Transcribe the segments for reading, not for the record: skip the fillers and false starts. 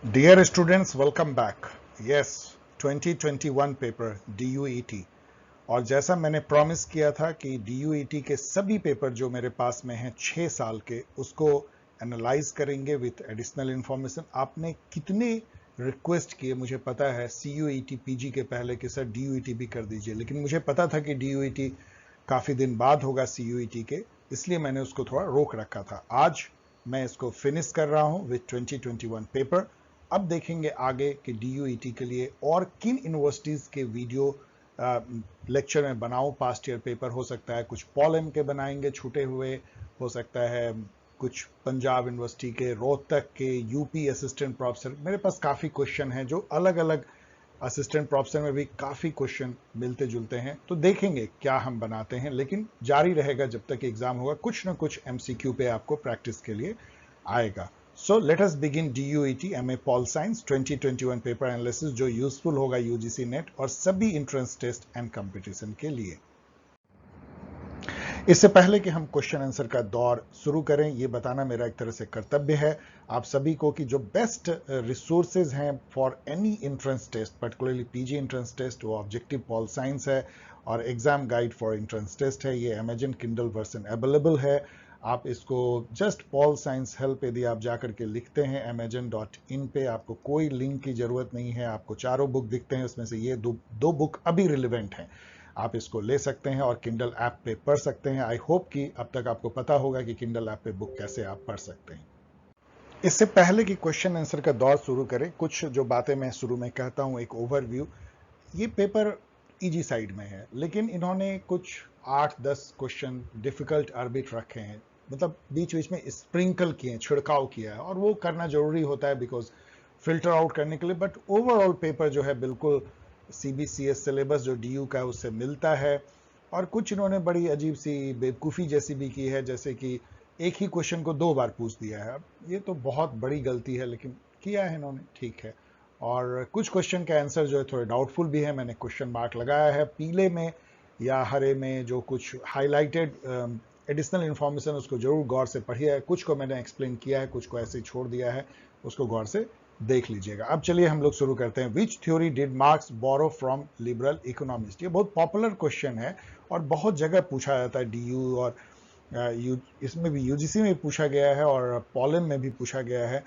Dear students, welcome back. Yes, 2021 paper DUET। और जैसा मैंने प्रॉमिस किया था कि DUET के सभी पेपर जो मेरे पास में हैं 6 साल के, उसको एनालाइज करेंगे विथ एडिशनल इंफॉर्मेशन। आपने कितने रिक्वेस्ट किए मुझे पता है CUET PG के पहले कि सर DUET भी कर दीजिए, लेकिन मुझे पता था कि DUET काफ़ी दिन बाद होगा CUET के, इसलिए मैंने उसको थोड़ा रोक रखा था। आज मैं इसको फिनिश कर रहा हूं विथ 2021 पेपर। अब देखेंगे आगे कि DUET के लिए और किन यूनिवर्सिटीज़ के वीडियो लेक्चर में बनाऊं। पास्ट ईयर पेपर हो सकता है कुछ पॉल के बनाएंगे छूटे हुए, हो सकता है कुछ पंजाब यूनिवर्सिटी के, रोहतक के, यूपी असिस्टेंट प्रोफेसर। मेरे पास काफ़ी क्वेश्चन हैं जो अलग अलग असिस्टेंट प्रोफेसर में भी काफ़ी क्वेश्चन मिलते जुलते हैं, तो देखेंगे क्या हम बनाते हैं। लेकिन जारी रहेगा जब तक एग्जाम होगा, कुछ ना कुछ MCQ पे आपको प्रैक्टिस के लिए आएगा। So let us begin DUET MA pol science 2021 paper analysis, जो यूजफुल होगा UGC नेट और सभी एंट्रेंस टेस्ट एंड कंपटीशन के लिए। इससे पहले कि हम क्वेश्चन आंसर का दौर शुरू करें, ये बताना मेरा एक तरह से कर्तव्य है आप सभी को कि जो बेस्ट रिसोर्सेज हैं for any entrance test, particularly PG entrance test, वो ऑब्जेक्टिव पॉल साइंस है और exam guide for entrance test है। ये अमेजन किंडल वर्जन अवेलेबल है। आप इसको जस्ट पॉल साइंस हेल्प यदि आप जाकर के लिखते हैं amazon.in पे, आपको कोई लिंक की जरूरत नहीं है। आपको चारों बुक दिखते हैं, उसमें से ये दो बुक अभी रिलेवेंट हैं, आप इसको ले सकते हैं और किंडल ऐप पे पढ़ सकते हैं। आई होप कि अब तक आपको पता होगा कि किंडल ऐप पे बुक कैसे आप पढ़ सकते हैं। इससे पहले कि क्वेश्चन आंसर का दौर शुरू करें, कुछ जो बातें मैं शुरू में कहता हूं, एक ओवरव्यू। ये पेपर इजी साइड में है, लेकिन इन्होंने कुछ 8-10 क्वेश्चन डिफिकल्ट आर्बिट रखे हैं, मतलब बीच बीच में स्प्रिंकल किए, छिड़काव किया है, और वो करना जरूरी होता है बिकॉज फिल्टर आउट करने के लिए। बट ओवरऑल पेपर जो है बिल्कुल CBCS सिलेबस जो DU का है उससे मिलता है। और कुछ इन्होंने बड़ी अजीब सी बेवकूफ़ी जैसी भी की है, जैसे कि एक ही क्वेश्चन को 2 बार पूछ दिया है। अब ये तो बहुत बड़ी गलती है, लेकिन किया है इन्होंने, ठीक है। और कुछ क्वेश्चन का आंसर जो है थोड़े डाउटफुल भी है, मैंने क्वेश्चन मार्क लगाया है पीले में या हरे में, जो कुछ हाईलाइटेड एडिशनल इंफॉर्मेशन उसको जरूर गौर से पढ़िए। कुछ को मैंने एक्सप्लेन किया है, कुछ को ऐसे ही छोड़ दिया है, उसको गौर से देख लीजिएगा। अब चलिए हम लोग शुरू करते हैं। Which theory did Marx borrow from liberal economist? ये बहुत पॉपुलर क्वेश्चन है और बहुत जगह पूछा जाता है। DU और इसमें भी UGC में भी पूछा गया है और पॉलम में भी पूछा गया है।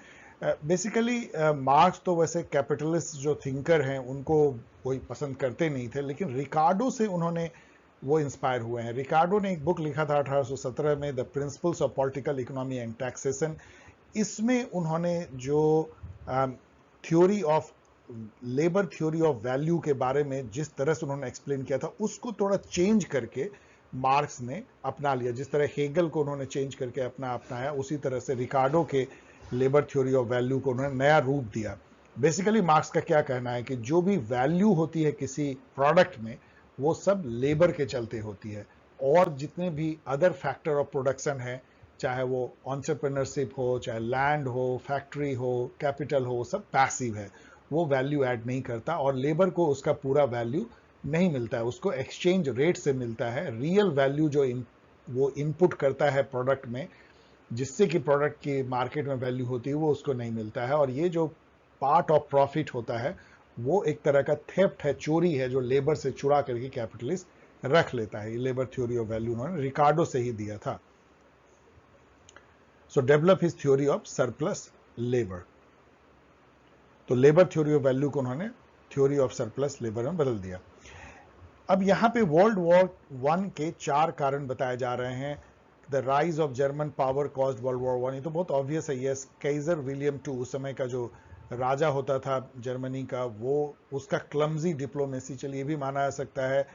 बेसिकली मार्क्स तो वैसे कैपिटलिस्ट जो थिंकर हैं उनको कोई पसंद करते नहीं थे, लेकिन रिकार्डो से उन्होंने वो इंस्पायर हुए हैं। रिकार्डो ने एक बुक लिखा था 1817 में, the principles of political economy and taxation. इसमें उन्होंने जो theory of labour theory of value के बारे में जिस तरह से उन्होंने एक्सप्लेन किया था, उसको थोड़ा चेंज करके मार्क्स ने अपना लिया। जिस तरह हेगल को उन्होंने चेंज करके अपनाया, उसी तरह से रिकार्डो के लेबर थ्योरी ऑफ वैल्यू को उन्होंने नया रूप दिया। बेसिकली मार्क्स का क्या कहना है कि जो भी वैल्यू होती है किसी प्रोडक्ट में, वो सब लेबर के चलते होती है, और जितने भी अदर फैक्टर ऑफ प्रोडक्शन है, चाहे वो ऑन्टरप्रेन्योरशिप हो, चाहे लैंड हो, फैक्ट्री हो, कैपिटल हो, सब पैसिव है, वो वैल्यू ऐड नहीं करता और लेबर को उसका पूरा वैल्यू नहीं मिलता है, उसको एक्सचेंज रेट से मिलता है। रियल वैल्यू जो वो इनपुट करता है प्रोडक्ट में, जिससे कि प्रोडक्ट की मार्केट में वैल्यू होती है, वो उसको नहीं मिलता है। और ये जो पार्ट ऑफ प्रॉफिट होता है, वो एक तरह का थेफ्ट है, चोरी है, जो लेबर से चुरा करके कैपिटलिस्ट रख लेता है। ये लेबर थ्योरी ऑफ वैल्यू उन्होंने रिकार्डो से ही दिया था। सो develop his theory of surplus labour. तो लेबर थ्योरी ऑफ वैल्यू को उन्होंने थ्योरी ऑफ सरप्लस लेबर में बदल दिया। अब यहां पे वर्ल्ड वॉर 1 के 4 कारण बताए जा रहे हैं। The rise of German power caused world war 1, ये तो बहुत ऑब्वियस है। यस, काइजर विलियम 2 उस समय का जो राजा होता था जर्मनी का, वो उसका क्लमजी डिप्लोमेसी, चलिए भी माना जा सकता है।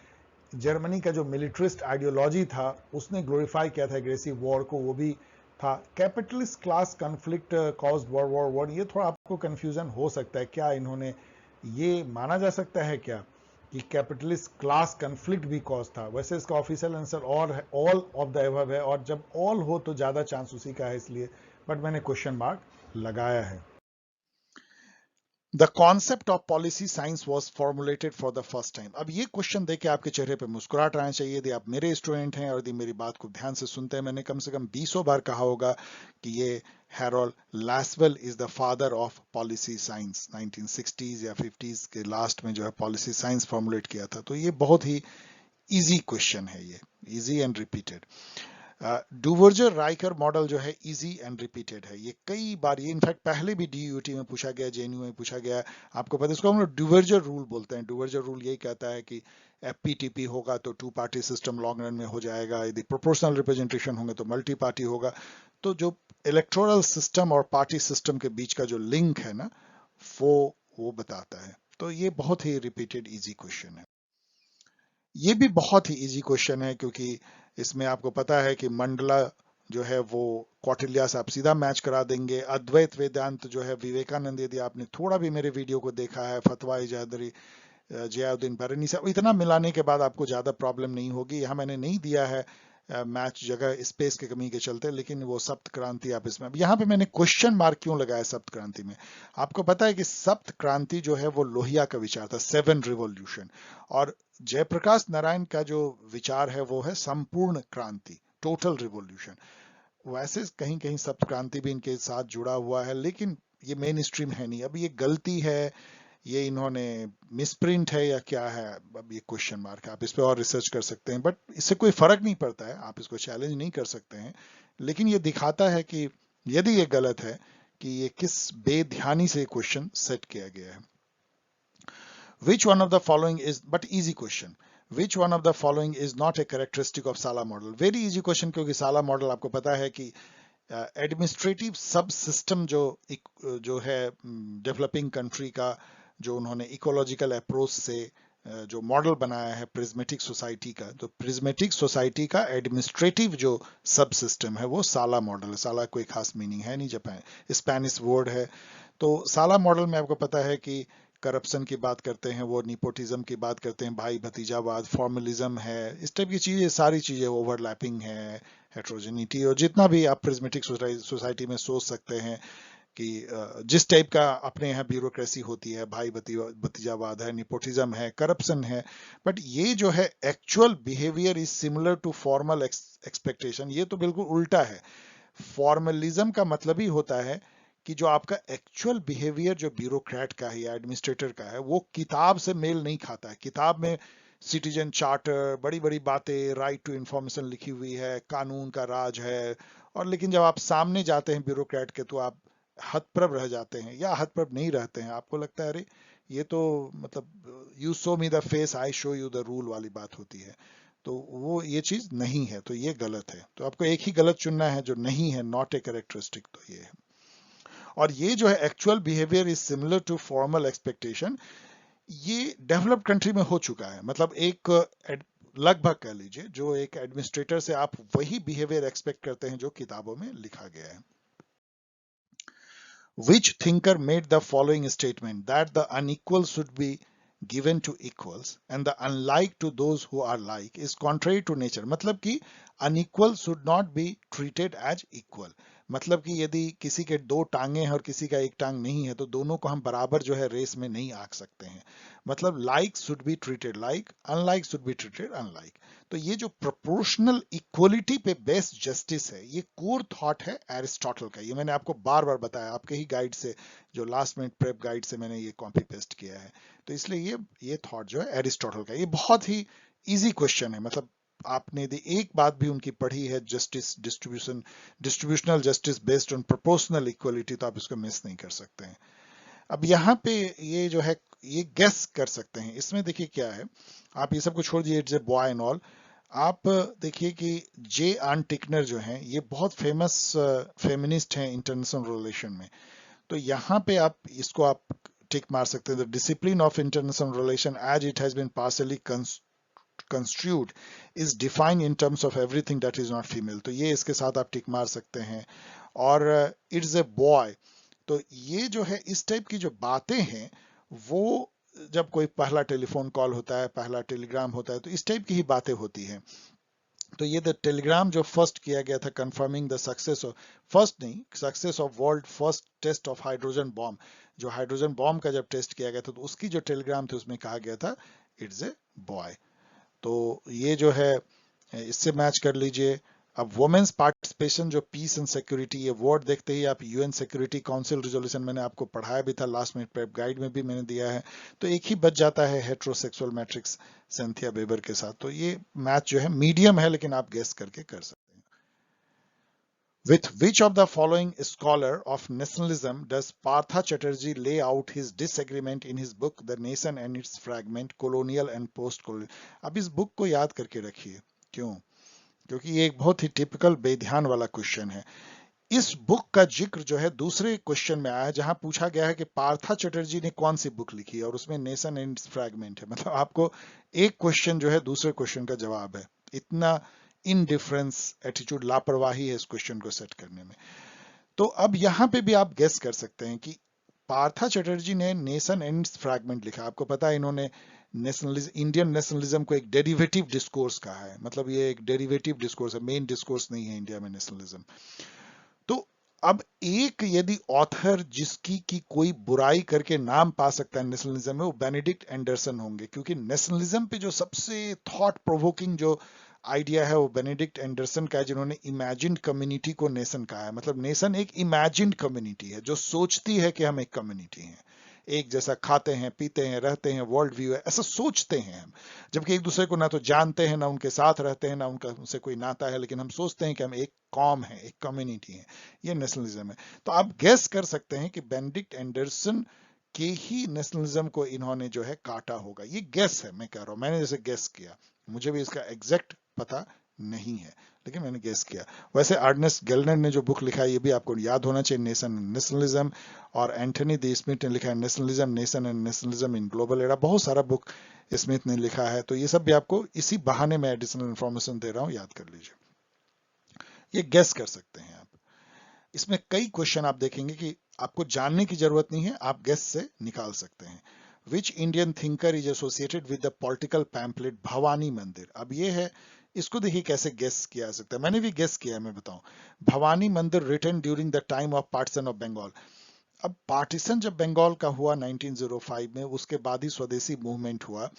जर्मनी का जो मिलिट्रिस्ट आइडियोलॉजी था, उसने ग्लोरीफाई किया था एग्रेसिव वॉर को, वो भी था। Capitalist class conflict caused world war 1, ये थोड़ा आपको कंफ्यूजन हो सकता है। क्या इन्होंने ये माना जा सकता है क्या कि कैपिटलिस्ट क्लास कॉन्फ्लिक्ट भी कॉज था? वैसे इसका ऑफिशियल आंसर और ऑल ऑफ द एबव है, और जब ऑल हो तो ज्यादा चांस उसी का है, इसलिए, बट मैंने क्वेश्चन मार्क लगाया है। The concept of policy science was formulated for the first time. अब ये क्वेश्चन देख के आपके चेहरे पे मुस्कुराहट आना चाहिए। यदि आप मेरे स्टूडेंट हैं और यदि मेरी बात को ध्यान से सुनते हैं, मैंने कम से कम 20 बार कहा होगा कि ये Harold Lasswell is the father of policy science. 1960s या 50s के लास्ट में जो है पॉलिसी साइंस फॉर्मुलेट किया था। तो ये बहुत ही इजी क्वेश्चन है, ये easy and repeated. Duverger Riker model जो है इजी एंड रिपीटेड है। ये कई बार, ये इनफैक्ट पहले भी डीयूटी में पूछा गया, जेएनयू में पूछा गया। आपको पता है, इसको हम लोग डुवर्जर रूल बोलते हैं। डुवर्जर रूल यही कहता है कि एफपीटीपी होगा तो two party system long run में हो जाएगा, यदि प्रोपोर्शनल रिप्रेजेंटेशन होंगे तो मल्टी पार्टी होगा। तो जो इलेक्टोरल सिस्टम और पार्टी सिस्टम के बीच का जो लिंक है ना, वो बताता है। तो ये बहुत ही रिपीटेड इजी क्वेश्चन है। ये भी बहुत ही इजी क्वेश्चन है, क्योंकि इसमें आपको पता है कि मंडला जो है वो कौटिल्य से आप सीधा मैच करा देंगे। अद्वैत वेदांत जो है विवेकानंद, यदि आपने थोड़ा भी मेरे वीडियो को देखा है, फतवा इजादरी जियाउद्दीन बरनी से, इतना मिलाने के बाद आपको ज्यादा प्रॉब्लम नहीं होगी। यहाँ मैंने नहीं दिया है मैच जगह स्पेस की कमी के चलते, लेकिन वो सप्त क्रांति आप इसमें, यहाँ पे मैंने क्वेश्चन मार्क क्यों लगाया सप्त क्रांति में? आपको पता है कि सप्त क्रांति जो है वो लोहिया का विचार था, 7 रिवॉल्यूशन। और जयप्रकाश नारायण का जो विचार है वो है संपूर्ण क्रांति, टोटल रिवॉल्यूशन। वैसे कहीं कहीं सप्त क्रांति भी इनके साथ जुड़ा हुआ है, लेकिन ये मेन स्ट्रीम है नहीं। अब ये गलती है, ये इन्होंने मिसप्रिंट है या क्या है, अब ये क्वेश्चन मार्क है। आप इस पे और रिसर्च कर सकते हैं, बट इससे कोई फर्क नहीं पड़ता है, आप इसको चैलेंज नहीं कर सकते हैं। लेकिन ये दिखाता है कि यदि ये गलत है कि ये किस बेध्यानी से क्वेश्चन सेट किया गया है। Which one of the following is, but easy question, which one of the following is not a characteristic of साला मॉडल? वेरी इजी क्वेश्चन, क्योंकि साला मॉडल आपको पता है कि एडमिनिस्ट्रेटिव सब सिस्टम जो है डेवलपिंग कंट्री का, जो उन्होंने इकोलॉजिकल अप्रोच से जो मॉडल बनाया है प्रिज्मेटिक सोसाइटी का, तो प्रिज्मेटिक सोसाइटी का एडमिनिस्ट्रेटिव जो सब सिस्टम है वो साला मॉडल है। साला कोई खास मीनिंग है नहीं, जापान स्पेनिश वर्ड है। तो साला मॉडल में आपको पता है कि करप्शन की बात करते हैं, वो निपोटिज्म की बात करते हैं, भाई भतीजावाद, फॉर्मलिज्म है, इस टाइप की चीजें, सारी चीजें, ओवरलैपिंग है, हेट्रोजेनिटी, और जितना भी आप प्रिज्मेटिक सोसाइटी में सोच सकते हैं कि जिस टाइप का अपने यहाँ ब्यूरोक्रेसी होती है, भाई भतीजावाद है, निपोटिज्म है, करप्शन है। बट ये जो है actual behaviour is similar to formal expectation, ये तो बिल्कुल उल्टा है। फॉर्मलिज्म का मतलब ही होता है कि जो आपका एक्चुअल बिहेवियर जो ब्यूरोक्रेट का है या एडमिनिस्ट्रेटर का है, वो किताब से मेल नहीं खाता है। किताब में सिटीजन चार्टर, बड़ी बड़ी बातें, राइट टू इंफॉर्मेशन लिखी हुई है, कानून का राज है, और लेकिन जब आप सामने जाते हैं ब्यूरोक्रेट के, तो आप हतप्रभ रह जाते हैं, या हतप्रभ नहीं रहते हैं, आपको लगता है अरे ये तो मतलब you show me the face I show you the rule वाली बात होती है। तो वो ये चीज नहीं है, तो ये गलत है। तो आपको एक ही गलत चुनना है जो नहीं है, नॉट ए कैरेक्टरिस्टिक, तो ये है। और ये जो है actual behaviour is similar to formal expectation, ये डेवलप्ड कंट्री में हो चुका है। मतलब एक लगभग कह लीजिए, जो एक एडमिनिस्ट्रेटर से आप वही बिहेवियर एक्सपेक्ट करते हैं जो किताबों में लिखा गया है। Which thinker made the following statement that the unequal should be given to equals and the unlike to those who are like is contrary to nature? मतलब कि unequal should not be treated as equal। मतलब कि यदि किसी के 2 टांगे हैं और किसी का 1 टांग नहीं है, तो दोनों को हम बराबर जो है रेस में नहीं आंक सकते हैं। मतलब like should be treated like, unlike should be treated unlike. तो ये जो प्रोपोर्शनल इक्वलिटी पे बेस्ड जस्टिस है, ये कोर थॉट है एरिस्टोटल का। ये मैंने आपको बार बार बताया, आपके ही गाइड से, जो लास्ट मिनट प्रेप गाइड से मैंने ये कॉपी पेस्ट किया है। तो इसलिए ये थॉट जो है एरिस्टोटल का। ये बहुत ही इजी क्वेश्चन है, मतलब आपने यदि एक बात भी उनकी पढ़ी है, justice distributional justice based on proportional equality, तो आप इसको मिस नहीं कर सकते हैं। अब यहाँ पे ये जो है, ये गेस कर सकते हैं। इसमें देखिए क्या है, आप ये सब कुछ छोड़ दीजिए, it's a boy and all. आप देखिए कि जे आन टिकनर जो हैं, ये बहुत फेमस फेमिनिस्ट हैं इंटरनेशनल रिलेशन में। तो यहाँ पे आप इसको आप टिक मार सकते हैं, the discipline of international relation as it has been partially construed is defined in terms of everything that is not female। तो ये इसके साथ आप टिक मार सकते हैं। और इट्स ए बॉय, तो ये जो है इस टाइप की जो बातें हैं, वो जब कोई पहला टेलीफोन कॉल होता है, पहला टेलीग्राम होता है, तो इस टाइप की ही बातें होती हैं। तो ये द टेलीग्राम जो फर्स्ट किया गया था, confirming the success of, first नहीं, success of world first test of hydrogen bomb, जो हाइड्रोजन बॉम्ब का जब टेस्ट किया गया था तो उसकी जो टेलीग्राम थे उसमें कहा गया था इट्स ए बॉय। तो ये जो है इससे मैच कर लीजिए। अब वुमेन्स पार्टिसिपेशन जो पीस एंड सिक्योरिटी, ये वर्ड देखते ही आप यूएन सिक्योरिटी काउंसिल रिजोल्यूशन मैंने आपको पढ़ाया भी था, लास्ट मिनट प्रेप गाइड में भी मैंने दिया है। तो एक ही बच जाता है हेट्रोसेक्सुअल मैट्रिक्स सिंथिया वेबर के साथ। तो ये मैच जो है मीडियम है, लेकिन आप गेस करके कर सकते हैं। With which of the following scholar of nationalism does Partha Chatterjee lay out his disagreement in his book The Nation and Its Fragment, Colonial and Post-Colonial? अब इस बुक को याद करके रखिए। क्यों? क्योंकि ये एक बहुत ही टिपिकल बेध्यान वाला क्वेश्चन है। इस बुक का जिक्र जो है दूसरे क्वेश्चन में आया है, जहां पूछा गया है कि पार्था चटर्जी ने कौन सी बुक लिखी है, और उसमें नेशन एंड इट्स फ्रैगमेंट है। मतलब आपको एक क्वेश्चन जो है दूसरे क्वेश्चन का जवाब है। इतना इनडिफरेंस एटीट्यूड, लापरवाही है इस क्वेश्चन को सेट करने में। तो अब यहां पे भी आप गेस कर सकते हैं कि पार्था चटर्जी ने नेशन एंड फ्रैगमेंट लिखा। आपको पता है इन्होंने नेशनलिज्म, इंडियन नेशनलिज्म को एक डेरिवेटिव डिस्कोर्स कहा है। मतलब ये एक डेरिवेटिव डिस्कोर्स है, मेन डिस्कोर्स नहीं है इंडिया में नेशनलिज्म। तो अब एक यदि ऑथर जिसकी की कोई बुराई करके नाम पा सकता है नेशनलिज्म में, वो बेनेडिक्ट एंडरसन होंगे। क्योंकि नेशनलिज्म पे जो सबसे थॉट प्रोवोकिंग जो आइडिया है वो बेनेडिक्ट एंडरसन का है, जिन्होंने इमेजिन्ड कम्युनिटी को नेशन कहा है। मतलब नेशन एक इमेजिन्ड कम्युनिटी है जो सोचती है कि हम एक कम्युनिटी हैं, एक जैसा खाते हैं, पीते हैं, रहते हैं, वर्ल्ड व्यू है, ऐसा सोचते हैं हम। जबकि एक दूसरे को ना तो जानते हैं, ना उनके साथ रहते हैं, ना उनका उनसे कोई नाता है, लेकिन हम सोचते हैं कि हम एक कॉम है, एक कम्युनिटी है। ये नेशनलिज्म है। तो आप गेस कर सकते हैं कि बेनेडिक्ट एंडरसन के ही नेशनलिज्म को इन्होंने जो है काटा होगा। ये गेस है, मैं कह रहा हूं, मैंने जैसे गेस किया, मुझे भी इसका एग्जैक्ट पता नहीं है, लेकिन मैंने गेस किया। वैसे अर्नेस्ट गेलनर ने जो बुक लिखा है ये भी आपको याद होना चाहिए, नेशन एंड नेशनलिज्म। और एंथनी डी स्मिथ ने लिखा है nationalism, nation and nationalism in global era. बहुत सारा बुक स्मिथ ने लिखा है। तो ये सब भी आपको इसी बहाने में एडिशनल इंफॉर्मेशन दे रहा हूं, याद कर लीजिए। ये गेस कर सकते हैं आप। इसमें कई क्वेश्चन आप देखेंगे कि आपको जानने की जरूरत नहीं है, आप गेस से निकाल सकते हैं। Which Indian thinker is associated with the political pamphlet Bhavani मंदिर? अब ये है, इसको देखिए कैसे गेस किया जा सकता है। मैंने भी गेस किया है, मैं बताऊं। Bhawani Mandir written during the time of partition of Bengal. अब पार्टीशन जब बंगाल का हुआ 1905 में, उसके बाद ही स्वदेशी मूवमेंट हुआ।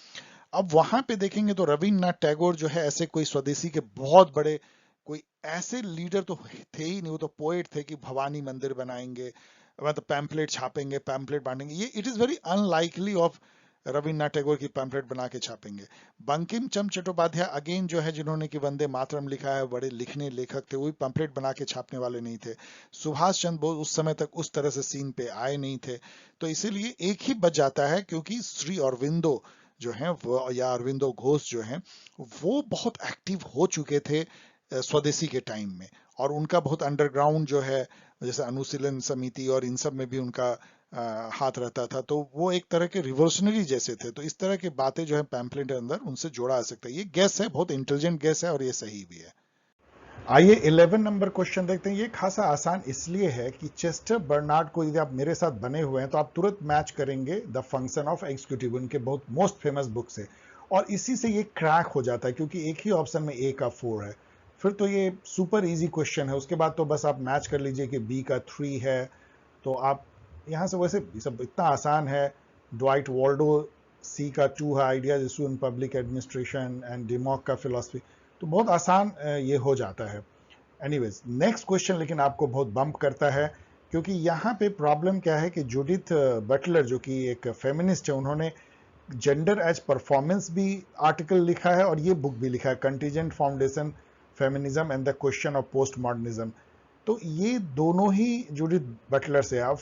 अब वहां पे देखेंगे तो रविन्द्रनाथ टैगोर जो है, ऐसे कोई स्वदेशी के बहुत बड़े कोई ऐसे लीडर तो थे ही नहीं। वो तो पोएट थे कि भवानी मंदिर बनाएंगे, मतलब पैम्पलेट छापेंगे, पैम्पलेट बांटेंगे। ये it is very unlikely of Rabindranath Tagore की पैम्पलेट बना के छापेंगे। बंकिम चंद्र चट्टोपाध्याय अगेन जो है, जिन्होंने कि वंदे मातरम लिखा है, बड़े लिखने लेखक थे, वो भी पैम्पलेट बना के छापने वाले नहीं थे। सुभाष चंद्र बोस उस समय तक उस तरह से सीन पे आए नहीं थे। तो इसीलिए एक ही बच जाता है, क्योंकि श्री अरविंदो जो है वो, या अरविंदो घोष जो है, वो बहुत एक्टिव हो चुके थे स्वदेशी के टाइम में। और उनका बहुत अंडरग्राउंड जो है, जैसे अनुशीलन समिति और इन सब में भी उनका हाथ रहता था। तो वो एक तरह के रिवोल्यूशनरी जैसे थे। तो इस तरह की बातें जो है पैम्पलेट के अंदर उनसे जोड़ा जा सकता है। ये गेस है, बहुत इंटेलिजेंट गेस है, और ये सही भी है। आइए 11 नंबर क्वेश्चन देखते हैं। ये खासा आसान इसलिए है कि चेस्टर बर्नार्ड को यदि आप मेरे साथ बने हुए हैं तो आप तुरंत मैच करेंगे द फंक्शन ऑफ एग्जीक्यूटिव, उनके बहुत मोस्ट फेमस बुक से, और इसी से ये क्रैक हो जाता है, क्योंकि एक ही ऑप्शन में ए का 4 है। फिर तो ये सुपर इजी क्वेश्चन है। उसके बाद तो बस आप मैच कर लीजिए कि बी का 3 है। तो आप यहाँ से, वैसे सब इतना आसान है। ड्वाइट वॉल्डो, सी का 2 है, ideas in public administration and डिमॉक का फिलॉसफी। तो बहुत आसान ये हो जाता है। एनीवेज, नेक्स्ट क्वेश्चन लेकिन आपको बहुत बम्प करता है, क्योंकि यहाँ पे प्रॉब्लम क्या है कि जूडिथ बटलर जो कि एक फेमिनिस्ट है, उन्होंने जेंडर एज परफॉर्मेंस भी आर्टिकल लिखा है, और ये बुक भी लिखा है, contingent foundation feminism and the question of post modernism. तो ये दोनों ही जूडिथ बटलर से। आप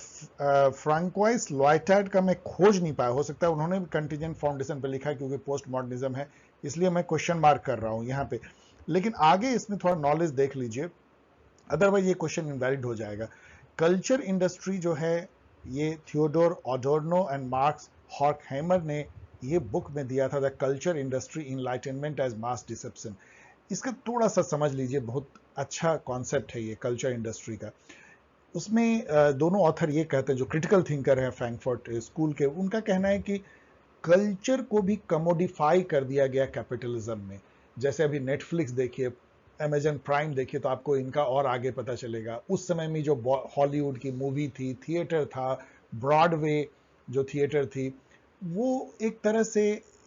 फ्रांकोइस लॉयटार्ड का मैं खोज नहीं पाया, हो सकता है उन्होंने भी कंटीजेंट फाउंडेशन पे लिखा है, क्योंकि पोस्ट मॉडर्निज्म है, इसलिए मैं क्वेश्चन मार्क कर रहा हूं यहाँ पे। लेकिन आगे इसमें थोड़ा नॉलेज देख लीजिए, अदरवाइज ये क्वेश्चन इनवैलिड हो जाएगा। कल्चर इंडस्ट्री जो है, ये Theodor Adorno and Marx Horkheimer ने ये बुक में दिया था, the culture industry enlightenment as mass deception. इसका थोड़ा सा समझ लीजिए, बहुत अच्छा कॉन्सेप्ट है ये कल्चर इंडस्ट्री का। उसमें दोनों ऑथर ये कहते हैं, जो क्रिटिकल थिंकर है फ्रैंकफर्ट स्कूल के, उनका कहना है कि कल्चर को भी कमोडिफाई कर दिया गया कैपिटलिज्म में। जैसे अभी नेटफ्लिक्स देखिए, अमेजन प्राइम देखिए, तो आपको इनका और आगे पता चलेगा। उस समय में जो हॉलीवुड की मूवी थी, थिएटर था, ब्रॉडवे जो थिएटर थी, वो एक तरह से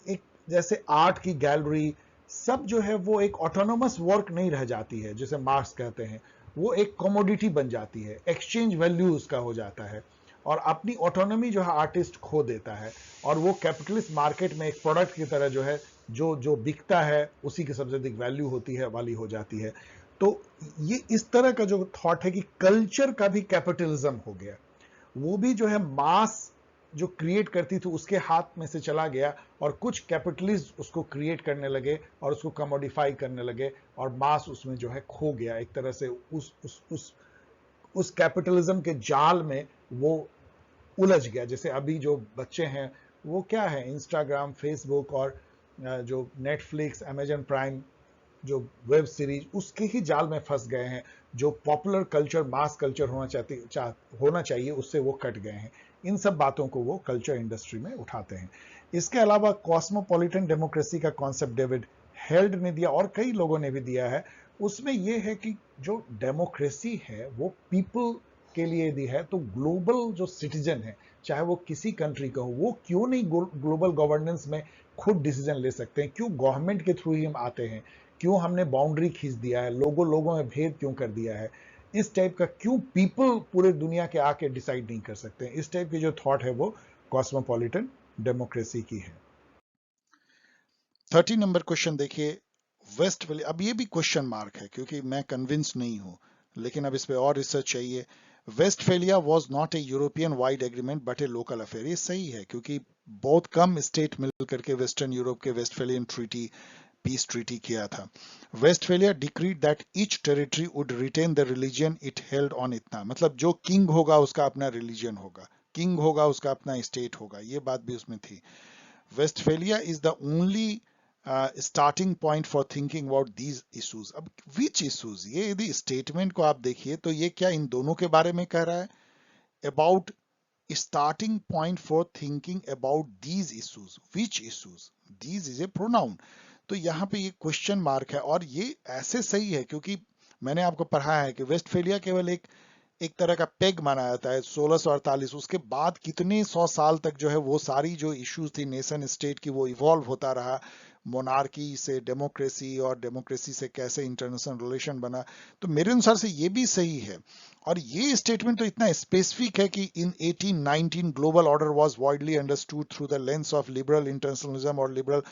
एक जैसे आर्ट की गैलरी, सब जो है वो एक ऑटोनोमस वर्क नहीं रह जाती है, जिसे मार्क्स कहते हैं। वो एक कमोडिटी बन जाती है, एक्सचेंज वैल्यू उसका हो जाता है, और अपनी ऑटोनॉमी जो है आर्टिस्ट खो देता है, और वो कैपिटलिस्ट मार्केट में एक प्रोडक्ट की तरह जो है, जो जो बिकता है उसी की सबसे अधिक वैल्यू होती है वाली हो जाती है। तो ये इस तरह का जो थॉट है कि कल्चर का भी कैपिटलिज्म हो गया, वो भी जो है मास जो क्रिएट करती थी उसके हाथ में से चला गया, और कुछ कैपिटलिस्ट उसको क्रिएट करने लगे और उसको कमोडिफाई करने लगे, और मास उसमें जो है खो गया एक तरह से, उस कैपिटलिज्म के जाल में वो उलझ गया। जैसे अभी जो बच्चे हैं वो क्या है, इंस्टाग्राम, फेसबुक और जो नेटफ्लिक्स, अमेजन प्राइम, जो वेब सीरीज, उसके ही जाल में फंस गए हैं। जो पॉपुलर कल्चर, मास कल्चर होना चाहिए, उससे वो कट गए हैं। इन सब बातों को वो कल्चर इंडस्ट्री में उठाते हैं। इसके अलावा कॉस्मोपॉलिटन डेमोक्रेसी का कॉन्सेप्ट डेविड हेल्ड ने दिया, और कई लोगों ने भी दिया है। उसमें यह है कि जो डेमोक्रेसी है वो पीपल के लिए दी है, तो ग्लोबल जो सिटीजन है, चाहे वो किसी कंट्री का हो, वो क्यों नहीं ग्लोबल गवर्नेंस में खुद डिसीजन ले सकते हैं? क्यों गवर्नमेंट के थ्रू ही हम आते हैं? क्यों हमने बाउंड्री खींच दिया है? लोगों लोगों में भेद क्यों कर दिया है? इस टाइप का क्यों पीपल पूरे दुनिया के आके डिसाइड नहीं कर सकते? इस टाइप की जो थॉट है वो कॉस्मोपॉलिटन डेमोक्रेसी की है। 30 नंबर क्वेश्चन देखिए, वेस्टफेलिया, अब ये भी क्वेश्चन मार्क है क्योंकि मैं कन्विंस नहीं हूं, लेकिन अब इस पे और रिसर्च चाहिए। Westphalia was not a European wide agreement but a local affair. ये सही है क्योंकि बहुत कम स्टेट मिल करके वेस्टर्न यूरोप के वेस्टफेलियन ट्रीटी, पीस ट्रीटी किया था। Westphalia decreed that each territory would retain the religion it held on, इतना मतलब जो किंग होगा उसका अपना रिलीजन होगा, किंग होगा उसका अपना स्टेट होगा, ये बात भी उसमें थी। Westphalia is the only starting point for thinking about these issues. अब विच इश्यूज, ये यदि स्टेटमेंट को आप देखिए तो ये क्या इन दोनों के बारे में कह रहा है? About starting point for thinking about these issues, which issues, these is a pronoun। तो यहाँ पे ये क्वेश्चन मार्क है, और ये ऐसे सही है क्योंकि मैंने आपको पढ़ाया है कि वेस्टफेलिया केवल एक तरह का पेग माना जाता है 1648। उसके बाद कितने 100 साल तक जो है वो सारी जो इश्यूज थी नेशन स्टेट की वो इवॉल्व होता रहा, मोनार्की से डेमोक्रेसी, और डेमोक्रेसी से कैसे इंटरनेशनल रिलेशन बना। तो मेरे अनुसार से ये भी सही है, और ये स्टेटमेंट तो इतना स्पेसिफिक है कि इन 1819 global order was widely understood through the lens of liberal internationalism और लिबरल,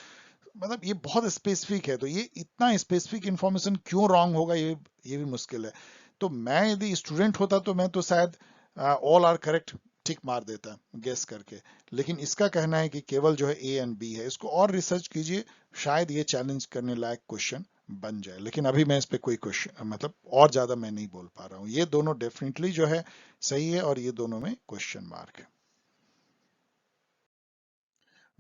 मतलब ये बहुत स्पेसिफिक है। तो ये इतना स्पेसिफिक इंफॉर्मेशन क्यों रॉन्ग होगा, ये भी मुश्किल है। तो मैं यदि स्टूडेंट होता तो मैं तो शायद ऑल आर करेक्ट टिक मार देता गेस करके, लेकिन इसका कहना है कि केवल जो है ए एंड बी है। इसको और रिसर्च कीजिए, शायद ये चैलेंज करने लायक क्वेश्चन बन जाए, लेकिन अभी मैं इस पे कोई क्वेश्चन मतलब और ज्यादा मैं नहीं बोल पा रहा हूँ। ये दोनों डेफिनेटली जो है सही है, और ये दोनों में क्वेश्चन मार्क है।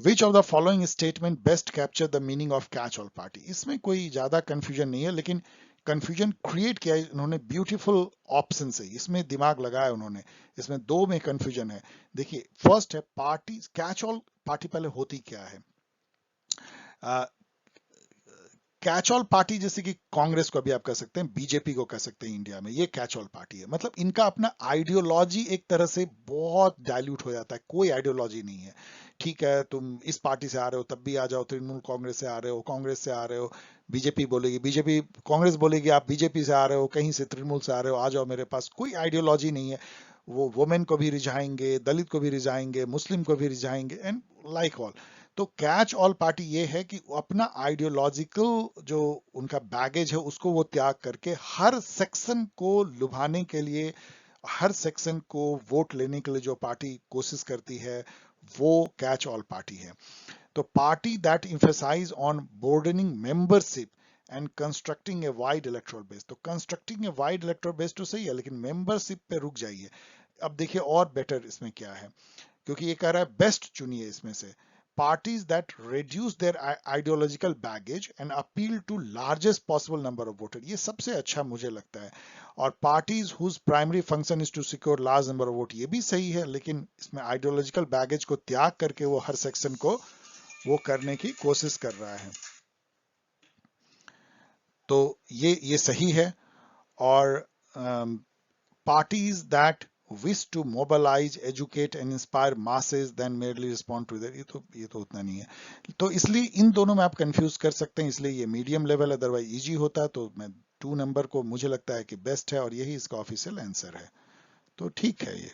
विच of the following statement best capture the meaning of catch all party? इसमें कोई ज्यादा कंफ्यूजन नहीं है, लेकिन कंफ्यूजन क्रिएट किया है उन्होंने ब्यूटीफुल ऑप्शन से, इसमें दिमाग लगाया उन्होंने। इसमें दो में कंफ्यूजन है। देखिए, फर्स्ट है पार्टी, कैच ऑल पार्टी पहले होती क्या है? कैच ऑल पार्टी जैसे कि कांग्रेस को अभी आप कह सकते हैं, बीजेपी को कह सकते हैं इंडिया में, ये कैच ऑल पार्टी है। मतलब इनका अपना आइडियोलॉजी एक तरह से बहुत डाइल्यूट हो जाता है, कोई आइडियोलॉजी नहीं है। ठीक है, तुम इस पार्टी से आ रहे हो तब भी आ जाओ, तृणमूल कांग्रेस से आ रहे हो, कांग्रेस से आ रहे हो, बीजेपी बोलेगी, बीजेपी कांग्रेस बोलेगी आप बीजेपी से आ रहे हो, कहीं से तृणमूल से आ रहे हो, आ जाओ मेरे पास। कोई आइडियोलॉजी नहीं है। वो वुमेन को भी रिझाएंगे, दलित को भी रिझाएंगे, मुस्लिम को भी रिझाएंगे, एंड लाइक ऑल। तो कैच ऑल पार्टी ये है कि अपना आइडियोलॉजिकल जो उनका बैगेज है उसको वो त्याग करके हर सेक्शन को लुभाने के लिए, हर सेक्शन को वोट लेने के लिए जो पार्टी कोशिश करती है वो कैच ऑल पार्टी है। तो party that emphasise on broadening membership and constructing a wide electoral base. तो constructing a wide electoral base तो सही है, लेकिन मेंबरशिप पे रुक जाइए। अब देखिए और बेटर इसमें क्या है, क्योंकि ये कह रहा है बेस्ट चुनिए इसमें से। Parties that reduce their ideological baggage and appeal to largest possible number of voters, ये सबसे अच्छा मुझे लगता है। और parties whose primary function is to secure large number of votes, ये भी सही है, लेकिन इसमें ideological baggage को त्याग करके वो हर सेक्शन को वो करने की कोशिश कर रहा है। तो ये सही है। और parties that wish to mobilize, educate and inspire masses than merely respond to their, ये तो उतना नहीं है, तो इसलिए इन दोनों में आप कंफ्यूज कर सकते हैं, इसलिए ये मीडियम लेवल, अदरवाइज इजी होता तो मैं 2 नंबर को मुझे लगता है कि बेस्ट है और यही इसका ऑफिशियल आंसर है, तो ठीक है ये।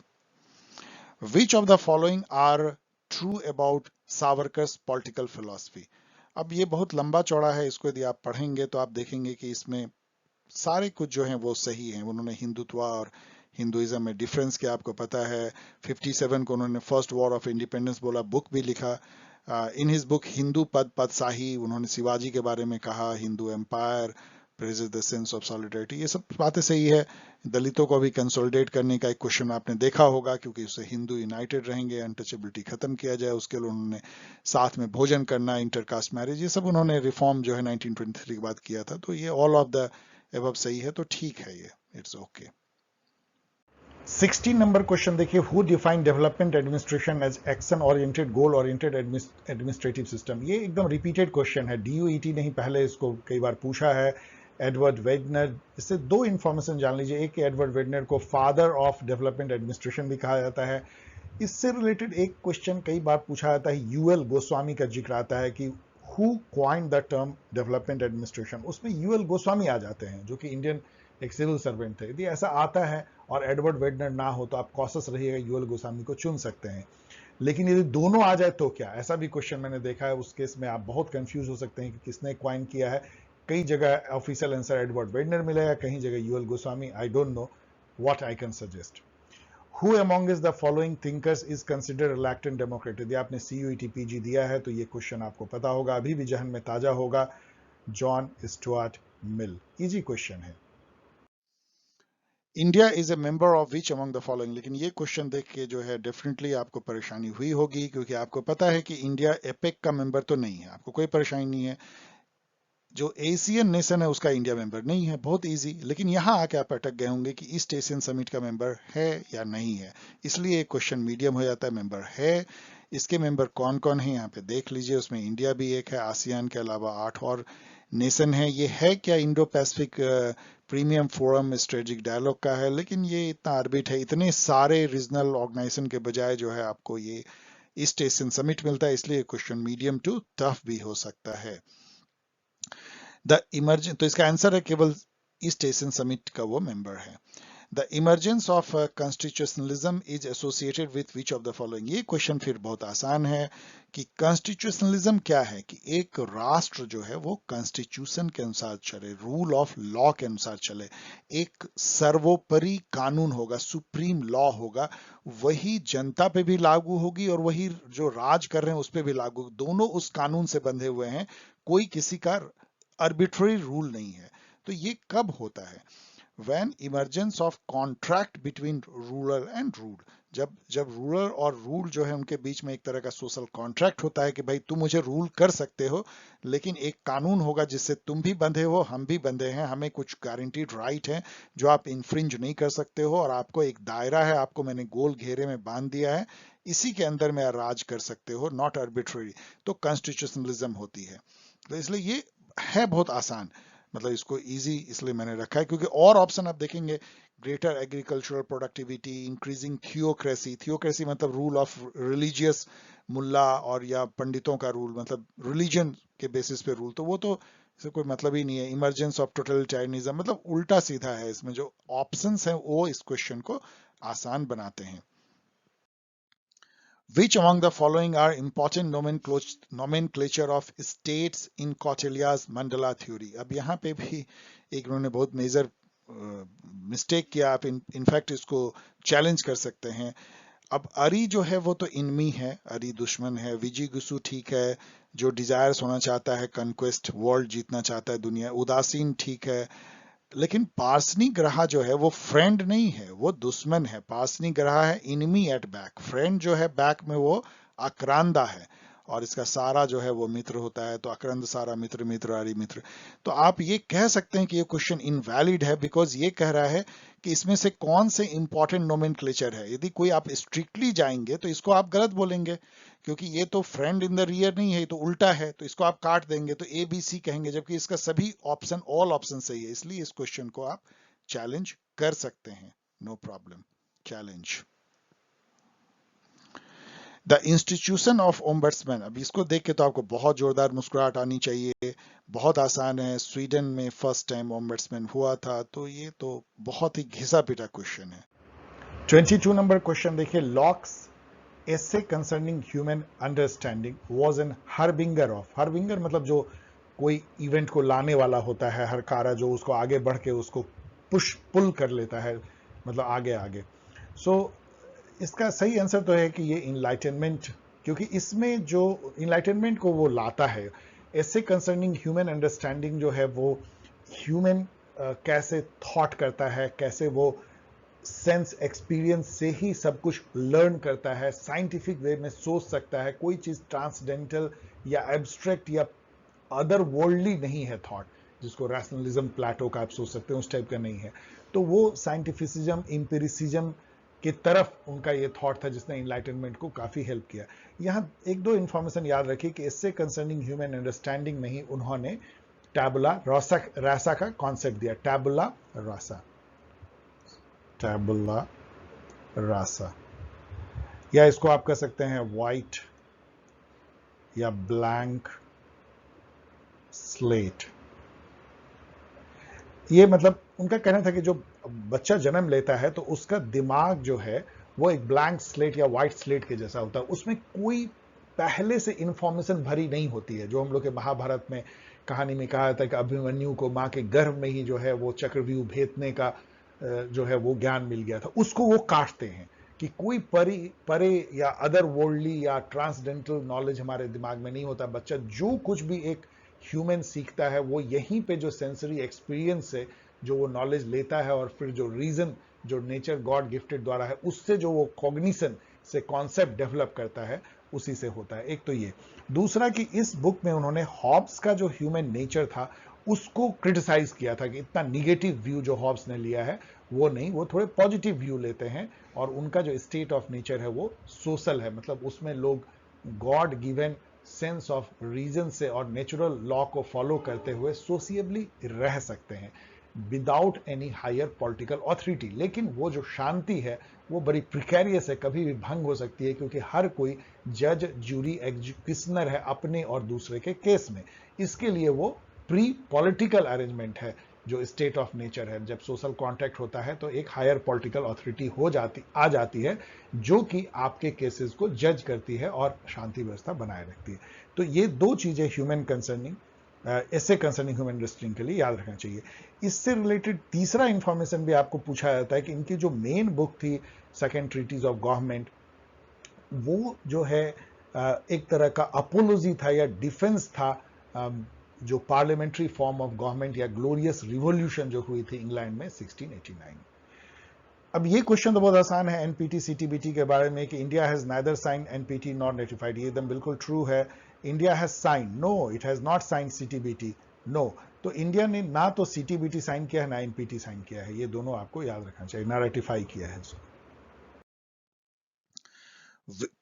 Which of the following are true about Savarkar's political philosophy? अब ये बहुत लंबा चौड़ा है, इसको यदि आप पढ़ेंगे तो आप देखेंगे कि इसमें सारे कुछ जो हैं वो सही हैं। उन्होंने हिंदुत्व और हिंदुइज्म में डिफरेंस क्या आपको पता है। 57 को उन्होंने फर्स्ट वॉर ऑफ इंडिपेंडेंस बोला, बुक भी लिखा। इन हिज बुक हिंदू पद पद शाही, उन्होंने शिवाजी के बारे में कहा, Hindu empire, praises the sense of solidarity, ये सब बातें सही है। दलितों को भी कंसोलिडेट करने का एक क्वेश्चन आपने देखा होगा, क्योंकि उससे हिंदू यूनाइटेड रहेंगे, अनटचेबिलिटी खत्म किया जाए, उसके लिए उन्होंने साथ में भोजन करना, इंटरकास्ट मैरिज, ये सब उन्होंने रिफॉर्म जो है 1923 के बाद किया था। तो ये ऑल ऑफ द एबव सही है, तो ठीक है ये, इट्स ओके। 16 नंबर क्वेश्चन देखिए, who define development administration as action oriented, goal oriented administrative system? ये एकदम रिपीटेड क्वेश्चन है, डीयूईटी ने ही पहले इसको कई बार पूछा है। एडवर्ड वेगनर, इससे 2 इंफॉर्मेशन जान लीजिए, एक एडवर्ड वेगनर को फादर ऑफ डेवलपमेंट एडमिनिस्ट्रेशन भी कहा जाता है। इससे रिलेटेड एक क्वेश्चन कई बार पूछा जाता है, यूएल गोस्वामी का जिक्र आता है कि who coined the term development administration, उसमें यूएल गोस्वामी आ जाते हैं जो कि इंडियन एक सिविल सर्वेंट थे। यदि ऐसा आता है और एडवर्ड वेगनर ना हो तो आप कॉशस रहिएगा, यूएल गोस्वामी को चुन सकते हैं। लेकिन यदि दोनों आ जाए तो क्या, ऐसा भी क्वेश्चन मैंने देखा है, उस केस में आप बहुत कंफ्यूज हो सकते हैं कि किसने क्वाइन किया है। कई जगह ऑफिशियल आंसर एडवर्ड वेगनर मिलेगा, कहीं जगह U L Goswami. I don't know what I can suggest. Who among is the following thinkers is considered a reluctant democrat? यदि आपने CUET PG दिया है तो ये क्वेश्चन आपको पता होगा, अभी भी जहन में ताजा होगा। John Stuart Mill, easy question है। India is a member of which amongst the following? लेकिन ये क्वेश्चन देख के जो है डेफिनेटली आपको परेशानी हुई होगी, क्योंकि आपको पता है कि इंडिया एपेक का मेंबर तो नहीं है, आपको कोई परेशानी नहीं है। जो एशियन नेशन है उसका इंडिया मेंबर नहीं है, बहुत इजी। लेकिन यहाँ आके आप अटक गए होंगे कि ईस्ट एशियन समिट का मेंबर है या नहीं है, इसलिए क्वेश्चन मीडियम हो जाता है। मेंबर है, इसके मेंबर कौन कौन है यहाँ पे देख लीजिए, उसमें इंडिया भी एक है, आसियान के अलावा 8 और नेशन है। ये है क्या Indo Pacific premium forum strategic dialogue का है, लेकिन ये इतना ऑर्बिट है, इतने सारे रीजनल ऑर्गेनाइजेशन के बजाय जो है आपको ये ईस्ट एशियन समिट मिलता है, इसलिए क्वेश्चन मीडियम टू टफ भी हो सकता है। द इमर्जेंस, तो इसका आंसर है केवल ईस्ट एशियन समिट का वो मेंबर है। The emergence of constitutionalism is associated with which of the following? ये क्वेश्चन फिर बहुत आसान है कि कॉन्स्टिट्यूशनलिज्म क्या है, कि एक राष्ट्र जो है वो कॉन्स्टिट्यूशन के अनुसार चले, रूल ऑफ लॉ के अनुसार चले, एक सर्वोपरि कानून होगा, सुप्रीम लॉ होगा, वही जनता पे भी लागू होगी और वही जो राज कर रहे हैं उस पे भी लागू, दोनों उस कानून से बंधे हुए हैं, कोई किसी का आर्बिट्ररी रूल नहीं है। तो ये कब होता है? When emergence of contract between ruler and ruled, जब रूलर और रूल जो है उनके बीच में एक तरह का सोशल कॉन्ट्रैक्ट होता है कि भाई तुम मुझे रूल कर सकते हो, लेकिन एक कानून होगा जिससे तुम भी बंधे हो, हम भी बंधे हैं, हमें कुछ गारंटीड राइट है जो आप इन्फ्रिंज नहीं कर सकते हो, और आपको एक दायरा है, आपको मैंने गोल घेरे में बांध दिया है, इसी के अंदर में राज कर सकते हो, नॉट आर्बिट्ररी, तो कॉन्स्टिट्यूशनलिज्म होती है। तो इसलिए ये है बहुत आसान, मतलब इसको इजी इसलिए मैंने रखा है क्योंकि और ऑप्शन आप देखेंगे, greater agricultural productivity, increasing theocracy, theocracy मतलब रूल ऑफ रिलीजियस मुल्ला और या पंडितों का रूल, मतलब रिलीजन के बेसिस पे रूल, तो वो तो इससे कोई मतलब ही नहीं है। इमरजेंस ऑफ टोटलिटेरियनिज्म मतलब उल्टा सीधा है, इसमें जो ऑप्शंस हैं वो इस क्वेश्चन को आसान बनाते हैं। Which among the following are important nomenclature of states in Kautilya's mandala theory? अब यहाँ पे भी एक उन्होंने बहुत मेजर मिस्टेक किया, आप इनफैक्ट इसको चैलेंज कर सकते हैं। अब अरी जो है वो तो इनमी है, अरी दुश्मन है। विजिगुसु ठीक है, जो डिजायर्स होना चाहता है, कन्क्वेस्ट, वर्ल्ड जीतना चाहता है दुनिया। उदासीन ठीक है, लेकिन पार्सनी ग्रह जो है वो फ्रेंड नहीं है, वो दुश्मन है। पार्सनी ग्रह है इनमी एट बैक, फ्रेंड जो है बैक में वो आक्रांदा है, और इसका सारा जो है वो मित्र होता है, तो अक्रंद सारा मित्र, मित्र आरी मित्र। तो आप ये कह सकते हैं कि ये क्वेश्चन इनवैलिड है, बिकॉज ये कह रहा है कि इसमें से कौन से इंपॉर्टेंट नोमेनक्लेचर है। यदि कोई आप स्ट्रिक्टली जाएंगे तो इसको आप गलत बोलेंगे, क्योंकि ये तो फ्रेंड इन द रियर नहीं है, तो उल्टा है, तो इसको आप काट देंगे, तो ए बी सी कहेंगे, जबकि इसका सभी ऑप्शन, ऑल ऑप्शन सही है। इसलिए इस क्वेश्चन को आप चैलेंज कर सकते हैं, no problem. Challenge. The institution of ombudsman, अब इसको देख के तो आपको बहुत जोरदार मुस्कुराहट आनी चाहिए, बहुत आसान है। स्वीडन में फर्स्ट टाइम ओम्बड्समैन हुआ था, तो ये तो बहुत ही घिसा पिटा क्वेश्चन है। 22 नंबर क्वेश्चन देखिए, locks essay concerning human understanding was an harbinger of, harbinger मतलब जो कोई इवेंट को लाने वाला होता है, हर कारा जो उसको आगे बढ़ के उसको पुश पुल कर लेता है, मतलब आगे आगे। सो इसका सही आंसर तो है कि ये इनलाइटनमेंट, क्योंकि इसमें जो इनलाइटनमेंट को वो लाता है, ऐसे कंसर्निंग ह्यूमन अंडरस्टैंडिंग जो है वो ह्यूमन कैसे थॉट करता है, कैसे वो सेंस एक्सपीरियंस से ही सब कुछ लर्न करता है, साइंटिफिक वे में सोच सकता है, कोई चीज ट्रांसडेंटल या एब्स्ट्रैक्ट या अदर वर्ल्डली नहीं है थॉट, जिसको रैशनलिज्म प्लेटो का आप सोच सकते हैं, उस टाइप का नहीं है। तो वो साइंटिफिसिज्म एम्पिरिसिज्म की तरफ उनका ये थॉट था जिसने इनलाइटनमेंट को काफी हेल्प किया। यहां एक दो इंफॉर्मेशन याद रखिए कि इससे कंसर्निंग ह्यूमन अंडरस्टैंडिंग में ही उन्होंने टैबुला रासा का कॉन्सेप्ट दिया, टैबुला रासा, टैबुला रासा, या इसको आप कह सकते हैं व्हाइट या ब्लैंक स्लेट। ये मतलब उनका कहना था कि जो बच्चा जन्म लेता है तो उसका दिमाग जो है वो एक ब्लैंक स्लेट या व्हाइट स्लेट के जैसा होता है, उसमें कोई पहले से इंफॉर्मेशन भरी नहीं होती है। जो हम लोग के महाभारत में कहानी में कहा था कि अभिमन्यु को मां के गर्भ में ही जो है वो चक्रव्यूह भेदने का जो है वो ज्ञान मिल गया था, उसको वो काटते हैं कि कोई परे या अदर वर्ल्डली या ट्रांसडेंटल नॉलेज हमारे दिमाग में नहीं होता। बच्चा जो कुछ भी एक ह्यूमन सीखता है वो यहीं पे जो सेंसरी एक्सपीरियंस से जो वो नॉलेज लेता है, और फिर जो रीजन जो नेचर गॉड गिफ्टेड द्वारा है उससे जो वो कॉग्निशन से कॉन्सेप्ट डेवलप करता है, उसी से होता है। एक तो ये, दूसरा कि इस बुक में उन्होंने हॉब्स का जो ह्यूमन नेचर था उसको क्रिटिसाइज किया था कि इतना निगेटिव व्यू जो हॉब्स ने लिया है वो नहीं, वो थोड़े पॉजिटिव व्यू लेते हैं, और उनका जो स्टेट ऑफ नेचर है वो सोशल है, मतलब उसमें लोग God given sense of reason से और नेचुरल लॉ को फॉलो करते हुए सोशियबली रह सकते हैं without any higher political authority. लेकिन वो जो शांति है वो बड़ी प्रिकैरियस है, कभी भी भंग हो सकती है, क्योंकि हर कोई जज जूरी एग्जीक्यूशनर है अपने और दूसरे के केस में। इसके लिए वो प्री पॉलिटिकल अरेंजमेंट है जो स्टेट ऑफ नेचर है। जब सोशल कॉन्टैक्ट होता है तो एक हायर पॉलिटिकल अथॉरिटी आ जाती है जो कि आपके केसेस को जज करती है और शांति व्यवस्था बनाए रखती है। तो ये दो चीजें ह्यूमन कंसर्निंग ऐसे कंसर्निंग ह्यूमन अंडरस्टैंडिंग के लिए याद रखना चाहिए। इससे रिलेटेड तीसरा इंफॉर्मेशन भी आपको पूछा जाता है कि इनकी जो मेन बुक थी सेकेंड ट्रीटीज ऑफ गवर्नमेंट, वो जो है एक तरह का अपोलोजी था या डिफेंस था जो पार्लियामेंट्री फॉर्म ऑफ गवर्नमेंट या ग्लोरियस रिवॉल्यूशन जो हुई थी इंग्लैंड में 1689। अब ये क्वेश्चन तो बहुत आसान है एनपीटी सीटीबीटी के बारे में कि India has neither sign NPT not notified, ये एकदम बिल्कुल ट्रू है। India has sign, no it has not sign CTBT, no. तो इंडिया ने ना तो सीटीबीटी साइन किया है ना एनपीटी साइन किया है, ये दोनों आपको याद रखना चाहिए, ना रेटिफाई किया है।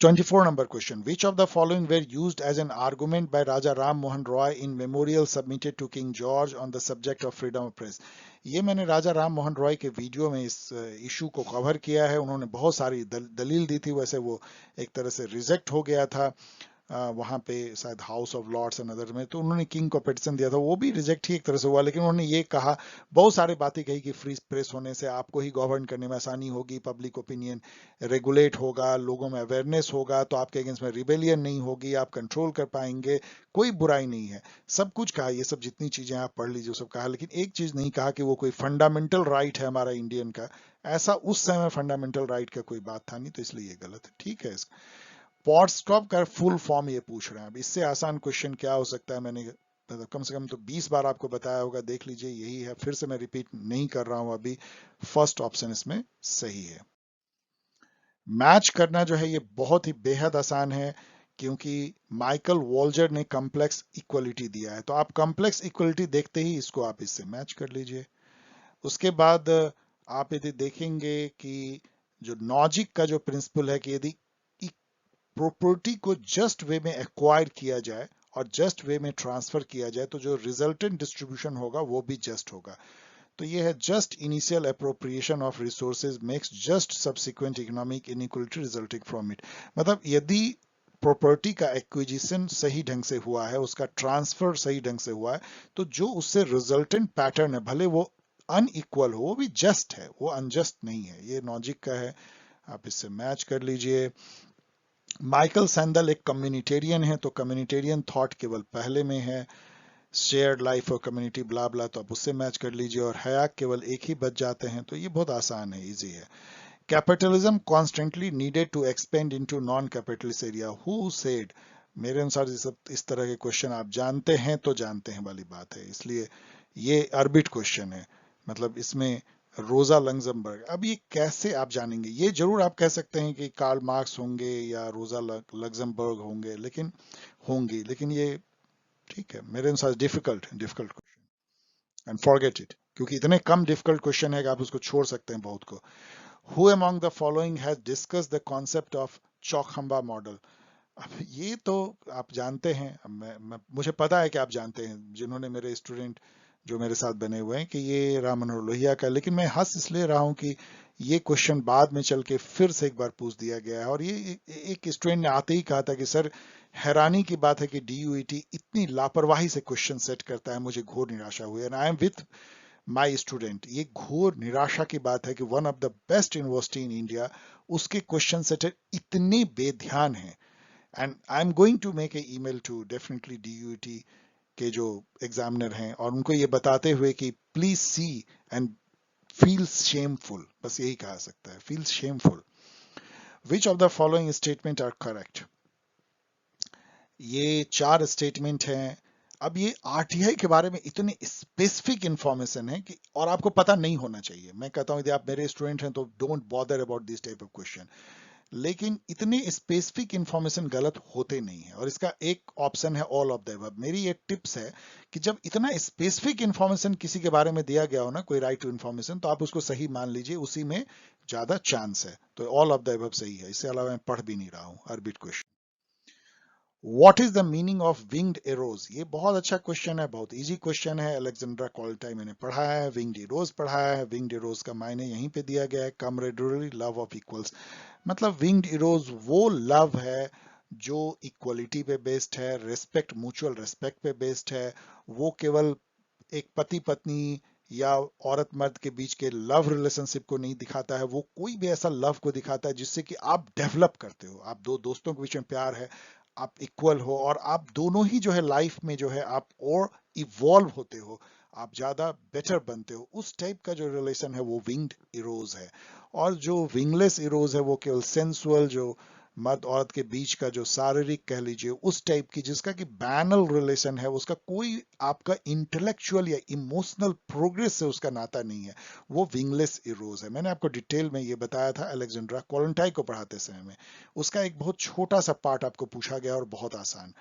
24 number question, which of the following were used as an argument by Raja Ram Mohan Roy in memorial submitted to King George on the subject of freedom of press? ये मैंने राजा राम मोहन रॉय के वीडियो में इस issue को cover किया है। उन्होंने बहुत सारी दलील दी थी, वैसे वो एक तरह से रिजेक्ट हो गया था वहां पे शायद House of Lords and other में, तो उन्होंने किंग को पिटिशन दिया था, वो भी रिजेक्ट ही एक तरह से हुआ। लेकिन उन्होंने ये कहा, बहुत सारी बातें कही कि फ्री प्रेस होने से आपको ही गवर्न करने में आसानी होगी, पब्लिक ओपिनियन रेगुलेट होगा, लोगों में अवेयरनेस होगा, तो आपके अगेंस्ट में रिबेलियन नहीं होगी, आप कंट्रोल कर पाएंगे, कोई बुराई नहीं है, सब कुछ कहा। ये सब जितनी चीजें आप पढ़ लीजिए सब कहा, लेकिन एक चीज नहीं कहा कि वो कोई फंडामेंटल राइट है हमारा इंडियन का। ऐसा उस समय फंडामेंटल राइट का कोई बात था नहीं, तो इसलिए ये गलत है। ठीक है, इसका पॉट स्टॉप का फुल फॉर्म ये पूछ रहे हैं। अब इससे आसान क्वेश्चन क्या हो सकता है, मैंने कम से कम तो 20 बार आपको बताया होगा, देख लीजिए, यही है, फिर से मैं रिपीट नहीं कर रहा हूं। अभी फर्स्ट ऑप्शन इसमें सही है। मैच करना जो है ये बहुत ही बेहद आसान है, क्योंकि माइकल वॉल्जर ने कॉम्प्लेक्स इक्वलिटी दिया है, तो आप कॉम्प्लेक्स इक्वलिटी देखते ही इसको आप इससे मैच कर लीजिए। उसके बाद आप यदि देखेंगे कि जो लॉजिक का जो प्रिंसिपल है कि यदि प्रॉपर्टी को जस्ट वे में एक्वायर किया जाए और जस्ट वे में ट्रांसफर किया जाए तो जो रिजल्टेंट डिस्ट्रीब्यूशन होगा वो भी जस्ट होगा। तो ये है just initial appropriation of resources makes just subsequent economic inequality resulting from it. मतलब यदि प्रॉपर्टी का एक्विजिशन सही ढंग से हुआ है, उसका ट्रांसफर सही ढंग से हुआ है, तो जो उससे रिजल्टेंट पैटर्न है, भले वो अनइक्वल हो, वो भी जस्ट है, वो अनजस्ट नहीं है। ये लॉजिक का है, आप इससे मैच कर लीजिए। माइकल सैंडल एक कम्युनिटेरियन है, तो कम्युनिटेरियन थॉट केवल पहले में है, शेयर्ड लाइफ और कम्युनिटी ब्ला ब्ला, तो आप उससे मैच कर लीजिए। और हयाक केवल एक ही बच जाते हैं, तो ये बहुत आसान है, इजी है। Capitalism constantly needed to expand into non capitalist area, who said. मेरे अनुसार इस तरह के क्वेश्चन आप जानते हैं तो जानते हैं वाली बात है, इसलिए ये अर्बिट क्वेश्चन है। मतलब इसमें रोजा लग्जमबर्ग, अब ये कैसे आप जानेंगे? ये जरूर आप कह सकते हैं कि कार्ल मार्क्स होंगे या रोजा लग्जमबर्ग होंगे, लेकिन ये ठीक है, मेरे अनुसार difficult question, and forget it, क्योंकि इतने कम डिफिकल्ट क्वेश्चन है कि आप उसको छोड़ सकते हैं बहुत को। Who among the following has discussed the concept of Chaukhamba model? अब ये तो आप जानते हैं, मुझे पता है कि आप जानते हैं, जिन्होंने मेरे स्टूडेंट जो मेरे साथ बने हुए हैं, कि ये राम मनोहर लोहिया का, लेकिन मैं हंस इसलिए रहा हूं कि ये क्वेश्चन बाद में चल के फिर से एक बार पूछ दिया गया है। और ये एक स्टूडेंट ने आते ही कहा था कि सर, हैरानी की बात है कि डीयूईटी इतनी लापरवाही से क्वेश्चन सेट करता है, मुझे घोर निराशा हुई। And I am with my student. ये घोर निराशा की बात है कि one of the best university in India, उसके क्वेश्चन सेटर इतने बेध्यान हैं। And I am going to make a email to definitely DUT के जो एग्जामिनर हैं, और उनको ये बताते हुए कि please see and feel shameful, बस यही कहा सकता है, feel shameful. Which of the following statement are correct? ये 4 स्टेटमेंट हैं। अब ये आरटीआई के बारे में इतने स्पेसिफिक इंफॉर्मेशन है कि, और आपको पता नहीं होना चाहिए। मैं कहता हूं यदि आप मेरे स्टूडेंट हैं तो don't bother about this type of question, लेकिन इतने स्पेसिफिक इंफॉर्मेशन गलत होते नहीं है। और इसका एक ऑप्शन है ऑल ऑफ द अबव। मेरी ये टिप्स है कि जब इतना स्पेसिफिक इंफॉर्मेशन किसी के बारे में दिया गया हो ना, कोई राइट टू इंफॉर्मेशन, तो आप उसको सही मान लीजिए, उसी में ज्यादा चांस है। तो ऑल ऑफ द अबव सही है, इससे अलावा मैं पढ़ भी नहीं रहा हूं orbit question. What is the meaning of winged arrows? ये बहुत अच्छा क्वेश्चन है, बहुत इजी क्वेश्चन है। अलेक्जेंड्रा कोल्टाई मैंने पढ़ाया है, विंग्ड एरोज पढ़ाया है। विंग्ड एरोज का मायने यहीं पे दिया गया है, कमरेडरी लव ऑफ इक्वल्स। मतलब विंग्ड एरोज वो लव है जो इक्वलिटी पे बेस्ड है, रेस्पेक्ट, म्यूचुअल रेस्पेक्ट पे बेस्ड है। वो केवल एक पति पत्नी या औरत मर्द के बीच के लव रिलेशनशिप को नहीं दिखाता है, वो कोई भी ऐसा लव को दिखाता है जिससे कि आप डेवलप करते हो, आप दो दोस्तों के बीच में प्यार है, आप इक्वल हो, और आप दोनों ही जो है लाइफ में जो है आप और इवॉल्व होते हो, आप ज्यादा बेटर बनते हो। उस टाइप का जो रिलेशन है वो विंग्ड इरोज है। और जो विंगलेस इरोज है वो केवल सेंसुअल, जो मर्द औरत के बीच का जो शारीरिक कह लीजिए उस टाइप की, जिसका कि बैनल रिलेशन है, उसका कोई आपका इंटेलेक्चुअल या इमोशनल प्रोग्रेस से उसका नाता नहीं है, वो विंगलेस इरोज है। मैंने आपको डिटेल में ये बताया था अलेक्जेंड्रा कोलंटाई को पढ़ाते समय में। उसका एक बहुत छोटा सा पार्ट आपको पूछा गया और बहुत आसान।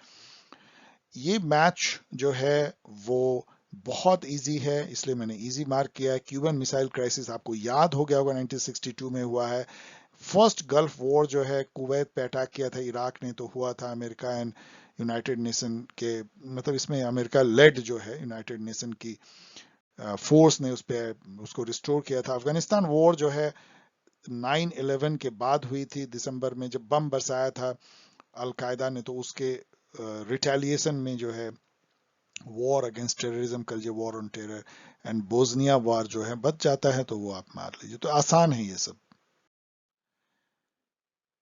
ये मैच जो है वो बहुत इजी है, इसलिए मैंने इजी मार्क किया है। क्यूबन मिसाइल क्राइसिस आपको याद हो गया होगा, 1962 में हुआ है। फर्स्ट गल्फ वॉर जो है, कुवैत पे अटैक किया था इराक ने, तो हुआ था अमेरिका एंड यूनाइटेड नेशन के, मतलब इसमें अमेरिका लेड जो है यूनाइटेड नेशन की फोर्स ने उसको रिस्टोर किया था। अफगानिस्तान वॉर जो है 9/11 के बाद हुई थी, दिसंबर में जब बम बरसाया था अलकायदा ने, तो उसके रिटेलिएशन में जो है वॉर अगेंस्ट टेररिज्म, कल war on terror and Bosnia war जो है बच जाता है, तो वो आप मार लीजिए। तो आसान है ये सब।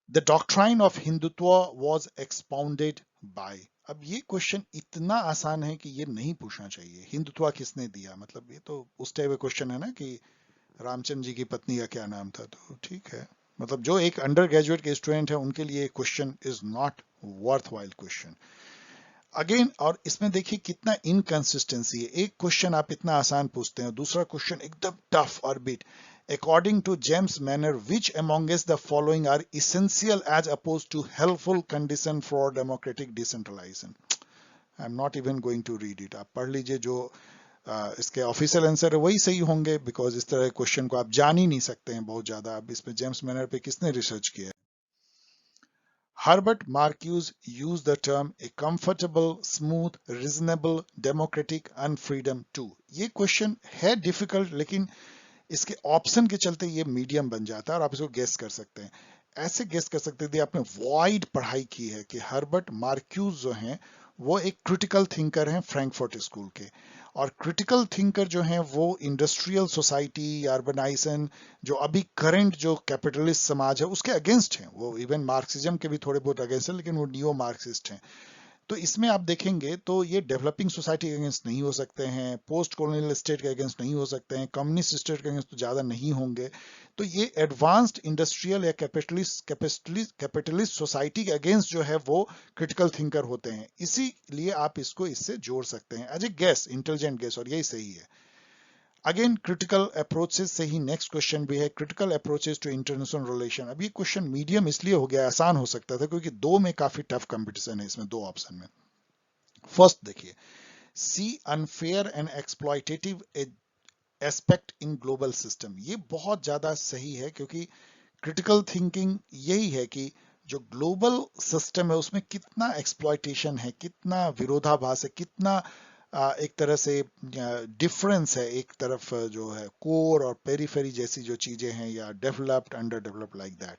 The doctrine of Hindutva was expounded by. अब ये क्वेश्चन इतना आसान है कि ये नहीं पूछना चाहिए। हिंदुत्व किसने दिया? मतलब ये तो उस टाइप का क्वेश्चन है ना कि रामचंद्र जी की पत्नी का क्या नाम था, तो ठीक है। मतलब जो एक अंडर ग्रेजुएट के स्टूडेंट है उनके लिए question is not worth while question again. और इसमें देखिए कितना इनकंसिस्टेंसी है, एक क्वेश्चन आप इतना आसान पूछते हैं, दूसरा क्वेश्चन एकदम टफ और bit. According to James Manner, which amongst the following are essential as opposed to helpful condition for democratic decentralization? I'm not even going to read it. आप पढ़ लीजिए, जो इसके ऑफिशियल आंसर है वही सही होंगे, बिकॉज इस तरह क्वेश्चन को आप जान ही नहीं सकते हैं बहुत ज्यादा। अब इसमें जेम्स मैनर पे किसने रिसर्च किया है? Herbert Marcuse used the term a comfortable, smooth, reasonable, democratic unfreedom too. ये क्वेश्चन है डिफिकल्ट, लेकिन इसके ऑप्शन के चलते ये मीडियम बन जाता है और आप इसको गेस कर सकते हैं। ऐसे गेस कर सकते थे आपने वाइड पढ़ाई की है कि हर्बर्ट मार्क्यूज जो हैं वो एक क्रिटिकल थिंकर हैं फ्रैंकफर्ट स्कूल के, और क्रिटिकल थिंकर जो हैं वो इंडस्ट्रियल सोसाइटी, अर्बनाइजेशन, जो अभी करंट जो कैपिटलिस्ट समाज है उसके अगेंस्ट हैं। वो इवन मार्क्सिज्म के भी थोड़े बहुत अगेंस्ट हैं, लेकिन वो नियो मार्क्सिस्ट हैं। तो इसमें आप देखेंगे तो ये डेवलपिंग सोसाइटी के अगेंस्ट नहीं हो सकते हैं, पोस्ट कॉलोनियल स्टेट के अगेंस्ट नहीं हो सकते हैं, कम्युनिस्ट स्टेट के अगेंस्ट तो ज्यादा नहीं होंगे। तो ये एडवांस्ड इंडस्ट्रियल या कैपिटलिस्ट सोसाइटी के अगेंस्ट जो है वो क्रिटिकल थिंकर होते हैं, इसीलिए आप इसको इससे जोड़ सकते हैं as a guess, intelligent guess, और यही सही है। अगेन क्रिटिकल अप्रोचेस से ही नेक्स्ट क्वेश्चन भी है, critical approaches to international relation. अब ये क्वेश्चन मीडियम इसलिए हो गया, आसान हो सकता था क्योंकि दो में काफी टफ कंपटीशन है इसमें, दो ऑप्शन में। फर्स्ट देखिए, C unfair and exploitative aspect in global system. ये बहुत ज्यादा सही है क्योंकि क्रिटिकल थिंकिंग यही है कि जो ग्लोबल सिस्टम है उसमें कितना एक्सप्लॉयटेशन है, कितना विरोधाभास है, कितना एक तरह से डिफरेंस है। एक तरफ जो है कोर और पेरिफेरी जैसी जो चीजें हैं, या developed, under developed, like that.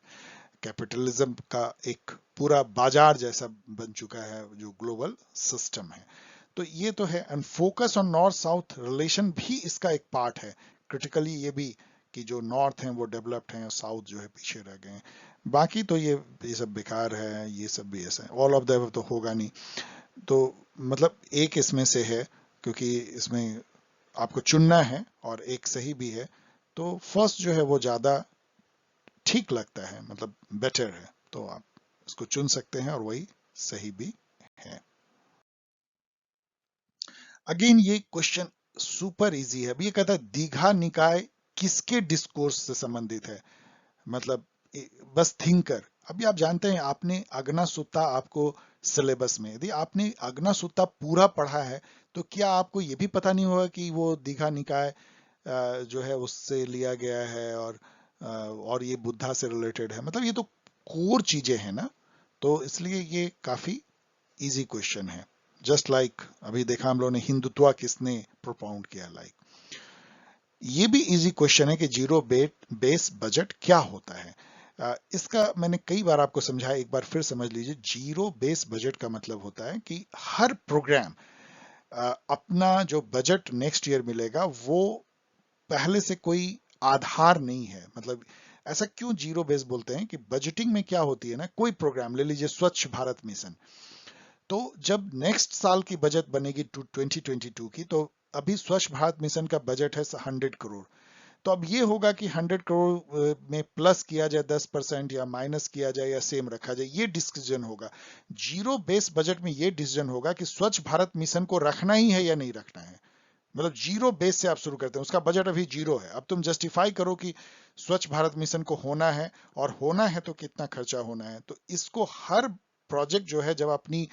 Capitalism का एक पूरा बाजार जैसा बन चुका है जो ग्लोबल सिस्टम है। तो ये तो है, and focus on north south relation भी इसका एक पार्ट है क्रिटिकली, ये भी कि जो नॉर्थ हैं वो डेवलप्ड हैं और साउथ जो है पीछे रह गए हैं। बाकी तो ये सब बेकार है, ये सब भी ऐसा है, ऑल ऑफ द तो होगा नहीं। तो मतलब एक इसमें से है क्योंकि इसमें आपको चुनना है और एक सही भी है, तो फर्स्ट जो है वो ज्यादा ठीक लगता है, मतलब बेटर है, तो आप इसको चुन सकते हैं और वही सही भी है। अगेन ये क्वेश्चन सुपर इजी है। अभी ये कहता है दीघा निकाय किसके डिस्कोर्स से संबंधित है, मतलब बस थिंकर। अभी आप जानते हैं, आपने अग्ना सुत्ता आपको सिलेबस में, यदि आपने अग्ना सुत्ता पूरा पढ़ा है तो क्या आपको ये भी पता नहीं होगा कि वो दीघा निकाय जो है उससे लिया गया है, और ये बुद्धा से रिलेटेड है। मतलब ये तो कोर चीजें हैं ना, तो इसलिए ये काफी इजी क्वेश्चन है। जस्ट लाइक अभी देखा हम लोगों ने हिंदुत्व किसने प्रोपाउंड किया, लाइक ये भी इजी क्वेश्चन है कि जीरो बेस बजट क्या होता है। इसका मैंने कई बार आपको समझाया, एक बार फिर समझ लीजिए। जीरो बेस बजट का मतलब होता है कि हर प्रोग्राम अपना जो बजट नेक्स्ट ईयर मिलेगा वो पहले से कोई आधार नहीं है। मतलब ऐसा क्यों जीरो बेस बोलते हैं कि बजटिंग में क्या होती है ना, कोई प्रोग्राम ले लीजिए, स्वच्छ भारत मिशन, तो जब नेक्स्ट साल की बजट बनेगी 2022 की, तो अभी स्वच्छ भारत मिशन का बजट है 100 करोड़। तो अब ये होगा कि 100 करोड़ में प्लस किया जाए 10% या माइनस किया जाए या सेम रखा जाए, ये डिसीजन होगा। जीरो बेस बजट में ये डिसीजन होगा कि स्वच्छ भारत मिशन को रखना ही है या नहीं रखना है। मतलब जीरो बेस से आप शुरू करते हैं, उसका बजट अभी जीरो है, अब तुम जस्टिफाई करो कि स्वच्छ भारत मिशन को होना है, और होना है तो कितना खर्चा होना है। तो इसको हर प्रोजेक्ट जो है जब अपनी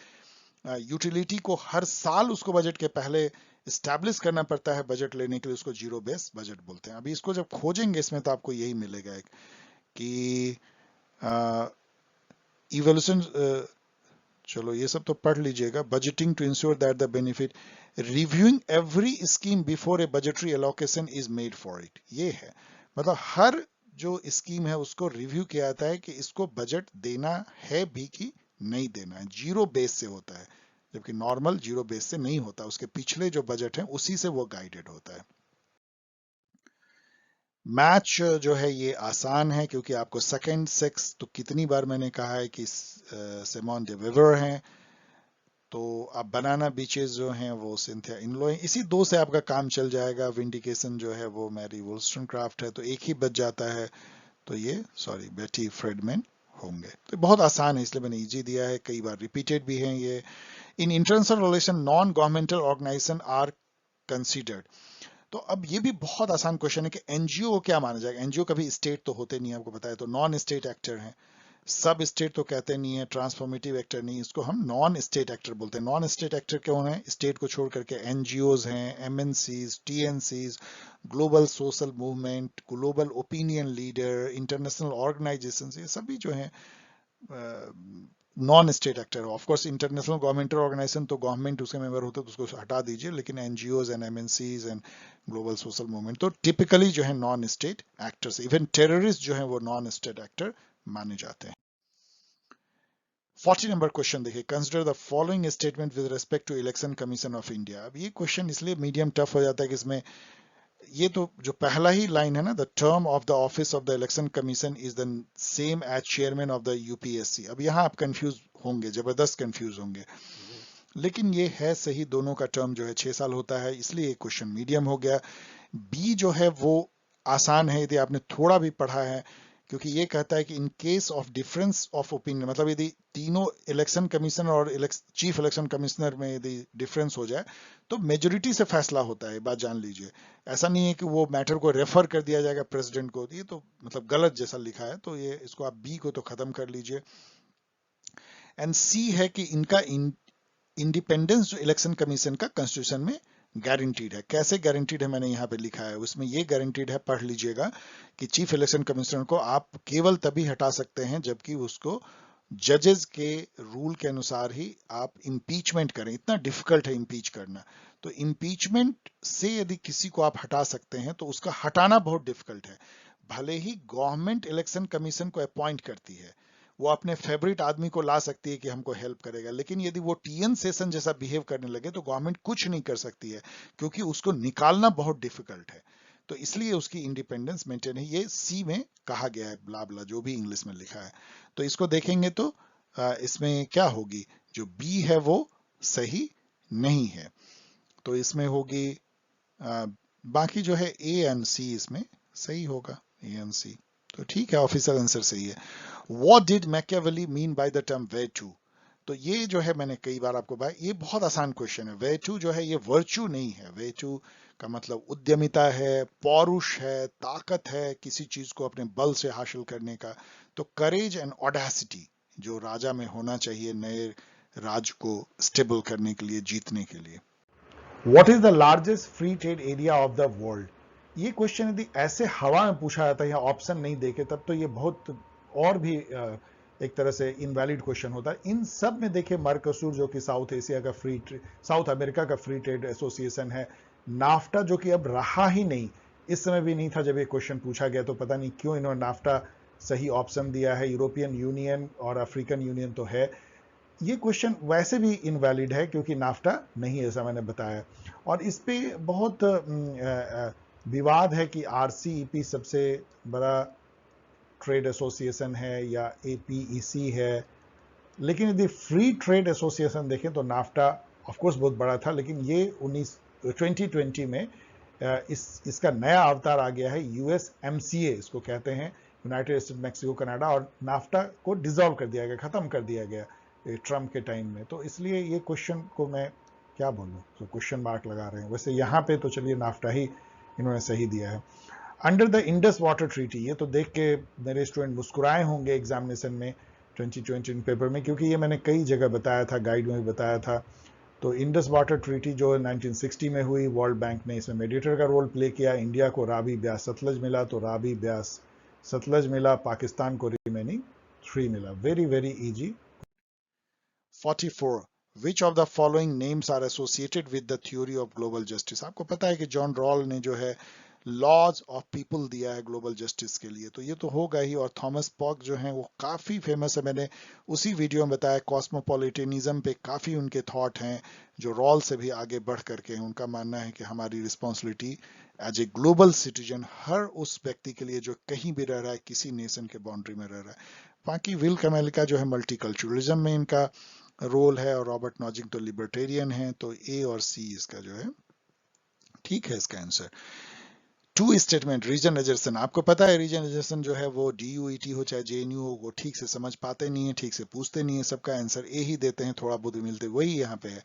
यूटिलिटी को हर साल उसको बजट के पहले स्टैब्लिश करना पड़ता है बजट लेने के लिए, उसको जीरो बेस बजट बोलते हैं। अभी इसको जब खोजेंगे इसमें तो आपको यही मिलेगा एक कि इवोल्यूशन, चलो ये सब तो पढ़ लीजिएगा। Budgeting to ensure that the benefit, reviewing every scheme before a budgetary allocation is made for it, ये है। मतलब हर जो स्कीम है उसको रिव्यू किया जाता है कि इसको बजट देना है भी कि नहीं देना है, जीरो बेस से होता है। जबकि नॉर्मल जीरो बेस से नहीं होता, उसके पिछले जो बजट है उसी से वो गाइडेड होता है। मैच जो है ये आसान है क्योंकि आपको सेकंड सेक्स तो कितनी बार मैंने कहा है कि सिमोन डे वेवर हैं, तो आप बनाना बीचेस जो हैं वो सिंथिया इनलोय, इसी दो से आपका काम चल जाएगा। विंडिकेशन जो है वो मैरी वोल्स्टनक्राफ्ट है, तो एक ही बच जाता है, तो ये सॉरी बेटी फ्रेडमैन होंगे। तो बहुत आसान है इसलिए मैंने इजी दिया है, कई बार रिपीटेड भी हैं ये। In international relation non governmental organisation are considered. तो अब ये भी बहुत आसान क्वेश्चन है कि एनजीओ को क्या माना जाएगा। एनजीओ कभी स्टेट तो होते नहीं है, आपको पता है, तो नॉन स्टेट एक्टर हैं। सब स्टेट तो कहते नहीं है, ट्रांसफॉर्मेटिव एक्टर नहीं, इसको हम नॉन स्टेट एक्टर बोलते हैं। नॉन स्टेट एक्टर क्यों है, स्टेट को छोड़ करके एनजीओज हैं, MNCs, TNCs, global social movement, global opinion leader, international organisation, ये सभी जो हैं non state actor, of course international governmental organisation तो गवर्नमेंट उसके मेंबर होते हैं तो उसको हटा दीजिए, लेकिन NGOs and MNCs and global social movement तो टिपिकली जो है non state actors, even terrorist जो है वो नॉन स्टेट एक्टर माने जाते हैं। 40 नंबर क्वेश्चन देखिए, consider the following statement with respect to Election Commission of India. अब ये क्वेश्चन इसलिए मीडियम टफ हो जाता है कि इसमें ये तो जो पहला ही लाइन है ना, the term of the office of the election commission is the same as chairman of the UPSC. अब यहाँ आप कंफ्यूज होंगे, जबरदस्त कंफ्यूज होंगे, लेकिन ये है सही, दोनों का टर्म जो है 6 साल होता है, इसलिए क्वेश्चन मीडियम हो गया। बी जो है वो आसान है यदि आपने थोड़ा भी पढ़ा है, क्योंकि ये कहता है कि in case of difference of opinion, मतलब यदि तीनों इलेक्शन कमीशनर और चीफ इलेक्शन कमिश्नर में यदि डिफरेंस हो जाए तो मेजोरिटी से फैसला होता है, बात जान लीजिए। ऐसा नहीं है कि वो मैटर को रेफर कर दिया जाएगा प्रेसिडेंट को, ये तो मतलब गलत जैसा लिखा है, तो ये इसको आप बी को तो खत्म कर लीजिए। एंड सी है कि इनका इंडिपेंडेंस जो इलेक्शन कमीशन का कॉन्स्टिट्यूशन में गारंटीड है। कैसे गारंटीड है मैंने यहाँ पे लिखा है, उसमें ये गारंटीड है, पढ़ लीजिएगा, कि चीफ इलेक्शन कमिश्नर को आप केवल तभी हटा सकते हैं जबकि उसको जजेस के रूल के अनुसार ही आप इंपीचमेंट करें। इतना डिफिकल्ट है इंपीच करना, तो इंपीचमेंट से यदि किसी को आप हटा सकते हैं तो उसका हटाना बहुत डिफिकल्ट है। भले ही गवर्नमेंट इलेक्शन कमीशन को अपॉइंट करती है, वो अपने फेवरेट आदमी को ला सकती है कि हमको हेल्प करेगा, लेकिन यदि वो टीएन सेशन जैसा बिहेव करने लगे तो गवर्नमेंट कुछ नहीं कर सकती है, क्योंकि उसको निकालना बहुत डिफिकल्ट है। तो इसलिए उसकी इंडिपेंडेंस मेंटेन है, ये सी में कहा गया है, ब्ला ब्ला जो भी इंग्लिश में लिखा है। तो इसको देखेंगे तो इसमें क्या होगी, जो बी है वो सही नहीं है, तो इसमें होगी बाकी जो है ए एंड सी इसमें सही होगा, ए एंड सी। तो ठीक है, ऑफिशियल आंसर सही है। What did Machiavelli mean by the term virtue? तो ये जो है मैंने कई बार आपको बताया, ये बहुत आसान क्वेश्चन है। वर्चू जो है ये वर्चू नहीं है, वर्चू का मतलब उद्यमिता है, पौरुष है, ताकत है, किसी चीज को अपने बल से हासिल करने का। तो करेज एंड ऑडेसिटी जो राजा में होना चाहिए नए राज को स्टेबल करने के लिए, जीतने के लिए। What is the largest free trade area of the world? ये क्वेश्चन यदि ऐसे हवा में पूछा जाता है या ऑप्शन नहीं देके, तब तो ये बहुत और भी एक तरह से इनवैलिड क्वेश्चन होता है। इन सब में देखिए मर्कोसुर जो कि साउथ एशिया का साउथ अमेरिका का फ्री ट्रेड एसोसिएशन है, नाफ्टा जो कि अब रहा ही नहीं, इस समय भी नहीं था जब ये क्वेश्चन पूछा गया, तो पता नहीं क्यों इन्होंने नाफ्टा सही ऑप्शन दिया है। यूरोपियन यूनियन और अफ्रीकन यूनियन तो है। ये क्वेश्चन वैसे भी इनवैलिड है क्योंकि नाफ्टा नहीं है, ऐसा मैंने बताया। और इस पे बहुत विवाद है कि आरसीईपी सबसे बड़ा ट्रेड एसोसिएशन है या एपीईसी है, लेकिन यदि फ्री ट्रेड एसोसिएशन देखें तो नाफ्टा ऑफ कोर्स बहुत बड़ा था, लेकिन ये 2020 में इसका नया अवतार आ गया है, यूएसएमसीए इसको कहते हैं, यूनाइटेड स्टेट मैक्सिको कनाडा, और नाफ्टा को डिसॉल्व कर दिया गया, खत्म कर दिया गया ट्रम्प के टाइम में। तो इसलिए ये क्वेश्चन को मैं क्या बोलूं, तो क्वेश्चन मार्क लगा रहे हैं। वैसे यहाँ पे तो चलिए नाफ्टा ही इन्होंने सही दिया है। Under the Indus water treaty, ये तो देख के मेरे स्टूडेंट मुस्कुराए होंगे एग्जामिनेशन में 2020 पेपर में, क्योंकि ये मैंने कई जगह बताया था, गाइड में भी बताया था। तो इंडस वाटर ट्रीटी जो 1960 में हुई, वर्ल्ड बैंक ने इसमें मेडिएटर का रोल प्ले किया। इंडिया को रावी ब्यास सतलज मिला, तो रावी ब्यास सतलज मिला, पाकिस्तान को रिमेनिंग 3 मिला। Very very easy. 44 which of the following names are associated with the theory of global justice. आपको पता है कि जॉन रॉल ने जो है लॉज ऑफ पीपल दिया है ग्लोबल जस्टिस के लिए, तो ये तो होगा ही। और थॉमस पॉक जो हैं वो काफी फेमस है, मैंने उसी वीडियो में बताया, कॉस्मोपॉलिटनिज्म पे काफी उनके थॉट हैं जो रॉल से भी आगे बढ़ करके हैं। उनका मानना है कि हमारी responsibility as a global citizen हर उस व्यक्ति के लिए जो कहीं भी रह रहा है, किसी नेशन के बाउंड्री में रह रहा है। बाकी विल कैमेल का जो है मल्टीकल्चरलिज्म में इनका रोल है, और रॉबर्ट नॉजिंग तो लिबर्टेरियन है, तो ए और सी इसका जो है ठीक है इसका answer. Two statement reason reservation, आपको पता है रीजन रिजर्वेशन जो है वो डीयूईटी हो चाहे जेएनयू हो, वो ठीक से समझ पाते नहीं है, ठीक से पूछते नहीं है, सबका आंसर ए ही देते हैं, थोड़ा बहुत मिलते, वही यहाँ पे है।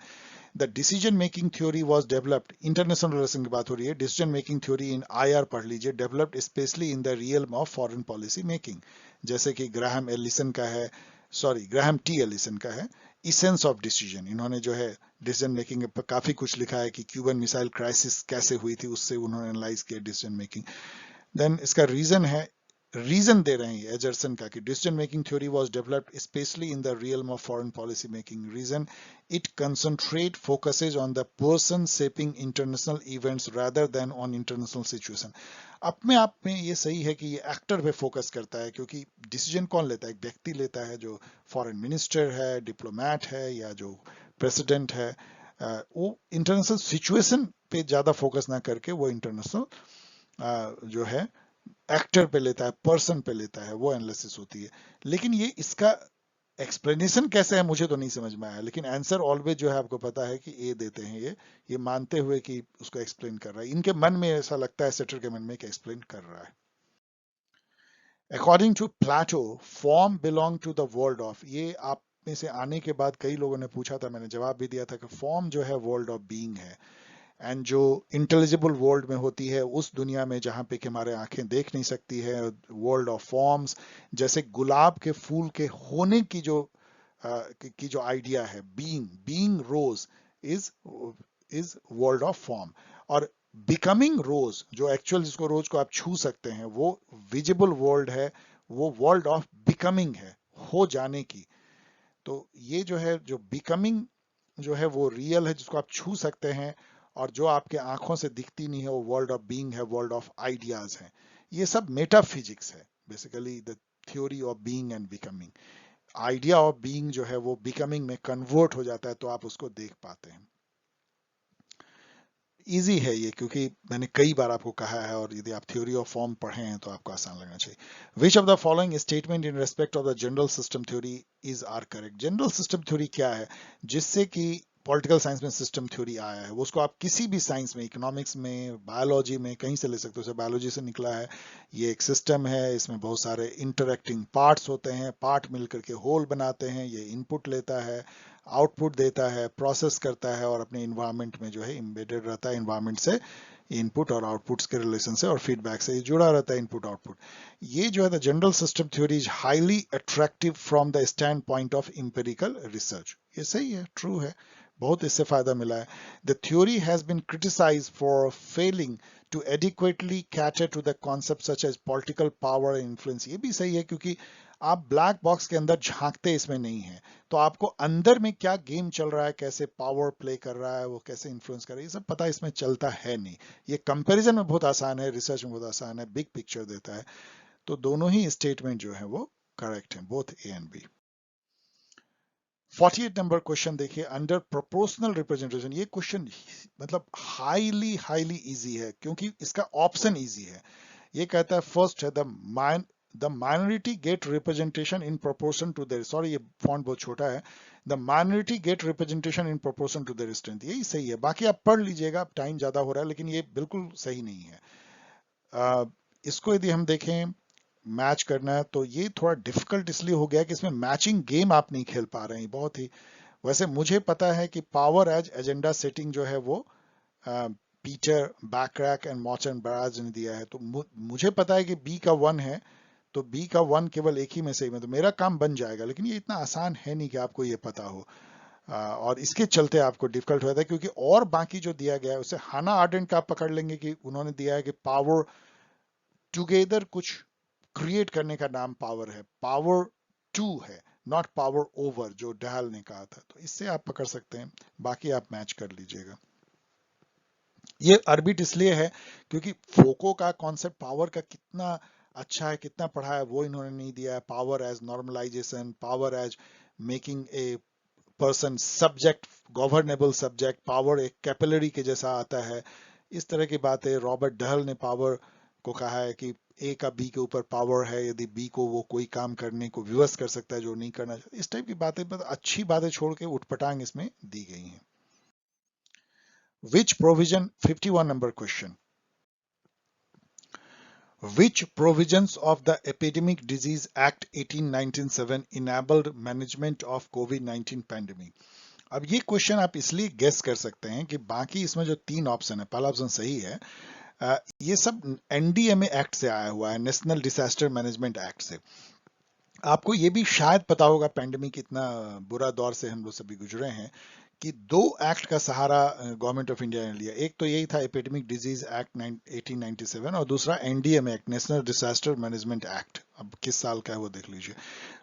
The decision making theory was developed, international relation की बात हो रही है, डिसीजन मेकिंग थ्योरी इन आईआर पढ़ लीजिए, developed specially in the realm of foreign policy making, जैसे कि ग्राहम एलिसन का है, सॉरी ग्राहम टी एलिसन का है इसेंस ऑफ डिसीजन। इन्होंने जो है डिसीजन मेकिंग पर काफी कुछ लिखा है कि क्यूबन मिसाइल क्राइसिस कैसे हुई थी, उससे उन्होंने एनालाइज किया डिसीजन मेकिंग। देन इसका रीजन है रीजन दे रहे हैं एजर्सन का कि decision making theory was developed specially in the realm of foreign policy making reason it concentrate focuses on the person shaping international events rather than on international situation. अपने आप में ये सही है कि ये एक्टर पे फोकस करता है, क्योंकि डिसीजन कौन लेता है? एक व्यक्ति लेता है जो फॉरेन मिनिस्टर है, डिप्लोमैट है, या जो प्रेसिडेंट है। वो इंटरनेशनल सिचुएशन पे ज्यादा फोकस ना करके वो इंटरनेशनल जो है एक्टर पे लेता है, पर्सन पे लेता है, वो एनालिसिस होती है। लेकिन ये इसका एक्सप्लेनेशन कैसे है मुझे तो नहीं समझ में आया, लेकिन आंसर ऑलवेज जो है आपको पता है कि ए देते हैं ये मानते हुए कि उसको एक्सप्लेन कर रहा है। इनके मन में ऐसा लगता है, सेटर के मन में, कि एक्सप्लेन कर रहा है। According to Plato form belong to the world of, ये आप में से आने के बाद कई लोगों ने पूछा था, मैंने जवाब भी दिया था कि फॉर्म जो है वर्ल्ड ऑफ बीइंग है, एंड जो इंटेलिजिबल वर्ल्ड में होती है, उस दुनिया में जहां पे कि हमारे आंखें देख नहीं सकती है, वर्ल्ड ऑफ फॉर्म्स, जैसे गुलाब के फूल के होने की जो आइडिया है, being rose is is world of form. और बिकमिंग रोज, जो एक्चुअल जिसको रोज को आप छू सकते हैं, वो विजिबल वर्ल्ड है, वो वर्ल्ड ऑफ बिकमिंग है, हो जाने की। तो ये जो है, जो बिकमिंग जो है वो रियल है, जिसको आप छू सकते हैं, और जो आपके आंखों से दिखती नहीं है वो वर्ल्ड ऑफ बीइंग है, वर्ल्ड ऑफ आइडियाज है। ये सब मेटाफिजिक्स है, basically the theory of being and becoming. Idea of being जो है वो बिकमिंग में कन्वर्ट हो जाता है, तो आप उसको देख पाते हैं। इजी है ये, क्योंकि मैंने कई बार आपको कहा है, और यदि आप थ्योरी ऑफ फॉर्म पढ़े हैं तो आपको आसान लगना चाहिए। Which of the following statement in respect of the general system theory is are correct? General system theory क्या है? जिससे कि पॉलिटिकल साइंस में सिस्टम थ्योरी आया है, वो उसको आप किसी भी साइंस में, इकोनॉमिक्स में, बायोलॉजी में, कहीं से ले सकते हो। बायोलॉजी से निकला है। ये एक सिस्टम है, इसमें बहुत सारे इंटरैक्टिंग पार्ट्स होते हैं, पार्ट मिलकर के होल बनाते हैं। ये इनपुट लेता है, आउटपुट देता है, प्रोसेस करता है, और अपने इन्वायरमेंट में जो है एम्बेडेड रहता है। इन्वायरमेंट से, इनपुट और आउटपुट्स के रिलेशन से और फीडबैक से ये जुड़ा रहता है, इनपुट आउटपुट। ये जो है the general system theory is highly attractive from the stand point of empirical research. ये सही है, ट्रू है, बहुत इससे फायदा मिला है। The theory has been criticised for failing to adequately cater to the concept such as political power and influence. ये भी सही है, क्योंकि आप ब्लैक बॉक्स के अंदर झांकते इसमें नहीं है, तो आपको अंदर में क्या गेम चल रहा है, कैसे पावर प्ले कर रहा है, वो कैसे इन्फ्लुएंस कर रहा है, ये सब पता इसमें चलता है नहीं। ये कंपैरिजन में बहुत आसान है, रिसर्च में बहुत आसान है, बिग पिक्चर देता है। तो दोनों ही स्टेटमेंट जो है वो करेक्ट है, both A and B. 48 number question देखिए, अंडर प्रोपोर्शनल रिप्रेजेंटेशन। ये क्वेश्चन मतलब हाईली हाईली इजी है, क्योंकि इसका ऑप्शन इजी है। ये कहता है फर्स्ट है the minority get representation in proportion to their, sorry ये फॉन्ट बहुत छोटा है, the minority get representation in proportion to their strength. यही सही है, बाकी आप पढ़ लीजिएगा, टाइम ज्यादा हो रहा है, लेकिन ये बिल्कुल सही नहीं है। इसको यदि हम देखें मैच करना है, तो ये थोड़ा डिफिकल्ट इसलिए हो गया कि इसमें मैचिंग गेम आप नहीं खेल पा रहे हैं बहुत ही। वैसे मुझे पता है कि पावर एज एजेंडा सेटिंग जो है वो पीटर बैक्रैक एंड मॉर्टन बैराज ने दिया है, तो मुझे पता है कि बी का 1 है, तो बी का 1 केवल एक ही में सही में, तो मेरा काम बन जाएगा। लेकिन ये इतना आसान है नहीं कि आपको ये पता हो, और इसके चलते आपको डिफिकल्ट हो जाता है, क्योंकि और बाकी जो दिया गया है उससे हाना आर्डेंट का आप पकड़ लेंगे कि उन्होंने दिया है कि पावर टुगेदर कुछ क्रिएट करने का नाम पावर है, पावर टू है, नॉट पावर ओवर, जो डहाल ने कहा था। तो इससे आप पकड़ सकते हैं, बाकी आप मैच कर लीजिएगा। ये अर्बिट इसलिए है क्योंकि फोको का कॉन्सेप्ट पावर का कितना अच्छा है, कितना पढ़ा है, वो इन्होंने नहीं दिया है। Power as normalization, power as making a person subject, governable subject, power एक कैपिलरी के जैसा आता है, इस तरह की बातें। रॉबर्ट डहल ने पावर को कहा है कि ए का बी के ऊपर पावर है, यदि बी को वो कोई काम करने को विवश कर सकता है जो नहीं करना चाहिए। इस टाइप की बातें, अच्छी बातें छोड़ के उठपटांग इसमें दी गई हैं। विच provision, 51 number question, which provisions of the Epidemic Disease Act 1897 enabled management of COVID-19 pandemic? अब ये क्वेश्चन आप इसलिए गेस कर सकते हैं कि बाकी इसमें जो 3 ऑप्शन है, पहला ऑप्शन सही है, ये सब एनडीएमए एक्ट से आया हुआ है, नेशनल डिजास्टर मैनेजमेंट एक्ट से। आपको ये भी शायद पता होगा, पैंडेमिक इतना बुरा दौर से हम लोग सभी गुजरे हैं कि दो एक्ट का सहारा गवर्नमेंट ऑफ इंडिया ने लिया। एक तो यही था एपिडेमिक डिजीज एक्ट 1897 और दूसरा NDM act, national disaster management act. अब किस साल का है वो देख लीजिए।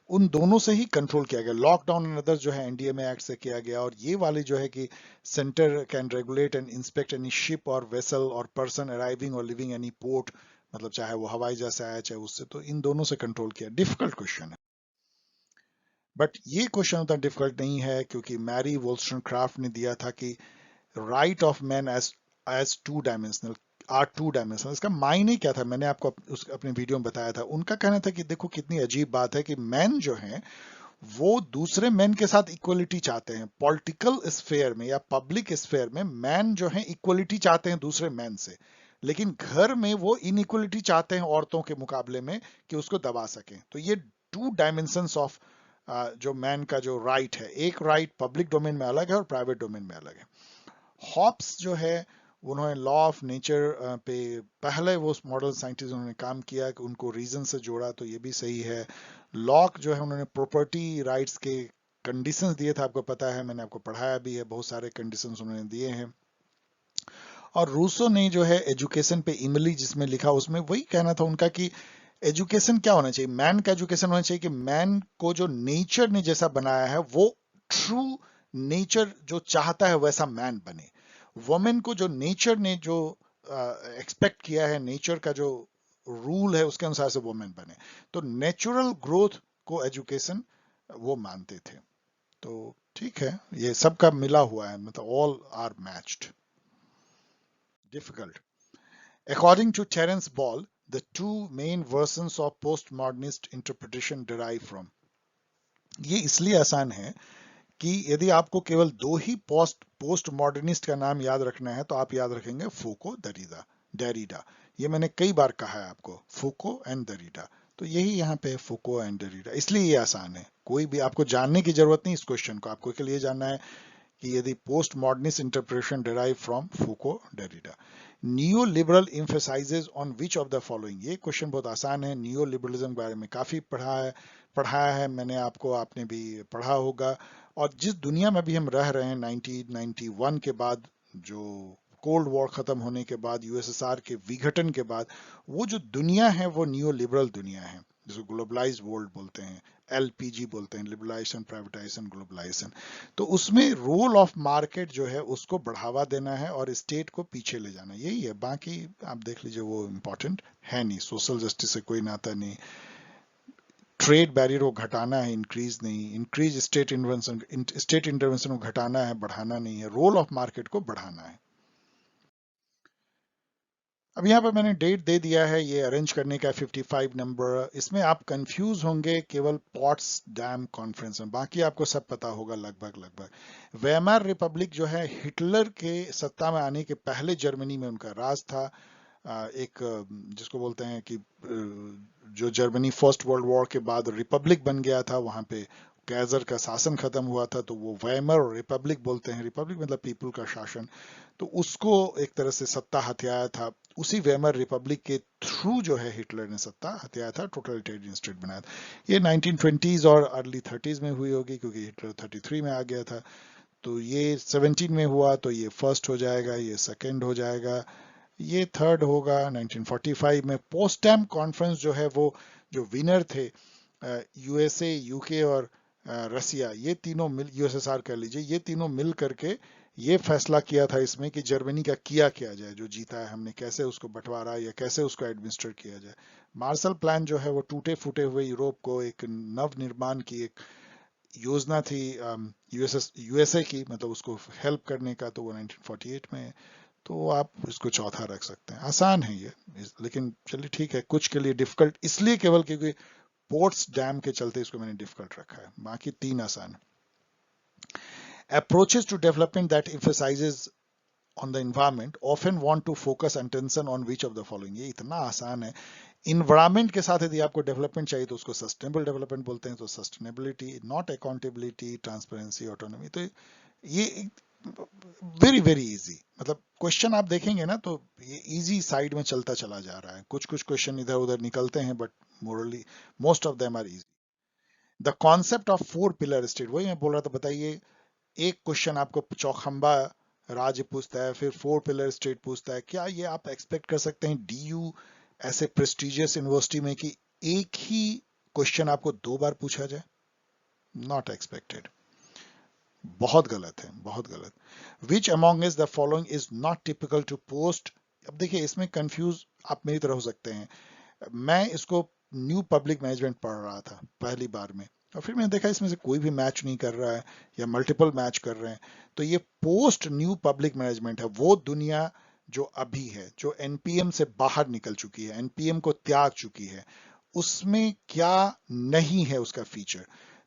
उन दोनों से ही कंट्रोल किया गया। लॉकडाउन एंड अदर जो है एनडीएमए एक्ट से किया गया, और ये वाली जो है कि centre can regulate and inspect any ship और वेसल और पर्सन अराइविंग और लिविंग एनी पोर्ट, मतलब चाहे वो हवाई जहाज से आया चाहे उससे, तो इन दोनों से कंट्रोल किया। डिफिकल्ट क्वेश्चन है, बट ये क्वेश्चन उतना डिफिकल्ट नहीं है, क्योंकि मैरी वोल्स्टनक्राफ्ट ने दिया था कि right of man as two dimensional are two dimensional. इसका मायने क्या था, मैंने आपको अपने वीडियो में बताया था। उनका कहना था कि देखो कितनी अजीब बात है कि मैन जो है वो दूसरे मैन के साथ इक्वलिटी चाहते हैं। पॉलिटिकल स्फेयर में या पब्लिक स्फेयर में मैन जो है इक्वलिटी चाहते हैं दूसरे मैन से, लेकिन घर में वो इनइक्वलिटी चाहते हैं औरतों के मुकाबले में, कि उसको दबा सकें। तो ये टू डायमेंशंस ऑफ जो मैन का जो राइट है, एक राइट पब्लिक डोमेन में अलग है और प्राइवेट डोमेन में अलग है। हॉब्स जो है उन्होंने लॉ ऑफ नेचर पे पहले वो मॉडल साइंटिस्ट उन्होंने काम किया, कि उनको रीजन से जोड़ा, तो ये भी सही है। लॉक जो है उन्होंने प्रॉपर्टी राइट्स के कंडीशंस दिए थे, आपको पता है, मैंने आपको पढ़ाया भी है, बहुत सारे कंडीशंस उन्होंने दिए हैं। और रूसो ने जो है एजुकेशन पे इमली जिसमें लिखा, उसमें वही कहना था उनका कि एजुकेशन क्या होना चाहिए, मैन का एजुकेशन होना चाहिए कि मैन को जो नेचर ने जैसा बनाया है वो ट्रू नेचर जो चाहता है वैसा मैन बने। वुमेन को जो नेचर ने जो एक्सपेक्ट किया है, नेचर का जो रूल है उसके अनुसार से वुमेन बने। तो नेचुरल ग्रोथ को एजुकेशन वो मानते थे। तो ठीक है, ये सबका मिला हुआ है, मतलब all are matched. Difficult. According to Terence Ball, the two main versions of postmodernist interpretation derive from। ये इसलिए आसान है कि यदि आपको केवल दो ही पोस्ट मॉडर्निस्ट का नाम याद रखना है तो आप याद रखेंगे फूको डेरिडा। ये मैंने कई बार कहा है आपको, फूको एंड डेरिडा। तो यही यहाँ पे फूको एंड डेरिडा, इसलिए ये आसान है। कोई भी आपको जानने की जरूरत नहीं इस क्वेश्चन को, आपको के लिए जानना है कि यदि post modernist interpretation derive from Foucault Derrida. Neo liberal emphasises on which of the following. ये क्वेश्चन बहुत आसान है, नियो लिबरलिज्म के बारे में काफी पढ़ाया है मैंने आपको, आपने भी पढ़ा होगा। और जिस दुनिया में भी हम रह रहे हैं 1991 के बाद, जो कोल्ड वॉर खत्म होने के बाद, यूएसएसआर के विघटन के बाद, वो जो दुनिया है वो नियो लिबरल दुनिया है, जिसको ग्लोबलाइज्ड वर्ल्ड बोलते हैं, एलपीजी बोलते हैं, लिबरलाइजेशन प्राइवेटाइजेशन ग्लोबलाइजेशन। तो उसमें रोल ऑफ मार्केट जो है उसको बढ़ावा देना है और स्टेट को पीछे ले जाना, यही है। बाकी आप देख लीजिए वो इंपॉर्टेंट है नहीं, सोशल जस्टिस से कोई नाता नहीं। ट्रेड बैरियर को घटाना है, इंक्रीज नहीं। इंक्रीज स्टेट इंटरवेंशन को घटाना है, बढ़ाना नहीं है। रोल ऑफ मार्केट को बढ़ाना है। अब यहाँ पर मैंने डेट दे दिया है, ये अरेंज करने का 55 नंबर। इसमें आप कंफ्यूज होंगे केवल पॉट्स डैम कॉन्फ्रेंस में, बाकी आपको सब पता होगा लगभग। वेमर रिपब्लिक जो है हिटलर के सत्ता में आने के पहले जर्मनी में उनका राज था। एक जिसको बोलते हैं कि जो जर्मनी फर्स्ट वर्ल्ड वॉर के बाद रिपब्लिक बन गया था, वहां पे कैजर का शासन खत्म हुआ था, तो वो वेमर रिपब्लिक बोलते हैं। रिपब्लिक मतलब पीपल का शासन। तो उसको एक तरह से सत्ता हथियाया था, उसी वेमर रिपब्लिक के थ्रू जो है हिटलर ने सत्ता हथियाया था, टोटलिटेरियन स्टेट बनाया था। ये 1920s और अर्ली 30s में हुई होगी, क्योंकि हिटलर 33 में आ गया था। तो ये 17 में हुआ, तो ये फर्स्ट हो जाएगा, ये सेकेंड हो जाएगा, ये थर्ड होगा। 1945 में पोस्टडैम कॉन्फ्रेंस जो है वो जो विनर थे, यूएसए, यूके और रसिया, ये तीनों मिल, यूएसएसआर कह लीजिए, ये तीनों मिल करके ये फैसला किया था इसमें कि जर्मनी का किया जाए, जो जीता है हमने कैसे उसको बंटवारा या कैसे उसको एडमिनिस्टर किया जाए। मार्शल प्लान जो है वो टूटे फूटे हुए यूरोप को एक नव निर्माण की एक योजना थी, यूएसए की, मतलब उसको हेल्प करने का, तो वो 1948 में। तो आप इसको चौथा रख सकते हैं, आसान है ये। लेकिन चलिए ठीक है, कुछ के लिए डिफिकल्ट इसलिए केवल क्योंकि पोर्ट्स डैम के चलते इसको मैंने डिफिकल्ट रखा है, बाकी तीन आसान। Approaches to development that emphasizes on the environment often want to focus attention on which of the following। ये इतना आसान है। इन्वायरमेंट के साथ यदि आपको डेवलपमेंट चाहिए तो उसको सस्टेनेबल डेवलपमेंट बोलते हैं। तो sustainability, not accountability, transparency, autonomy. तो ये वेरी वेरी इजी, मतलब क्वेश्चन आप देखेंगे ना तो ये इजी साइड में चलता चला जा रहा है। कुछ कुछ क्वेश्चन इधर उधर निकलते हैं, but morally most of them are easy. The concept of four pillar state, वही मैं बोल रहा था, बताइए एक क्वेश्चन आपको चौखंबा राज्य पूछता है, फिर 4 पिलर स्टेट पूछता है, क्या ये आप एक्सपेक्ट कर सकते हैं डीयू ऐसे प्रेस्टिजियस यूनिवर्सिटी में कि एक ही क्वेश्चन आपको 2 बार पूछा जाए? Not expected. बहुत गलत है, बहुत गलत। Which among is the following is not typical to post. अब देखिए इसमें कंफ्यूज आप मेरी तरह हो सकते हैं। मैं इसको न्यू पब्लिक मैनेजमेंट पढ़ रहा था पहली बार में, और फिर मैंने देखा इसमें से कोई भी मैच नहीं कर रहा है या मल्टीपल मैच कर रहे हैं। तो ये पोस्ट न्यू पब्लिक मैनेजमेंट है, वो दुनिया जो अभी है, जो एनपीएम से बाहर निकल चुकी है, एनपीएम को त्याग चुकी है, उसमें क्या नहीं है उसका फीचर।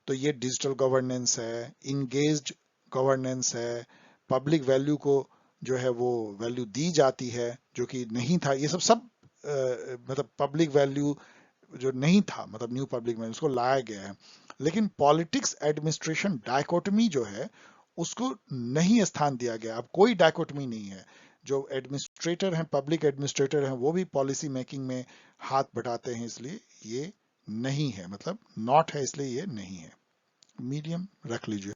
तो ये डिजिटल गवर्नेंस है, इंगेज्ड गवर्नेंस है, पब्लिक वैल्यू को जो है वो वैल्यू दी जाती है जो कि नहीं था, ये सब सब मतलब पब्लिक वैल्यू जो नहीं था, मतलब न्यू पब्लिक वैल्यू उसको लाया गया है। लेकिन पॉलिटिक्स एडमिनिस्ट्रेशन डायकोटमी जो है उसको नहीं स्थान दिया गया। अब कोई डायकोटमी नहीं है। जो एडमिनिस्ट्रेटर हैं, पब्लिक एडमिनिस्ट्रेटर हैं, वो भी पॉलिसी मेकिंग में हाथ बटाते हैं, इसलिए ये नहीं है, मतलब नॉट है इसलिए ये नहीं है। मीडियम रख लीजिए।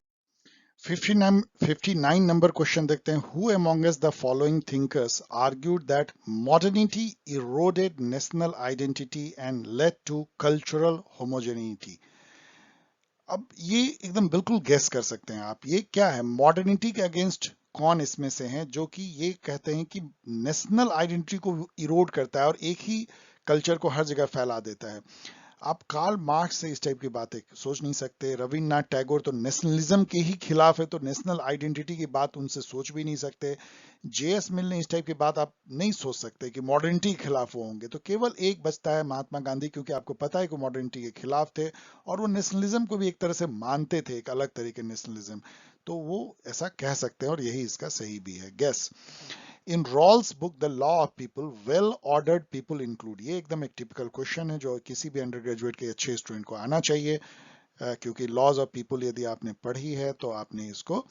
59 नंबर क्वेश्चन देखते हैं। Who amongst the following thinkers argued that modernity eroded national identity and led to cultural homogeneity. अब ये एकदम बिल्कुल गेस कर सकते हैं आप, ये क्या है, मॉडर्निटी के अगेंस्ट कौन इसमें से हैं जो कि ये कहते हैं कि नेशनल आइडेंटिटी को इरोड करता है और एक ही कल्चर को हर जगह फैला देता है। आप कार्ल मार्क्स से इस टाइप की बातें सोच नहीं सकते। रविन्द्रनाथ टैगोर तो नेशनलिज्म के ही खिलाफ है, तो नेशनल आइडेंटिटी की बात उनसे सोच भी नहीं सकते। जेएस मिल ने इस टाइप की बात आप नहीं सोच सकते कि मॉडर्निटी के खिलाफ वो होंगे। तो केवल एक बचता है, महात्मा गांधी, क्योंकि आपको पता है कि मॉडर्निटी के खिलाफ थे और वो नेशनलिज्म को भी एक तरह से मानते थे, एक अलग तरीके नेशनलिज्म। तो वो ऐसा कह सकते हैं और यही इसका सही भी है guess. In Rawls book the law of people well ordered people include. ये एकदम एक टिपिकल क्वेश्चन है जो किसी भी अंडर ग्रेजुएट के अच्छे स्टूडेंट को आना चाहिए, क्योंकि लॉज ऑफ पीपल यदि आपने पढ़ी है तो आपने इसको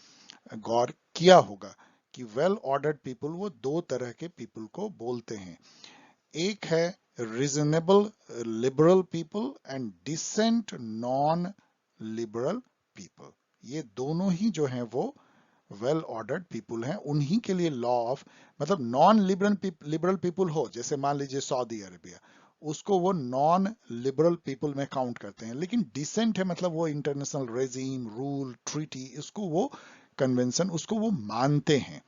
गौर किया होगा कि वेल ऑर्डर्ड पीपल वो 2 तरह के पीपल को बोलते हैं। एक है reasonable liberal people and decent non liberal people. ये दोनों ही जो हैं वो वेल ऑर्डर्ड पीपल हैं। उन्हीं के लिए लॉ ऑफ, मतलब नॉन लिबरल पीपल हो, जैसे मान लीजिए सऊदी अरेबिया, उसको वो नॉन लिबरल पीपल में काउंट करते हैं। लेकिन डिसेंट है, मतलब वो इंटरनेशनल रेजीम, रूल, ट्रीटी, इसको वो कन्वेंशन, उसको वो मानते हैं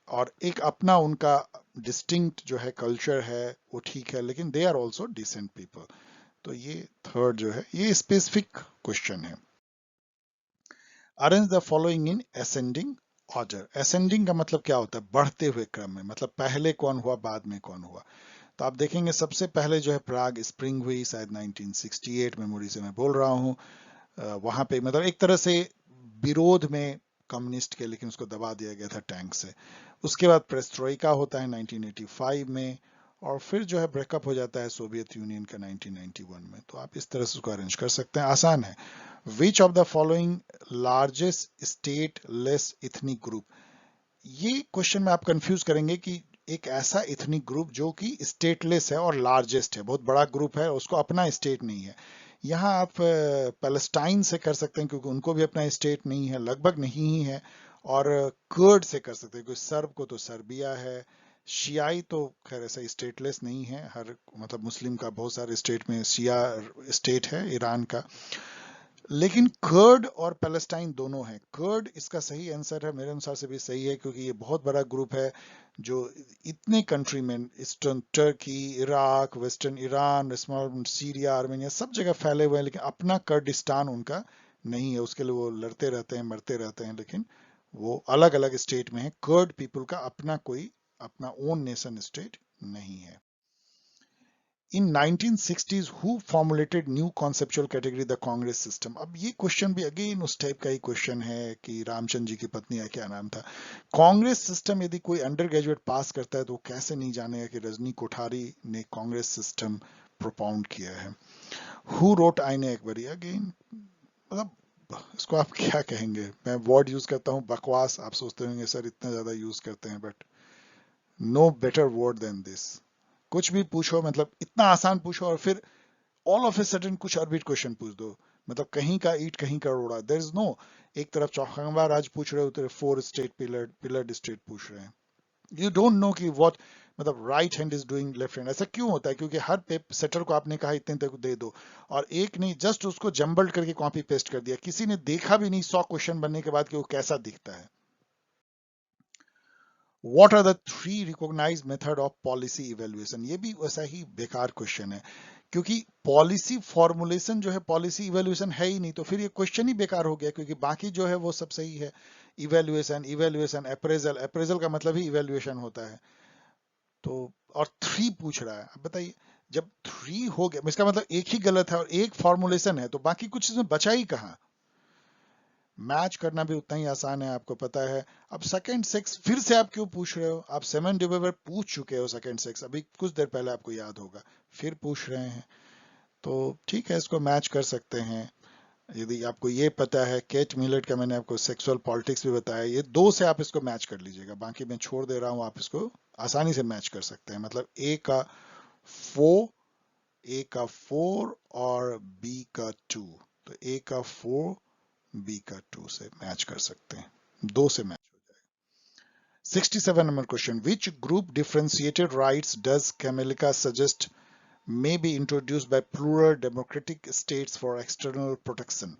और एक अपना उनका डिस्टिंक्ट जो है कल्चर है वो ठीक है, लेकिन they are also decent people. तो ये थर्ड जो है ये स्पेसिफिक क्वेश्चन है। Arrange the following in ascending order. Ascending का मतलब क्या होता है, बढ़ते हुए क्रम में, मतलब पहले कौन हुआ बाद में कौन हुआ। तो आप देखेंगे सबसे पहले जो है प्राग स्प्रिंग हुई शायद 1968, मेमोरी से मैं बोल रहा हूँ। वहां पे मतलब एक तरह से विरोध में कम्युनिस्ट के, लेकिन उसको दबा दिया गया था टैंक से। उसके बाद प्रेस्ट्रोइका होता है 1985 में, और फिर जो है ब्रेकअप हो जाता है सोवियत यूनियन का 1991 में। तो आप इस तरह से उसको अरेंज कर सकते हैं, आसान है। विच of the following largest state less ethnic group. ये क्वेश्चन में आप कंफ्यूज करेंगे कि एक ऐसा इथनिक ग्रुप जो कि स्टेटलेस है और लार्जेस्ट है, बहुत बड़ा ग्रुप है, उसको अपना स्टेट नहीं है। यहाँ आप पैलेस्टाइन से कर सकते हैं क्योंकि उनको भी अपना स्टेट नहीं है, लगभग नहीं ही है। और कर्ड से कर सकते हैं क्योंकि सर्ब को तो सर्बिया है। शियाई तो खैर ऐसा स्टेटलेस नहीं है, हर मतलब मुस्लिम का बहुत सारे स्टेट में शिया स्टेट है, ईरान का। लेकिन कर्ड और पैलेस्टाइन दोनों हैं। कर्ड इसका सही आंसर है, मेरे अनुसार से भी सही है, क्योंकि ये बहुत बड़ा ग्रुप है जो इतने कंट्री में, eastern Turkey, Iraq, western Iran, small Syria, Armenia, सब जगह फैले हुए हैं, लेकिन अपना कर्डिस्तान उनका नहीं है। उसके लिए वो लड़ते रहते हैं, मरते रहते हैं, लेकिन वो अलग अलग स्टेट में है। कर्ड पीपल का अपना कोई अपना ओन नेशन स्टेट नहीं है। इन 1960s who formulated new conceptual category the Congress system. अब ये क्वेश्चन भी अगेन उस टाइप का ही क्वेश्चन है कि रामचंद्र जी की पत्नी का क्या नाम था। कांग्रेस सिस्टम यदि कोई अंडर ग्रेजुएट पास करता है तो वो कैसे नहीं जानेगा कि रजनी कोठारी ने कांग्रेस सिस्टम प्रोपाउंड किया है। हु रोट आईने अकबरी। अगेन मतलब इसको आप क्या कहेंगे, मैं वर्ड यूज करता हूँ बकवास, आप सोचते होंगे सर इतना ज्यादा यूज करते हैं, but no better word than this. कुछ भी पूछो, मतलब इतना आसान पूछो और फिर ऑल ऑफ ए सडन कुछ ऑर्बिट क्वेश्चन पूछ दो। मतलब कहीं का ईट कहीं का रोड़ा, देयर इज नो एक तरफ चौखामवा राज पूछ रहे हो तो 4 स्टेट पिलर स्टेट पूछ रहे हैं। यू डोंट नो कि व्हाट मतलब right hand is doing left hand, ऐसा क्यों होता है? क्योंकि हर पेपर सेटर को आपने कहा इतने तक दे दो, और एक नहीं जस्ट उसको जम्बल्ड करके कॉपी पेस्ट कर दिया, किसी ने देखा भी नहीं 100 क्वेश्चन बनने के बाद कि वो कैसा दिखता है। What are the 3 recognized method of policy evaluation? ये भी वैसा ही बेकार क्वेश्चन है, क्योंकि पॉलिसी फॉर्मुलेशन जो है पॉलिसी इवेल्युएशन है ही नहीं, तो फिर ये क्वेश्चन ही बेकार हो गया, क्योंकि बाकी जो है वो सब सही है। इवेल्युएशन इवेल्युएशन अप्रेजल, अप्रेजल का मतलब ही इवेल्युएशन होता है। तो और 3 पूछ रहा है, अब बताइए जब 3 हो गया इसका मतलब एक ही गलत है और एक फॉर्मुलेशन है, तो बाकी कुछ इसमें बचा ही कहाँ? मैच करना भी उतना ही आसान है, आपको पता है। अब सेकंड सेक्स फिर से आप क्यों पूछ रहे हो? आप 7 डिवाइवर पूछ चुके हो सेकंड सेक्स, अभी कुछ देर पहले आपको याद होगा, फिर पूछ रहे हैं। तो ठीक है, इसको मैच कर सकते हैं। यदि आपको ये पता है, केट मिलेट का मैंने आपको सेक्सुअल पॉलिटिक्स भी बताया, ये 2 से आप इसको मैच कर लीजिएगा, बाकी मैं छोड़ दे रहा हूं, आप इसको आसानी से मैच कर सकते हैं। मतलब ए का 4 और बी का 2, तो ए का 4 बी का 2 से मैच कर सकते हैं, 2 से मैच हो जाएगा। 67 number question, which group differentiated rights does Kymlicka suggest may be introduced by plural democratic states for external protection?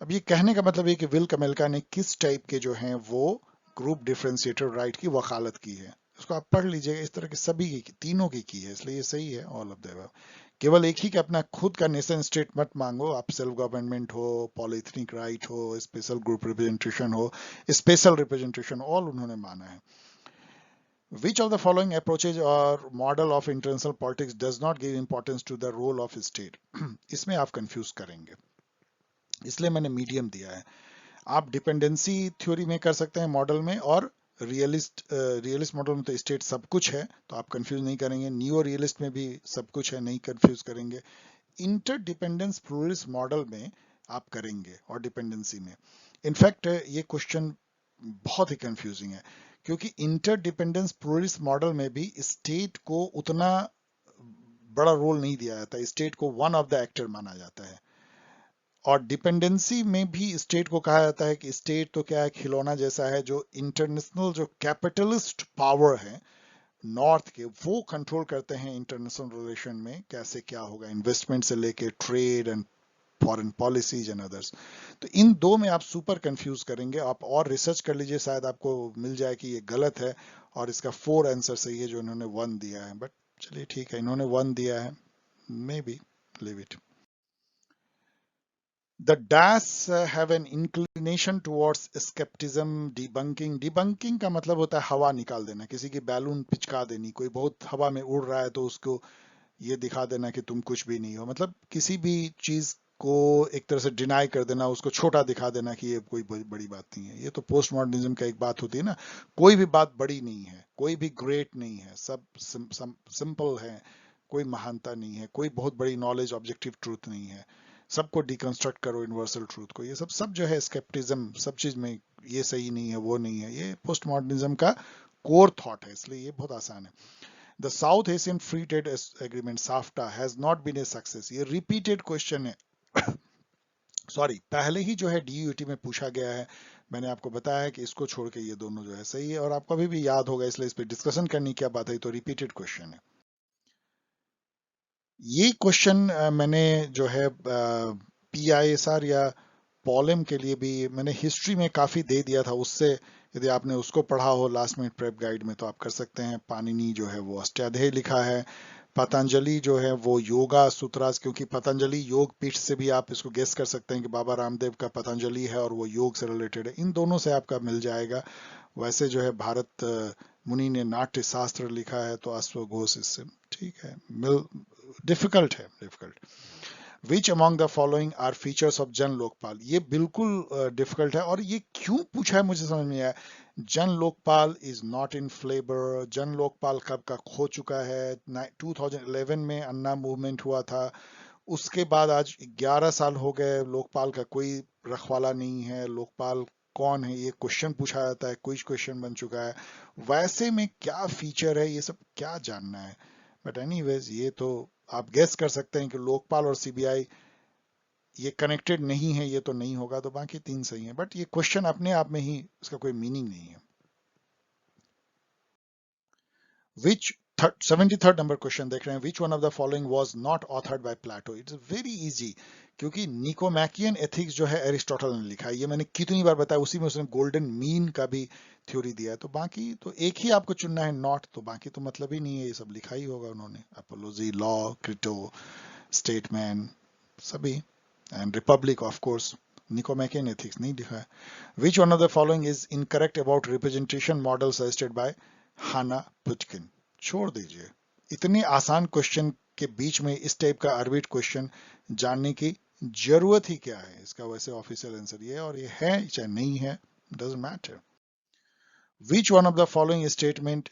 अब ये कहने का मतलब है कि विल कमेल्का ने किस टाइप के जो हैं वो ग्रुप डिफरेंशिएटेड राइट की वकालत की है, उसको आप पढ़ लीजिएगा। इस तरह की सभी की तीनों की है, इसलिए ये सही है, ऑल ऑफ द। केवल एक ही का अपना खुद का नेशन स्टेट मत मांगो, आप सेल्फ गवर्नमेंट हो, पॉलिथनिक राइट हो, स्पेशल ग्रुप रिप्रेजेंटेशन हो, स्पेशल रिप्रेजेंटेशन, ऑल उन्होंने माना है। Which of the following approaches or model of international politics does not give importance to the role of state? इसमें आप कंफ्यूज करेंगे, इसलिए मैंने मीडियम दिया है। आप डिपेंडेंसी थ्योरी में कर सकते हैं मॉडल में, और रियलिस्ट मॉडल में तो स्टेट सब कुछ है, तो आप कंफ्यूज नहीं करेंगे। नियो रियलिस्ट में भी सब कुछ है, नहीं कंफ्यूज करेंगे। इंटरडिपेंडेंस प्लूरलिस्ट मॉडल में आप करेंगे, और डिपेंडेंसी में। इनफैक्ट ये क्वेश्चन बहुत ही कंफ्यूजिंग है, क्योंकि इंटरडिपेंडेंस प्लूरलिस्ट मॉडल में भी स्टेट को उतना बड़ा रोल नहीं दिया जाता, स्टेट को वन ऑफ द एक्टर माना जाता है। और डिपेंडेंसी में भी स्टेट को कहा जाता है कि स्टेट तो क्या है, खिलौना जैसा है, जो इंटरनेशनल जो कैपिटलिस्ट पावर है नॉर्थ के, वो कंट्रोल करते हैं इंटरनेशनल रिलेशन में, कैसे क्या होगा, इन्वेस्टमेंट से लेके trade and foreign policies and others. तो इन दो में आप सुपर कंफ्यूज करेंगे। आप और रिसर्च कर लीजिए, शायद आपको मिल जाए कि ये गलत है और इसका 4 आंसर सही है जो इन्होंने 1 दिया है। बट चलिए ठीक है, इन्होंने 1 दिया है, may be leave it. The DAS have an inclination towards skepticism, debunking. Debunking का मतलब होता है हवा निकाल देना, किसी की बैलून पिचका देनी, कोई बहुत हवा में उड़ रहा है तो उसको ये दिखा देना कि तुम कुछ भी नहीं हो, मतलब किसी भी चीज को एक तरह से डिनाई कर देना, उसको छोटा दिखा देना कि ये कोई बड़ी बात नहीं है। ये तो पोस्ट मॉडर्निज्म का एक बात होती है ना, कोई भी बात बड़ी नहीं है, कोई भी ग्रेट नहीं है, सब सिंपल है, कोई महानता नहीं है, कोई बहुत बड़ी नॉलेज ऑब्जेक्टिव ट्रूथ नहीं है, सबको डिकंस्ट्रक्ट करो यूनिवर्सल ट्रूथ को। ये सब सब जो है स्केप्टिज्म, सब चीज में ये सही नहीं है वो नहीं है, ये पोस्ट मॉडर्निज्म का कोर थॉट है, इसलिए ये बहुत आसान है। The South Asian free trade agreement SAFTA has not been a success, ये रिपीटेड क्वेश्चन है। सॉरी, पहले ही जो है डीयूटी में पूछा गया है, मैंने आपको बताया है कि इसको छोड़ के ये दोनों जो है सही है, और आपको अभी भी याद होगा, इसलिए इस पर डिस्कशन करने की क्या बात है, तो रिपीटेड क्वेश्चन है। ये क्वेश्चन मैंने जो है पीआईएसआर या पॉलेम के लिए भी मैंने हिस्ट्री में काफी दे दिया था, उससे यदि आपने उसको पढ़ा हो लास्ट मिनट प्रेप गाइड में तो आप कर सकते हैं। पाणिनि जो है वो अष्टाध्यायी लिखा है, पतंजलि जो है वो योगा सूत्रास, क्योंकि पतंजलि योग पीठ से भी आप इसको गेस कर सकते हैं कि बाबा रामदेव का पतंजलि है और वो योग से रिलेटेड है, इन दोनों से आपका मिल जाएगा। वैसे जो है भारत मुनि ने नाट्य शास्त्र लिखा है, तो अश्वघोष इससे ठीक है, मिल डिफिकल्ट है, difficult. Which among the following are features of जन लोकपाल, ये बिल्कुल डिफिकल्ट है, और ये क्यों पूछा है मुझे समझ में आया। जन Lokpal is not in flavour, जन लोकपाल कब का खो चुका है, 2011 में अन्ना मूवमेंट हुआ था, उसके बाद आज 11 साल हो गए, लोकपाल का कोई रखवाला नहीं है। लोकपाल कौन है ये क्वेश्चन पूछा जाता है, क्विज क्वेश्चन बन चुका है। वैसे में क्या फीचर है, ये सब क्या जानना है। बट एनीवेज ये तो आप गेस कर सकते हैं कि लोकपाल और सीबीआई ये कनेक्टेड नहीं है, ये तो नहीं होगा, तो बाकी 3 सही है। बट ये क्वेश्चन अपने आप में ही इसका कोई मीनिंग नहीं है। विच 73rd नंबर क्वेश्चन देख रहे हैं, which one of the following was not authored by Plato. It's very easy, क्योंकि निकोमैकियन एथिक्स जो है एरिस्टोटल ने लिखा है, ये मैंने कितनी बार बताया, उसी में उसने गोल्डन मीन का भी थ्योरी दिया है। तो बाकी तो एक ही आपको चुनना है नॉट, तो बाकी तो मतलब ही नहीं है, ये सब लिखा ही होगा उन्होंने, अपोलोजी, लॉ, क्रिटो, स्टेटमैन, सभी, and Republic of course. Nicomachean Ethics नहीं लिखा है। Which one of the following is incorrect about representation model suggested by Hanna Pitkin. छोड़ दीजिए, इतने आसान क्वेश्चन के बीच में इस टाइप का आर्बिट क्वेश्चन जानने की जरूरत ही क्या है। इसका वैसे ऑफिशियल आंसर ये है, और ये है चाहे नहीं है, doesn't matter. Which one of the following statement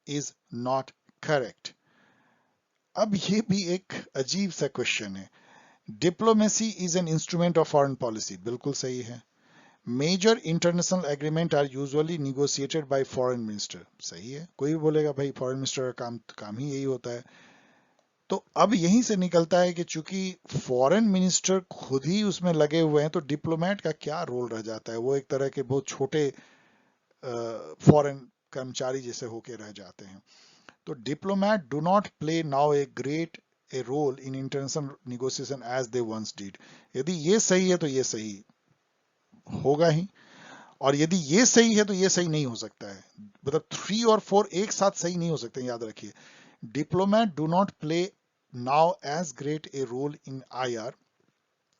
is not correct. अब ये भी एक अजीब सा क्वेश्चन है। Diplomacy is an instrument of foreign policy, बिल्कुल सही है। Major international agreement are usually negotiated by foreign minister, सही है। कोई भी बोलेगा भाई फॉरेन मिनिस्टर का काम ही यही होता है। तो अब यहीं से निकलता है कि चूंकि फॉरेन मिनिस्टर खुद ही उसमें लगे हुए हैं, तो डिप्लोमेट का क्या रोल रह जाता है। वो एक तरह के बहुत छोटे फॉरेन कर्मचारी जैसे होके रह जाते हैं। तो diplomat do not play now a role in international negotiation as they once did. यदि ये सही है तो ये सही होगा ही, और यदि ये सही है तो ये सही नहीं हो सकता है। मतलब 3 और 4 एक साथ सही नहीं हो सकते, याद रखिए। Diplomat do not play now as great a role in IR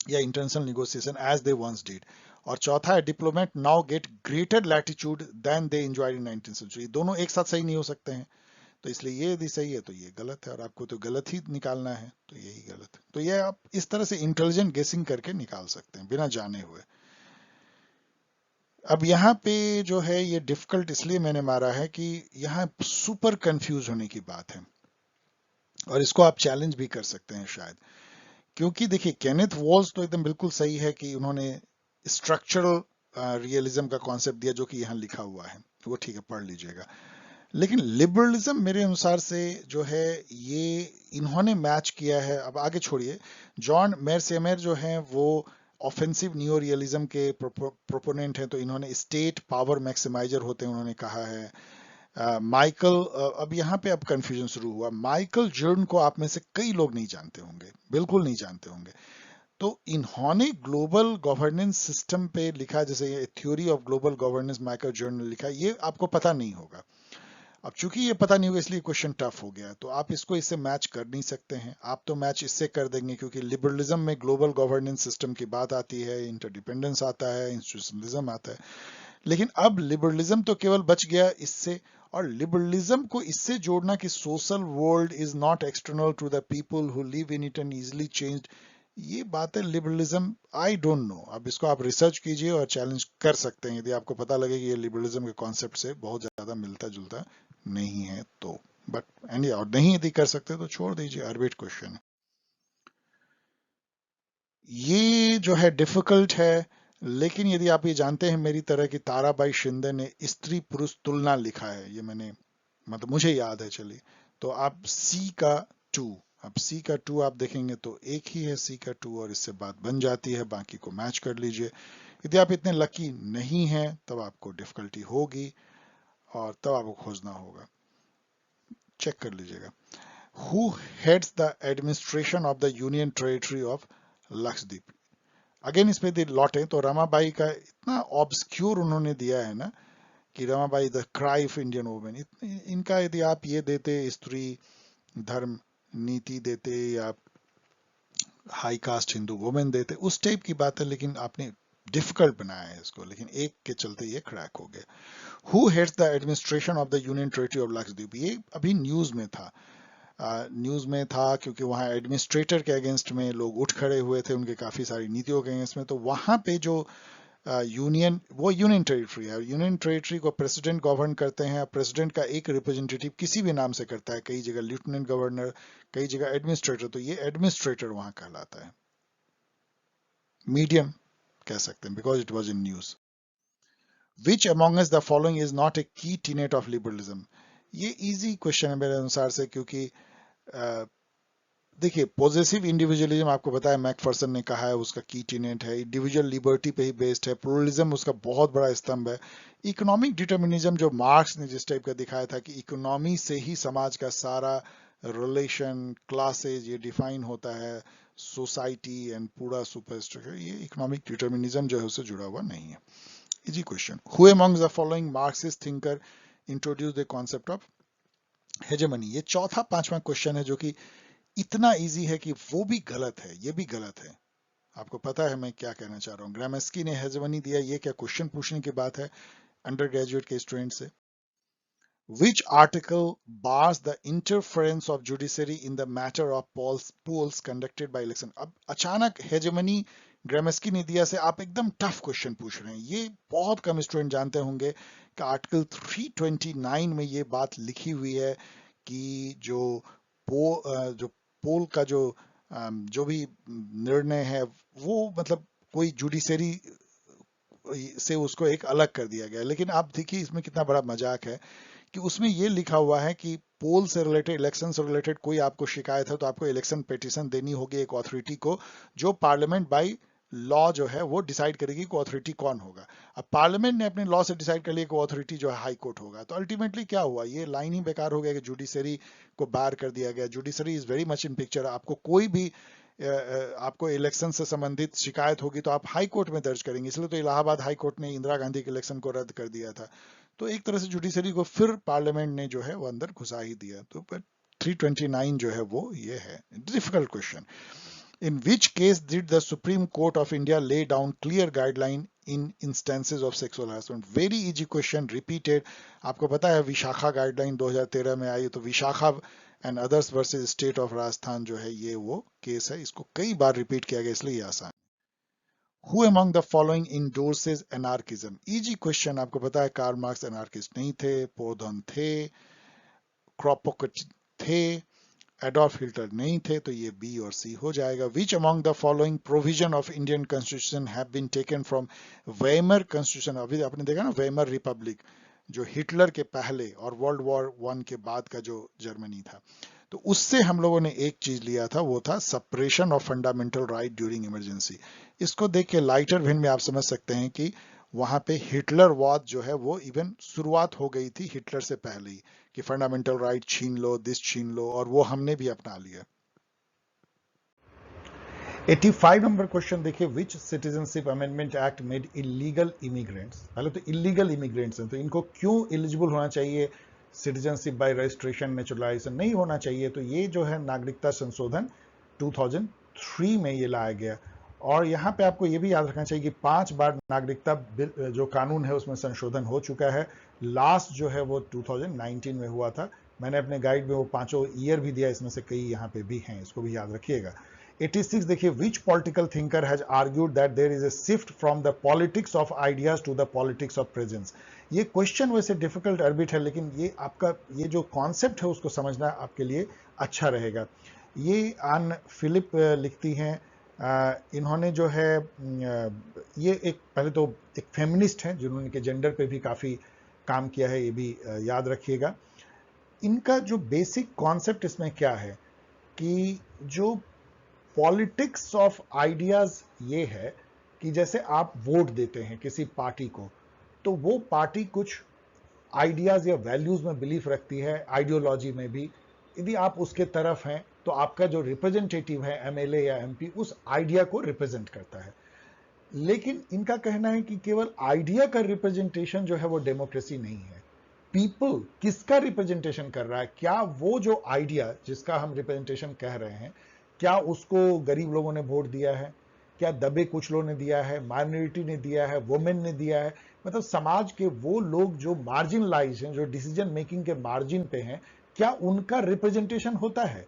या international negotiation as they once did. और चौथा है, diplomat now get greater latitude than they enjoyed in 19th century. दोनों एक साथ सही नहीं हो सकते हैं, तो इसलिए ये यदि सही है तो ये गलत है, और आपको तो गलत ही निकालना है, तो यही गलत है। तो ये आप इस तरह से इंटेलिजेंट गेसिंग करके निकाल सकते हैं बिना जाने हुए। अब यहाँ पे जो है ये डिफिकल्ट इसलिए मैंने मारा है कि यहाँ सुपर कंफ्यूज होने की बात है, और इसको आप चैलेंज भी कर सकते हैं शायद। क्योंकि देखिए, केनेथ वॉल्स तो एकदम बिल्कुल सही है कि उन्होंने स्ट्रक्चरल रियलिज्म का कॉन्सेप्ट दिया, जो कि यहाँ लिखा हुआ है, वो ठीक है, पढ़ लीजिएगा। लेकिन लिबरलिज्म मेरे अनुसार से जो है ये इन्होंने मैच किया है। अब आगे छोड़िए, जॉन मेरसेमेर जो हैं वो ऑफेंसिव न्यू रियलिज्म के प्रोपोनेंट हैं, तो इन्होंने स्टेट पावर मैक्सिमाइजर होते हैं उन्होंने कहा है। माइकल, अब यहाँ पे अब कंफ्यूजन शुरू हुआ। माइकल जर्न को आप में से कई लोग नहीं जानते होंगे, बिल्कुल नहीं जानते होंगे। तो इन्होंने ग्लोबल गवर्नेंस सिस्टम पे लिखा, जैसे ये theory of global governance Michael Zurn ने लिखा, ये आपको पता नहीं होगा। अब चूंकि ये पता नहीं होगा, इसलिए क्वेश्चन टफ हो गया। तो आप इसको इससे मैच कर नहीं सकते हैं। आप तो मैच इससे कर देंगे, क्योंकि लिबरलिज्म में ग्लोबल गवर्नेंस सिस्टम की बात आती है, इंटरडिपेंडेंस आता है, इंस्टीट्यूशनलिज्म आता है। लेकिन अब लिबरलिज्म तो केवल बच गया इससे, और लिबरलिज्म को इससे जोड़ना कि social world is not external to the people who live in it and easily changed, ये बात है लिबरलिज्म। आई डोंट नो, अब इसको आप रिसर्च कीजिए और चैलेंज कर सकते हैं, यदि आपको पता लगे कि ये लिबरलिज्म के कॉन्सेप्ट से बहुत ज्यादा मिलता जुलता नहीं है तो। बट एंड और नहीं यदि कर सकते तो छोड़ दीजिए, आर्बिट क्वेश्चन। ये जो है डिफिकल्ट है, लेकिन यदि आप ये जानते हैं मेरी तरह की, ताराबाई शिंदे ने स्त्री पुरुष तुलना लिखा है, ये मैंने मतलब मुझे याद है, चलिए। तो आप सी का 2, अब सी का 2 आप देखेंगे तो एक ही है सी का 2, और इससे बात बन जाती है, बाकी को मैच कर लीजिए। यदि आप इतने लकी नहीं हैं तब आपको डिफिकल्टी होगी, और तब आपको खोजना होगा। चेक कर लीजिएगा। Who heads the administration of the union territory of Lakshadweep. Again इस पे लौटे तो रमाबाई का इतना ऑब्सक्यूर उन्होंने दिया है ना, कि Ramabai the cry of Indian women. इनका यदि आप ये देते, स्त्री धर्म नीति देते, या हाई कास्ट हिंदू वुमेन देते, उस टाइप की बात है, लेकिन आपने डिफिकल्ट बनाया है इसको, लेकिन एक के चलते ये क्रैक हो गया। Who heads the administration of the union territory of Lakshadweep, ये अभी न्यूज में था। न्यूज में था क्योंकि वहाँ एडमिनिस्ट्रेटर के अगेंस्ट में लोग उठ खड़े हुए थे, उनके काफी सारी नीतियों के अगेंस्ट में। तो वहां पे जो यूनियन, वो यूनियन टेरिटरी है, यूनियन टेरिटरी को प्रेसिडेंट गवर्न करते हैं। प्रेसिडेंट का एक रिप्रेजेंटेटिव किसी भी नाम से करता है, कई जगह लेफ्टिनेंट गवर्नर, कई जगह एडमिनिस्ट्रेटर, तो ये एडमिनिस्ट्रेटर वहां कहलाता है। मीडियम कह सकते हैं, because it was in news. Which among us the following is not a की टीनेट ऑफ लिबरलिज्म। ये इजी क्वेश्चन है मेरे अनुसार से, क्योंकि देखिए, पॉजेसिव इंडिविजुअलिज्म आपको पता है मैकफर्सन ने कहा है उसका की टीनेट है, इंडिविजुअल लिबर्टी पे ही बेस्ड है, प्लुरलिज्म उसका बहुत बड़ा स्तंभ है। इकोनॉमिक डिटर्मिनिज्म जो मार्क्स ने जिस टाइप का दिखाया था कि इकोनॉमी से ही समाज का सारा रिलेशन क्लासेज ये डिफाइन होता है, सोसाइटी एंड पूरा सुपरस्ट्रक्चर, ये इकोनॉमिक डिटर्मिनिज्म जो है उससे जुड़ा हुआ नहीं है। Easy question, who amongst the following Marxist thinker introduce the concept of hegemony. ये चौथा पांचवा क्वेश्चन है जो कि इतना इजी है कि वो भी गलत है, ये भी गलत है। आपको पता है मैं क्या कहना चाह रहा हूँ। ग्रामस्की ने हेजमनी दिया, ये क्या क्वेश्चन पूछने की बात है अंडर ग्रेजुएट के स्टूडेंट से। Which article bars the interference of judiciary in the matter of polls conducted by election? अब अचानक हेजेमनी ग्रामस्की ने दिया से आप एकदम टफ क्वेश्चन पूछ रहे हैं। ये बहुत कम स्टूडेंट जानते होंगे कि आर्टिकल 329 में ये बात लिखी हुई है कि जो पोल का जो भी निर्णय है वो मतलब कोई जुडिशरी से उसको एक अलग कर दिया गया। लेकिन आप देखिए इसमें कितना बड़ा मजाक है कि उसमें ये लिखा हुआ है कि पोल से रिलेटेड, इलेक्शन से रिलेटेड कोई आपको शिकायत है तो आपको इलेक्शन पिटीशन देनी होगी एक अथॉरिटी को, जो पार्लियामेंट बाय लॉ जो है वो डिसाइड करेगी कि अथॉरिटी कौन होगा। अब पार्लियामेंट ने अपने लॉ से डिसाइड कर लिया कि अथॉरिटी जो है हाई कोर्ट होगा, तो अल्टीमेटली क्या हुआ, ये लाइन ही बेकार हो गया कि जुडिशरी को बार कर दिया गया। Judiciary is very much in picture. आपको कोई भी आपको इलेक्शन से संबंधित शिकायत होगी तो आप हाई कोर्ट में दर्ज करेंगे, इसलिए तो इलाहाबाद हाई कोर्ट ने इंदिरा गांधी के इलेक्शन को रद्द कर दिया था। तो एक तरह से जुडिशरी को फिर पार्लियामेंट ने जो है वो अंदर घुसा ही दिया। तो बट 329 जो है वो ये है। Difficult question, in which case did the supreme court of India lay down clear guideline in instances of sexual harassment? Very easy question, repeated. आपको पता है विशाखा गाइडलाइन 2013 में आई, तो Vishakha and others versus state of Rajasthan जो है ये वो केस है, इसको कई बार रिपीट किया गया इसलिए आसान। Who among the following endorses anarchism? Easy question. आपको पता है कार्ल मार्क्स एनार्किस्ट नहीं थे, पोधन थे, क्रोपोकट थे, एडोल्फ हिटलर नहीं थे, तो ये बी और सी हो जाएगा। Which among the following provision of Indian Constitution have been taken from Weimar constitution? अभी आपने देखा ना वेमर रिपब्लिक, जो हिटलर के पहले और वर्ल्ड वॉर वन के बाद का जो जर्मनी था, तो उससे हम लोगों ने एक चीज लिया था, वो था suppression of fundamental right during emergency. इसको देख के लाइटर वेन में आप समझ सकते हैं कि वहां पे हिटलर वाद जो है वो इवन शुरुआत हो गई थी हिटलर से पहले ही, कि फंडामेंटल राइट छीन लो, दिस छीन लो, और वो हमने भी अपना लिया। 85 नंबर क्वेश्चन देखिए, which citizenship amendment act made illegal immigrants? पहले तो इलीगल इमिग्रेंट्स हैं तो इनको क्यों एलिजिबल होना चाहिए, सिटीजनशिप बाय रजिस्ट्रेशन नेचुरलाइजेशन नहीं होना चाहिए। तो ये जो है नागरिकता संशोधन 2003 में ये लाया गया। और यहाँ पे आपको ये भी याद रखना चाहिए कि 5 बार नागरिकता बिल जो कानून है उसमें संशोधन हो चुका है। लास्ट जो है वो 2019 में हुआ था। मैंने अपने गाइड में वो पांचों ईयर भी दिया, इसमें से कई यहाँ पे भी हैं, इसको भी याद रखिएगा। 86 देखिए, which political thinker has argued that there is a shift from the politics of ideas to the politics of presence? ये क्वेश्चन वैसे डिफिकल्ट अर्बिट है, लेकिन ये आपका ये जो कॉन्सेप्ट है उसको समझना आपके लिए अच्छा रहेगा। ये आन फिलिप लिखती हैं। इन्होंने जो है ये एक पहले तो एक फेमिनिस्ट हैं जिन्होंने के जेंडर पे भी काफी काम किया है, ये भी याद रखिएगा। इनका जो बेसिक कॉन्सेप्ट इसमें क्या है कि जो पॉलिटिक्स ऑफ आइडियाज ये है कि जैसे आप वोट देते हैं किसी पार्टी को, तो वो पार्टी कुछ आइडियाज या वैल्यूज में बिलीफ रखती है, आइडियोलॉजी में भी। यदि आप उसके तरफ हैं तो आपका जो रिप्रेजेंटेटिव है एमएलए या एमपी उस आइडिया को रिप्रेजेंट करता है। लेकिन इनका कहना है कि केवल आइडिया का रिप्रेजेंटेशन जो है वो डेमोक्रेसी नहीं है। पीपल किसका रिप्रेजेंटेशन कर रहा है, क्या वो जो आइडिया जिसका हम रिप्रेजेंटेशन कह रहे हैं, क्या उसको गरीब लोगों ने वोट दिया है, क्या दबे कुचलों ने दिया है, माइनॉरिटी ने दिया है, वुमेन ने दिया है, मतलब समाज के वो लोग जो मार्जिनलाइज हैं, जो डिसीजन मेकिंग के मार्जिन पे हैं, क्या उनका रिप्रेजेंटेशन होता है?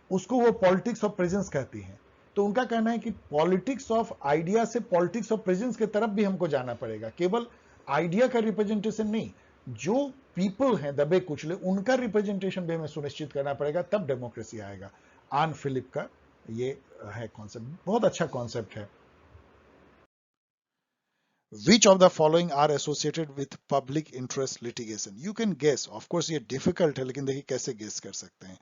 उसको वो पॉलिटिक्स ऑफ प्रेजेंस कहती हैं। तो उनका कहना है कि पॉलिटिक्स ऑफ आइडिया से पॉलिटिक्स ऑफ प्रेजेंस की तरफ भी हमको जाना पड़ेगा, केवल आइडिया का रिप्रेजेंटेशन नहीं, जो पीपल हैं दबे कुचले उनका रिप्रेजेंटेशन भी हमें सुनिश्चित करना पड़ेगा, तब डेमोक्रेसी आएगा। आन फिलिप का ये है कॉन्सेप्ट, बहुत अच्छा कॉन्सेप्ट है। Which of the following are associated with public interest litigation? You can guess, of course ये difficult है लेकिन देखिए कैसे guess कर सकते हैं।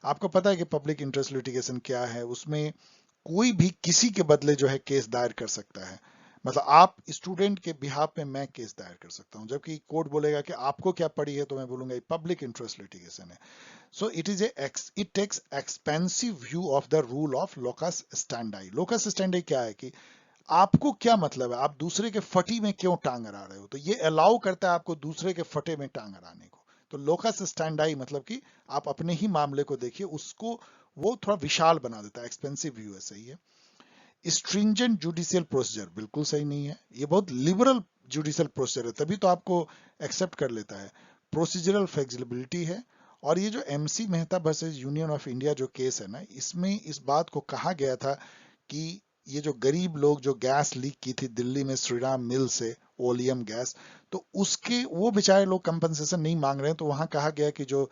आपको पता है कि पब्लिक इंटरेस्ट लिटिगेशन क्या है, उसमें कोई भी किसी के बदले जो है केस दायर कर सकता है। मतलब आप स्टूडेंट के बिहाफ में मैं केस दायर कर सकता हूं, जबकि कोर्ट बोलेगा कि आपको क्या पड़ी है, तो मैं बोलूंगा पब्लिक इंटरेस्ट लिटिगेशन है। So it takes expansive view of the rule of locus standi. Locus standi क्या है कि आपको क्या मतलब है, आप दूसरे के फटी में क्यों टांग अड़ा रहे हो, तो ये अलाउ करता है आपको दूसरे के फटे में टांग अड़ाने को। तो लोकस स्टैंडाई मतलब कि आप अपने ही मामले को देखिए, उसको वो थोड़ा विशाल बना देता है। एक्सपेंसिव व्यू है, सही है। स्ट्रिंजेंट जुडिशियल प्रोसीजर बिल्कुल सही नहीं है, ये बहुत लिबरल जुडिशियल प्रोसीजर है, तभी तो आपको एक्सेप्ट कर लेता है। प्रोसीजरल फ्लेक्सिबिलिटी है। और ये जो MC Mehta versus union of India जो केस है ना, इसमें इस बात को कहा गया था कि ये जो गरीब लोग जो गैस लीक की थी दिल्ली में श्रीराम मिल से, ओलियम गैस, तो उसके वो बेचारे लोग कंपनसेशन नहीं मांग रहे हैं, तो वहां कहा गया कि जो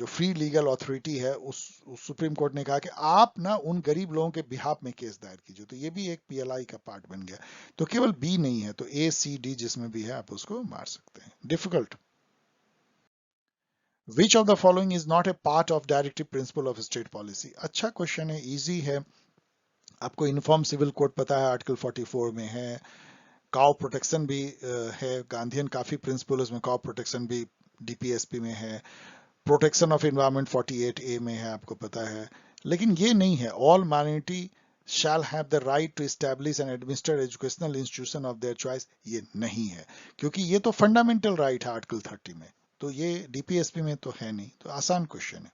फ्री लीगल अथॉरिटी है, उस सुप्रीम कोर्ट ने कहा कि आप ना उन गरीब लोगों के बिहाफ में केस दायर कीजिए। तो ये भी एक पीएलआई का पार्ट बन गया। तो केवल बी नहीं है, तो ए सी डी जिसमें भी है आप उसको मार सकते हैं। Difficult. Which of the following is not a part of directive principle of state policy? अच्छा क्वेश्चन है, इजी है। आपको यूनिफॉर्म सिविल कोड पता है, आर्टिकल 44 में है। काउ प्रोटेक्शन भी है, गांधीयन काफी प्रिंसिपल, उसमें काउ प्रोटेक्शन भी डीपीएसपी में है। प्रोटेक्शन ऑफ एनवायरमेंट 48A में है, आपको पता है। लेकिन ये नहीं है, all minority shall have the right to establish and administer educational institution of their choice, ये नहीं है, क्योंकि ये तो फंडामेंटल राइट है आर्टिकल 30 में, तो ये डीपीएसपी में तो है नहीं। तो आसान क्वेश्चन है।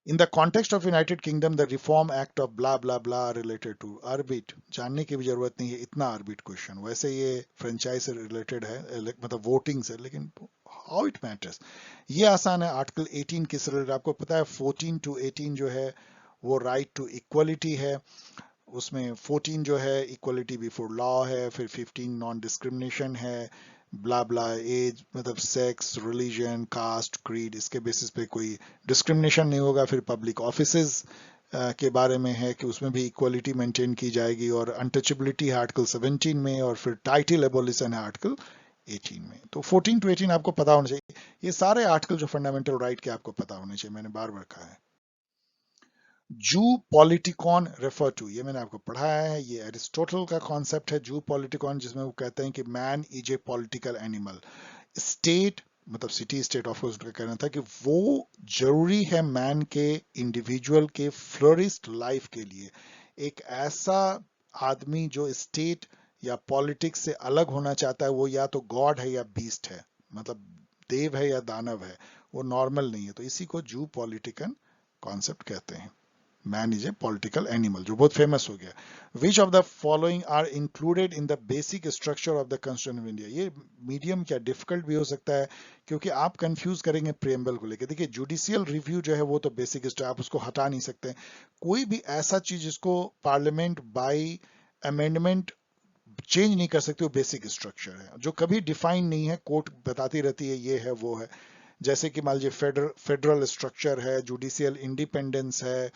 In the context of United Kingdom the reform act of blah blah blah related to arbit, जानने की भी जरूरत नहीं है इतना आर्बिट क्वेश्चन, वैसे ये फ्रेंचाइज से रिलेटेड है, मतलब वोटिंग से, लेकिन हाउ इट मैटर्स। ये आसान है, आर्टिकल 18 किस रिलेटेड आपको पता है। 14 to 18 जो है वो राइट टू इक्वलिटी है, उसमें 14 जो है इक्वलिटी बिफोर लॉ है, फिर 15 नॉन डिस्क्रिमिनेशन है, ब्ला ब्ला एज मतलब सेक्स, रिलीजन, कास्ट, क्रीड, इसके बेसिस पे कोई डिस्क्रिमिनेशन नहीं होगा। फिर पब्लिक ऑफिसेज के बारे में है कि उसमें भी इक्वलिटी मेंटेन की जाएगी, और अनटचेबिलिटी है आर्टिकल 17 में, और फिर टाइटल एबोलिशन है आर्टिकल 18 में। तो 14 to 18 आपको पता होना चाहिए। ये सारे आर्टिकल जो फंडामेंटल राइट के आपको पता होने चाहिए, मैंने बार बार कहा है। जू पॉलिटिकॉन रेफर टू, ये मैंने आपको पढ़ाया है, ये एरिस्टोटल का कॉन्सेप्ट है जू पॉलिटिकॉन, जिसमें वो कहते हैं कि man is a political animal. State मतलब सिटी स्टेट, ऑफ कोर्स उनका कहना था कि वो जरूरी है मैन के इंडिविजुअल के फ्लोरिस्ट लाइफ के लिए। एक ऐसा आदमी जो स्टेट या पॉलिटिक्स से अलग होना चाहता है, वो या तो गॉड है या बीस्ट है, मतलब देव है या दानव है, वो नॉर्मल नहीं है। तो इसी को जू पॉलिटिकन कॉन्सेप्ट कहते हैं। Man is a political animal, जो बहुत फेमस हो गया। Which of the following are included in the basic structure of the constitution of India? ये मीडियम क्या डिफिकल्ट भी हो सकता है, क्योंकि आप कंफ्यूज करेंगे प्रियम्बल को लेकर। देखिए जुडिशियल रिव्यू जो है वो तो बेसिक स्ट्रक्चर, आप उसको हटा नहीं सकते। कोई भी ऐसा चीज जिसको पार्लियामेंट बाई अमेंडमेंट चेंज नहीं कर सकते, वो बेसिक स्ट्रक्चर है, जो कभी डिफाइन नहीं है, कोर्ट बताती रहती है ये है वो है। जैसे कि मान लीजिए फेडरल स्ट्रक्चर है, जुडिशियल इंडिपेंडेंस है,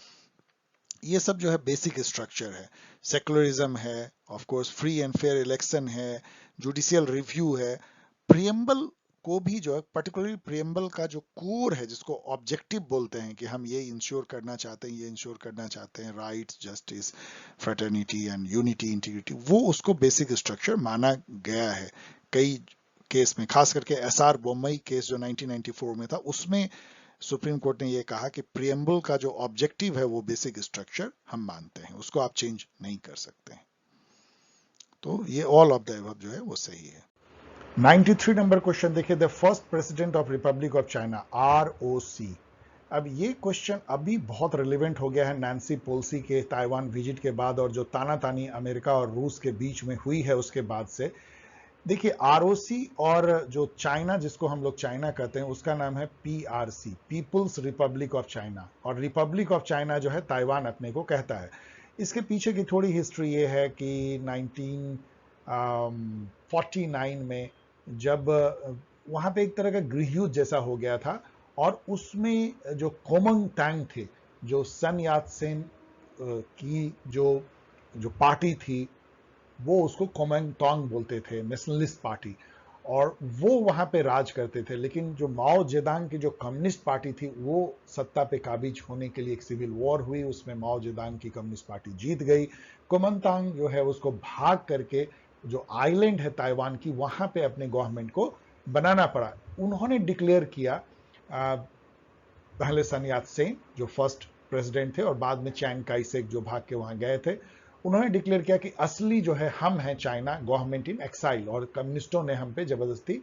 ये सब जो है बेसिक स्ट्रक्चर है। सेकुलरिज्म है, of course free and fair election है, जुडिशियल रिव्यू है। प्रियम्बल को भी जो है, पर्टिकुलरली प्रियम्बल का जो कोर है, जिसको ऑब्जेक्टिव बोलते हैं कि हम ये इंश्योर करना चाहते हैं, ये इंश्योर करना चाहते हैं, rights, justice, fraternity and unity, integrity, वो उसको बेसिक स्ट्रक्चर माना गया है कई केस में। खास करके एसआर बोम्मई केस जो 1994 में था, उसमें सुप्रीम कोर्ट ने यह कहा कि प्रियम्बल का जो ऑब्जेक्टिव है वो बेसिक स्ट्रक्चर हम मानते हैं, उसको आप चेंज नहीं कर सकते। तो ये ऑल ऑफ द अबव जो है वो सही है। 93 नंबर क्वेश्चन देखिए, the first president of Republic of China, ROC। अब ये क्वेश्चन अभी बहुत रिलेवेंट हो गया है नैन्सी पेलोसी के ताइवान विजिट के बाद, और जो तानातानी अमेरिका और रूस के बीच में हुई है उसके बाद से। देखिए ROC और जो चाइना, जिसको हम लोग चाइना कहते हैं, उसका नाम है PRC, people's republic of China, और रिपब्लिक ऑफ चाइना जो है ताइवान अपने को कहता है। इसके पीछे की थोड़ी हिस्ट्री ये है कि 1949 में जब वहां पे एक तरह का गृह युद्ध जैसा हो गया था, और उसमें जो कोमंग टैंग थे, जो सन यात सेन की जो पार्टी थी, वो उसको कोमेंटोंग बोलते थे, नेशनलिस्ट पार्टी। और वो वहां पे राज करते थे। लेकिन जो माओ जेदांग की जो कम्युनिस्ट पार्टी थी वो सत्ता पे काबिज होने के लिए एक सिविल वॉर हुई, उसमें माओ जेदांग की कम्युनिस्ट पार्टी जीत गई। कुमनतांग जो है उसको भाग करके जो आइलैंड है ताइवान की वहां पे अपने गवर्नमेंट को बनाना पड़ा। उन्होंने डिक्लेयर किया, पहले सन यात सेन जो फर्स्ट प्रेसिडेंट थे और बाद में चैंग काई शेक जो भाग के वहां गए थे, उन्होंने डिक्लेयर किया कि असली जो है हम हैं चाइना गवर्नमेंट इन एक्साइल, और कम्युनिस्टों ने हम पे जबरदस्ती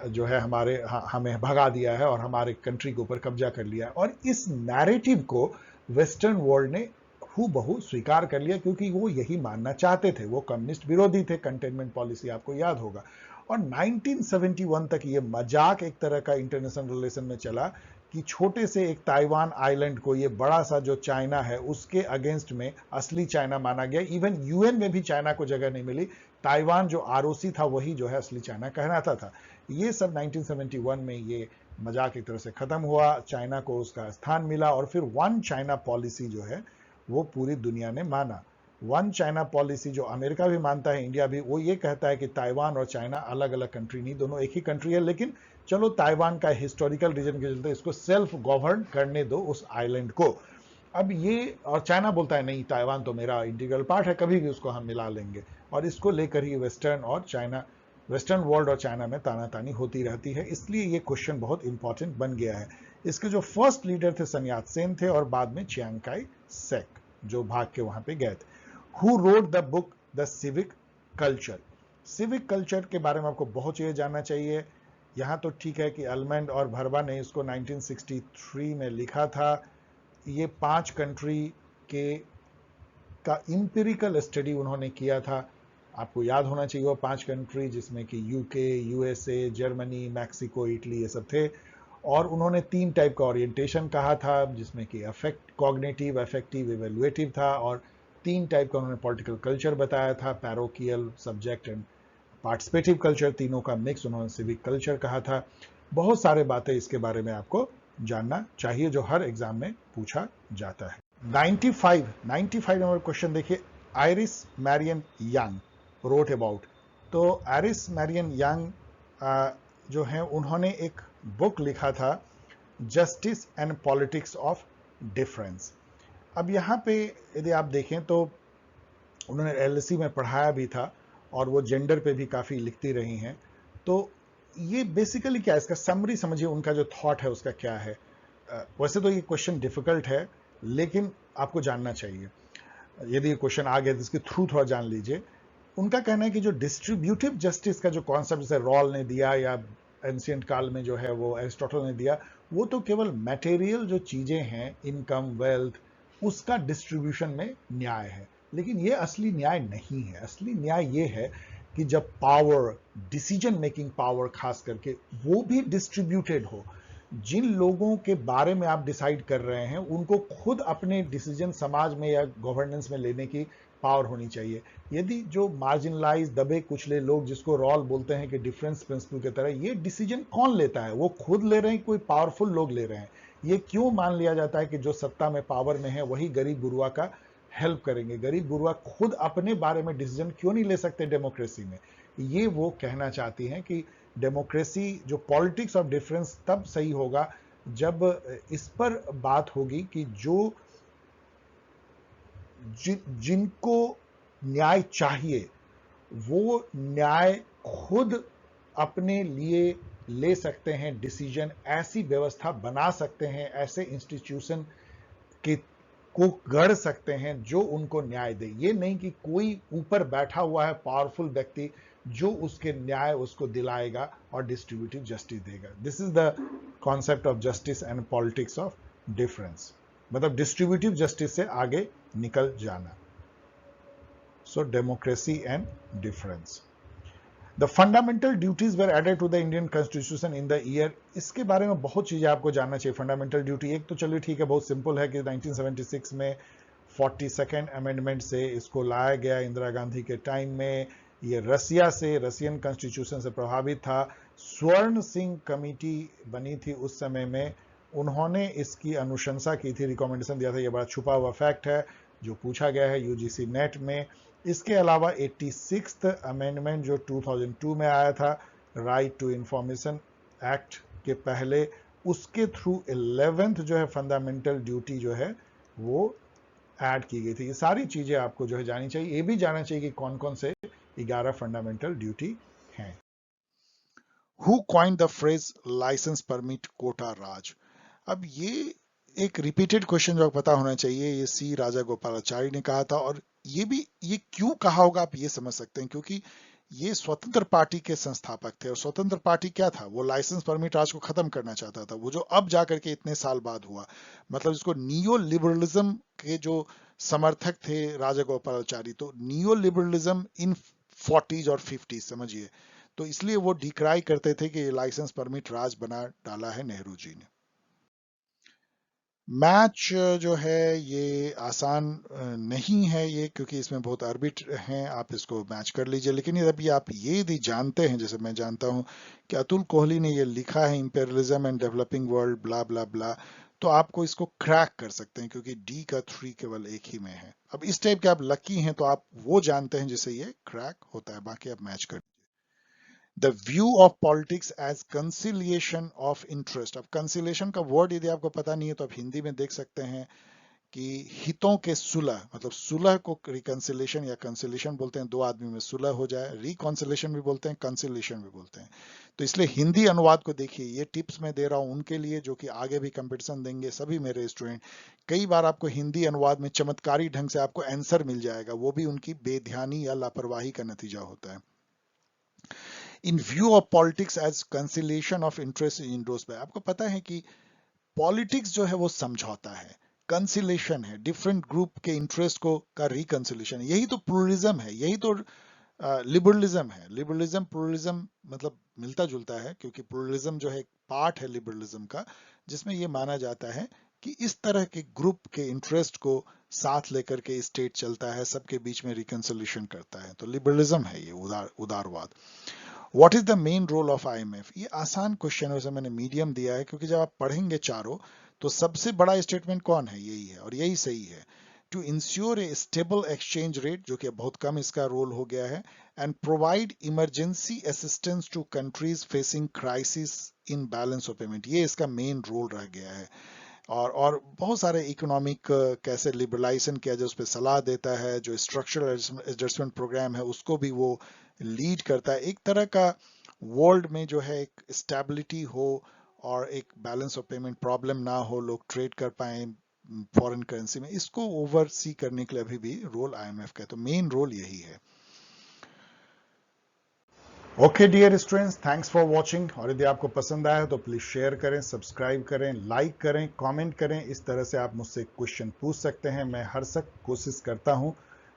जो है हमें भगा दिया है और हमारे कंट्री के ऊपर कब्जा कर लिया। और इस नैरेटिव को वेस्टर्न वर्ल्ड ने हूबहू स्वीकार कर लिया, क्योंकि वो यही मानना चाहते थे। वो कम्युनिस्ट विरोधी थे, कंटेनमेंट पॉलिसी आपको याद होगा। और 1971 तक ये मजाक एक तरह का इंटरनेशनल रिलेशन में चला कि छोटे से एक ताइवान आइलैंड को ये बड़ा सा जो चाइना है उसके अगेंस्ट में असली चाइना माना गया। इवन यूएन में भी चाइना को जगह नहीं मिली, ताइवान जो आरओसी था वही जो है असली चाइना कहलाता था। ये सब 1971 में ये मजाक एक तरह से खत्म हुआ, चाइना को उसका स्थान मिला, और फिर वन चाइना पॉलिसी जो है वो पूरी दुनिया ने माना। वन चाइना पॉलिसी जो अमेरिका भी मानता है, इंडिया भी, वो ये कहता है कि ताइवान और चाइना अलग अलग कंट्री नहीं, दोनों एक ही कंट्री है, लेकिन चलो ताइवान का हिस्टोरिकल रीजन के चलते इसको सेल्फ गवर्न करने दो उस आइलैंड को। अब ये, और चाइना बोलता है नहीं ताइवान तो मेरा इंटीग्रल पार्ट है, कभी भी उसको हम मिला लेंगे। और इसको लेकर ही वेस्टर्न वर्ल्ड और चाइना में तानातानी होती रहती है। इसलिए ये क्वेश्चन बहुत इंपॉर्टेंट बन गया है। इसके जो फर्स्ट लीडर थे सन यात सेन थे, और बाद में चियांग काई शेक जो भाग के वहां पे गए थे। Who wrote the book the civic culture? Civic culture के बारे में आपको बहुत चीजें जानना चाहिए। यहां तो ठीक है कि अल्मंड और भरवा ने इसको 1963 में लिखा था। ये 5 कंट्री के का इंपेरिकल स्टडी उन्होंने किया था। आपको याद होना चाहिए वो 5 कंट्री, जिसमें कि UK, USA, Germany, Mexico, Italy, ये सब थे। और उन्होंने 3 टाइप का ओरिएंटेशन कहा था, जिसमें कि कॉग्निटिव, अफेक्टिव, इवेल्युएटिव था। और 3 टाइप का उन्होंने पॉलिटिकल कल्चर बताया था, parochial, subject and participative culture, तीनों का मिक्स उन्होंने सिविक कल्चर कहा था। बहुत सारे बातें इसके बारे में आपको जानना चाहिए जो हर एग्जाम में पूछा जाता है। 95 नंबर क्वेश्चन देखिए, Iris Marion Young wrote about. तो आयरिस मैरियन यंग जो है उन्होंने एक बुक लिखा था, justice and politics of difference. अब यहाँ पे यदि आप देखें तो उन्होंने एलएलसी में पढ़ाया भी था और वो जेंडर पे भी काफ़ी लिखती रही हैं। तो ये बेसिकली क्या है, इसका समरी समझिए, उनका जो थॉट है उसका क्या है। वैसे तो ये क्वेश्चन डिफिकल्ट है, लेकिन आपको जानना चाहिए। यदि ये क्वेश्चन आ गया तो इसके थ्रू थोड़ा जान लीजिए। उनका कहना है कि जो डिस्ट्रीब्यूटिव जस्टिस का जो कॉन्सेप्ट जैसे रॉल ने दिया या एंशिएंट काल में जो है वो एरिस्टोटल ने दिया, वो तो केवल मटेरियल जो चीजें हैं, इनकम, वेल्थ, उसका डिस्ट्रीब्यूशन में न्याय है। लेकिन ये असली न्याय नहीं है। असली न्याय ये है कि जब पावर, डिसीजन मेकिंग पावर खास करके, वो भी डिस्ट्रीब्यूटेड हो। जिन लोगों के बारे में आप डिसाइड कर रहे हैं उनको खुद अपने डिसीजन समाज में या गवर्नेंस में लेने की पावर होनी चाहिए। यदि जो मार्जिनलाइज, दबे कुचले लोग, जिसको रॉल बोलते हैं कि डिफरेंस प्रिंसिपल की तरह, ये डिसीजन कौन लेता है? वो खुद ले रहे हैं, कोई पावरफुल लोग ले रहे हैं? ये क्यों मान लिया जाता है कि जो सत्ता में, पावर में है, वही गरीब गुरुआ का हेल्प करेंगे? गरीब गुरुआ खुद अपने बारे में डिसीजन क्यों नहीं ले सकते डेमोक्रेसी में? ये वो कहना चाहती हैं कि डेमोक्रेसी, जो पॉलिटिक्स ऑफ डिफरेंस, तब सही होगा जब इस पर बात होगी कि जो जिनको न्याय चाहिए वो न्याय खुद अपने लिए ले सकते हैं डिसीजन, ऐसी व्यवस्था बना सकते हैं, ऐसे इंस्टीट्यूशन के को गढ़ सकते हैं जो उनको न्याय दे। ये नहीं कि कोई ऊपर बैठा हुआ है पावरफुल व्यक्ति जो उसके न्याय उसको दिलाएगा और डिस्ट्रीब्यूटिव जस्टिस देगा। This is the concept of justice and politics of difference, मतलब डिस्ट्रीब्यूटिव जस्टिस से आगे निकल जाना। So democracy and difference. The fundamental duties were added to the Indian constitution in the year. इसके बारे में बहुत चीजें आपको जानना चाहिए। फंडामेंटल ड्यूटी, एक तो चलिए ठीक है, बहुत सिंपल है कि 1976 में 42nd अमेंडमेंट से इसको लाया गया इंदिरा गांधी के टाइम में। ये रसियन कॉन्स्टिट्यूशन से प्रभावित था। स्वर्ण सिंह कमेटी बनी थी उस समय में, उन्होंने इसकी अनुशंसा की थी, रिकमेंडेशन दिया था। ये बड़ा छुपा हुआ फैक्ट है जो पूछा गया है यूजीसी नेट में। इसके अलावा 86th अमेंडमेंट जो 2002 में आया था, राइट टू इंफॉर्मेशन एक्ट के पहले उसके थ्रू 11th जो है फंडामेंटल ड्यूटी जो है वो ऐड की गई थी। ये सारी चीजें आपको जो है जानी चाहिए। ये भी जानना चाहिए कि कौन कौन से 11 फंडामेंटल ड्यूटी हैं। Who coined the phrase licence permit quota Raj? अब ये एक रिपीटेड क्वेश्चन जो आपको पता होना चाहिए। ये सी राजागोपालाचारी ने कहा था, और ये क्यों कहा होगा आप ये समझ सकते हैं, क्योंकि ये स्वतंत्र पार्टी के संस्थापक थे। और स्वतंत्र पार्टी क्या था? वो लाइसेंस परमिट राज को खत्म करना चाहता था, वो जो अब जाकर के इतने साल बाद हुआ। मतलब इसको नियो लिबरलिज्म के जो समर्थक थे राजागोपालाचारी, तो नियो लिबरलिज्म इन 40s और 50s समझिए, तो इसलिए वो डिक्राई करते थे कि लाइसेंस परमिट राज बना डाला है नेहरू जी ने। मैच जो है ये आसान नहीं है ये, क्योंकि इसमें बहुत आर्बिट हैं, आप इसको मैच कर लीजिए। लेकिन यदि आप ये यदि जानते हैं, जैसे मैं जानता हूं कि अतुल कोहली ने ये लिखा है imperialism and developing world blah blah ब्ला, तो आपको इसको क्रैक कर सकते हैं, क्योंकि डी का 3 केवल एक ही में है। अब इस टाइप के आप लकी हैं तो आप वो जानते हैं जिससे ये क्रैक होता है, बाकी आप मैच कर। The view of politics as conciliation of interest. अब कंसिलिएशन का वर्ड यदि आपको पता नहीं है तो आप हिंदी में देख सकते हैं कि हितों के सुलह, मतलब सुलह को रिकंसिलेशन या कंसिलेशन बोलते हैं। दो आदमी में सुलह हो जाए, रिकंसिलेशन भी बोलते हैं, कंसिलेशन भी बोलते हैं। तो इसलिए हिंदी अनुवाद को देखिए। ये टिप्स मैं दे रहा हूं उनके लिए जो कि आगे भी कंपटीशन देंगे, सभी मेरे स्टूडेंट। कई बार आपको हिंदी अनुवाद में चमत्कारी ढंग से आपको आंसर मिल जाएगा, वो भी उनकी बेध्यानी या लापरवाही का नतीजा होता है। In view of politics as conciliation of interest in those पे, आपको पता है कि पॉलिटिक्स जो है वो समझौता है, कंसिलेशन है डिफरेंट ग्रुप के इंटरेस्ट को का रिकंसिलेशन। यही तो प्लुरलिज्म है, यही तो लिबरलिज्म है। लिबरलिज्म प्लुरलिज्म मतलब मिलता जुलता है, क्योंकि प्लुरलिज्म जो है एक पार्ट है लिबरलिज्म का, जिसमें ये माना जाता है कि इस तरह के ग्रुप के इंटरेस्ट को साथ लेकर के स्टेट चलता है, सबके बीच में रिकंसिलेशन करता है। तो लिबरलिज्म है ये, उदारवाद। What is the main role of IMF? ये आसान क्वेश्चन है, उसे मैंने मीडियम दिया है, क्योंकि जब आप पढ़ेंगे चारों तो सबसे बड़ा स्टेटमेंट कौन है? यही है, और यही सही है। To ensure a stable exchange rate, जो कि बहुत कम इसका रोल हो गया है, and provide emergency assistance to countries facing crisis in balance of payment, ये इसका मेन रोल रह गया है। और बहुत सारे इकोनॉमिक कैसे लिबरलाइजेशन किया जाए उस पर सलाह देता है। जो स्ट्रक्चरल एडजस्टमेंट प्रोग्राम है उसको भी वो लीड करता है। एक तरह का वर्ल्ड में जो है एक स्टेबिलिटी हो और एक बैलेंस ऑफ पेमेंट प्रॉब्लम ना हो, लोग ट्रेड कर पाए फॉरेन करेंसी में, इसको ओवरसी करने के लिए अभी भी रोल आईएमएफ का है। तो मेन रोल यही है। Okay dear students, thanks for watching. और यदि आपको पसंद आया तो प्लीज शेयर करें, सब्सक्राइब करें, लाइक करें, कमेंट करें। इस तरह से आप मुझसे क्वेश्चन पूछ सकते हैं। मैं हर सख्त कोशिश करता हूं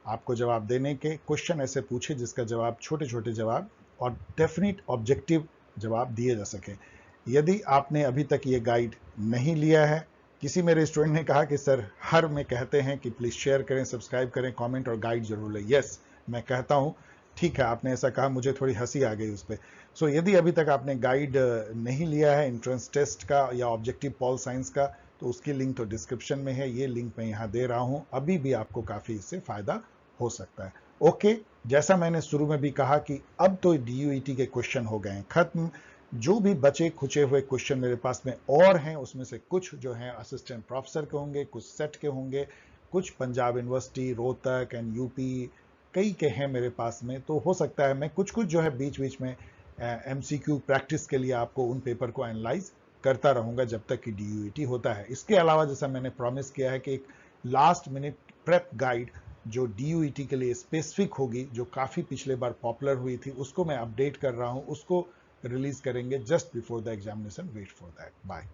आपको जवाब देने के। क्वेश्चन ऐसे पूछे जिसका जवाब, छोटे छोटे जवाब और डेफिनेट ऑब्जेक्टिव जवाब दिए जा सके। यदि आपने अभी तक ये गाइड नहीं लिया है, किसी मेरे स्टूडेंट ने कहा कि सर हर में कहते हैं कि प्लीज शेयर करें, सब्सक्राइब करें, कमेंट और गाइड जरूर लें। यस, मैं कहता हूं, ठीक है, आपने ऐसा कहा, मुझे थोड़ी हंसी आ गई उस पर। सो यदि अभी तक आपने गाइड नहीं लिया है एंट्रेंस टेस्ट का या ऑब्जेक्टिव पॉल साइंस का, तो उसकी लिंक तो डिस्क्रिप्शन में है। ये लिंक मैं यहाँ दे रहा हूँ, अभी भी आपको काफी इससे फायदा हो सकता है। ओके, जैसा मैंने शुरू में भी कहा कि अब तो DUET के क्वेश्चन हो गए हैं खत्म। जो भी बचे खुचे हुए क्वेश्चन मेरे पास में और हैं, उसमें से कुछ जो हैं असिस्टेंट प्रोफेसर के होंगे, कुछ सेट के होंगे, कुछ Punjab university, Rohtak and UP, कई के हैं मेरे पास में। तो हो सकता है मैं कुछ कुछ जो है बीच बीच में MCQ प्रैक्टिस के लिए आपको उन पेपर को एनालाइज करता रहूंगा जब तक कि DUET होता है। इसके अलावा जैसा मैंने प्रॉमिस किया है कि एक लास्ट मिनट प्रेप गाइड जो DUET के लिए स्पेसिफिक होगी, जो काफी पिछले बार पॉपुलर हुई थी, उसको मैं अपडेट कर रहा हूं, उसको रिलीज करेंगे just before the examination. Wait for that. Bye.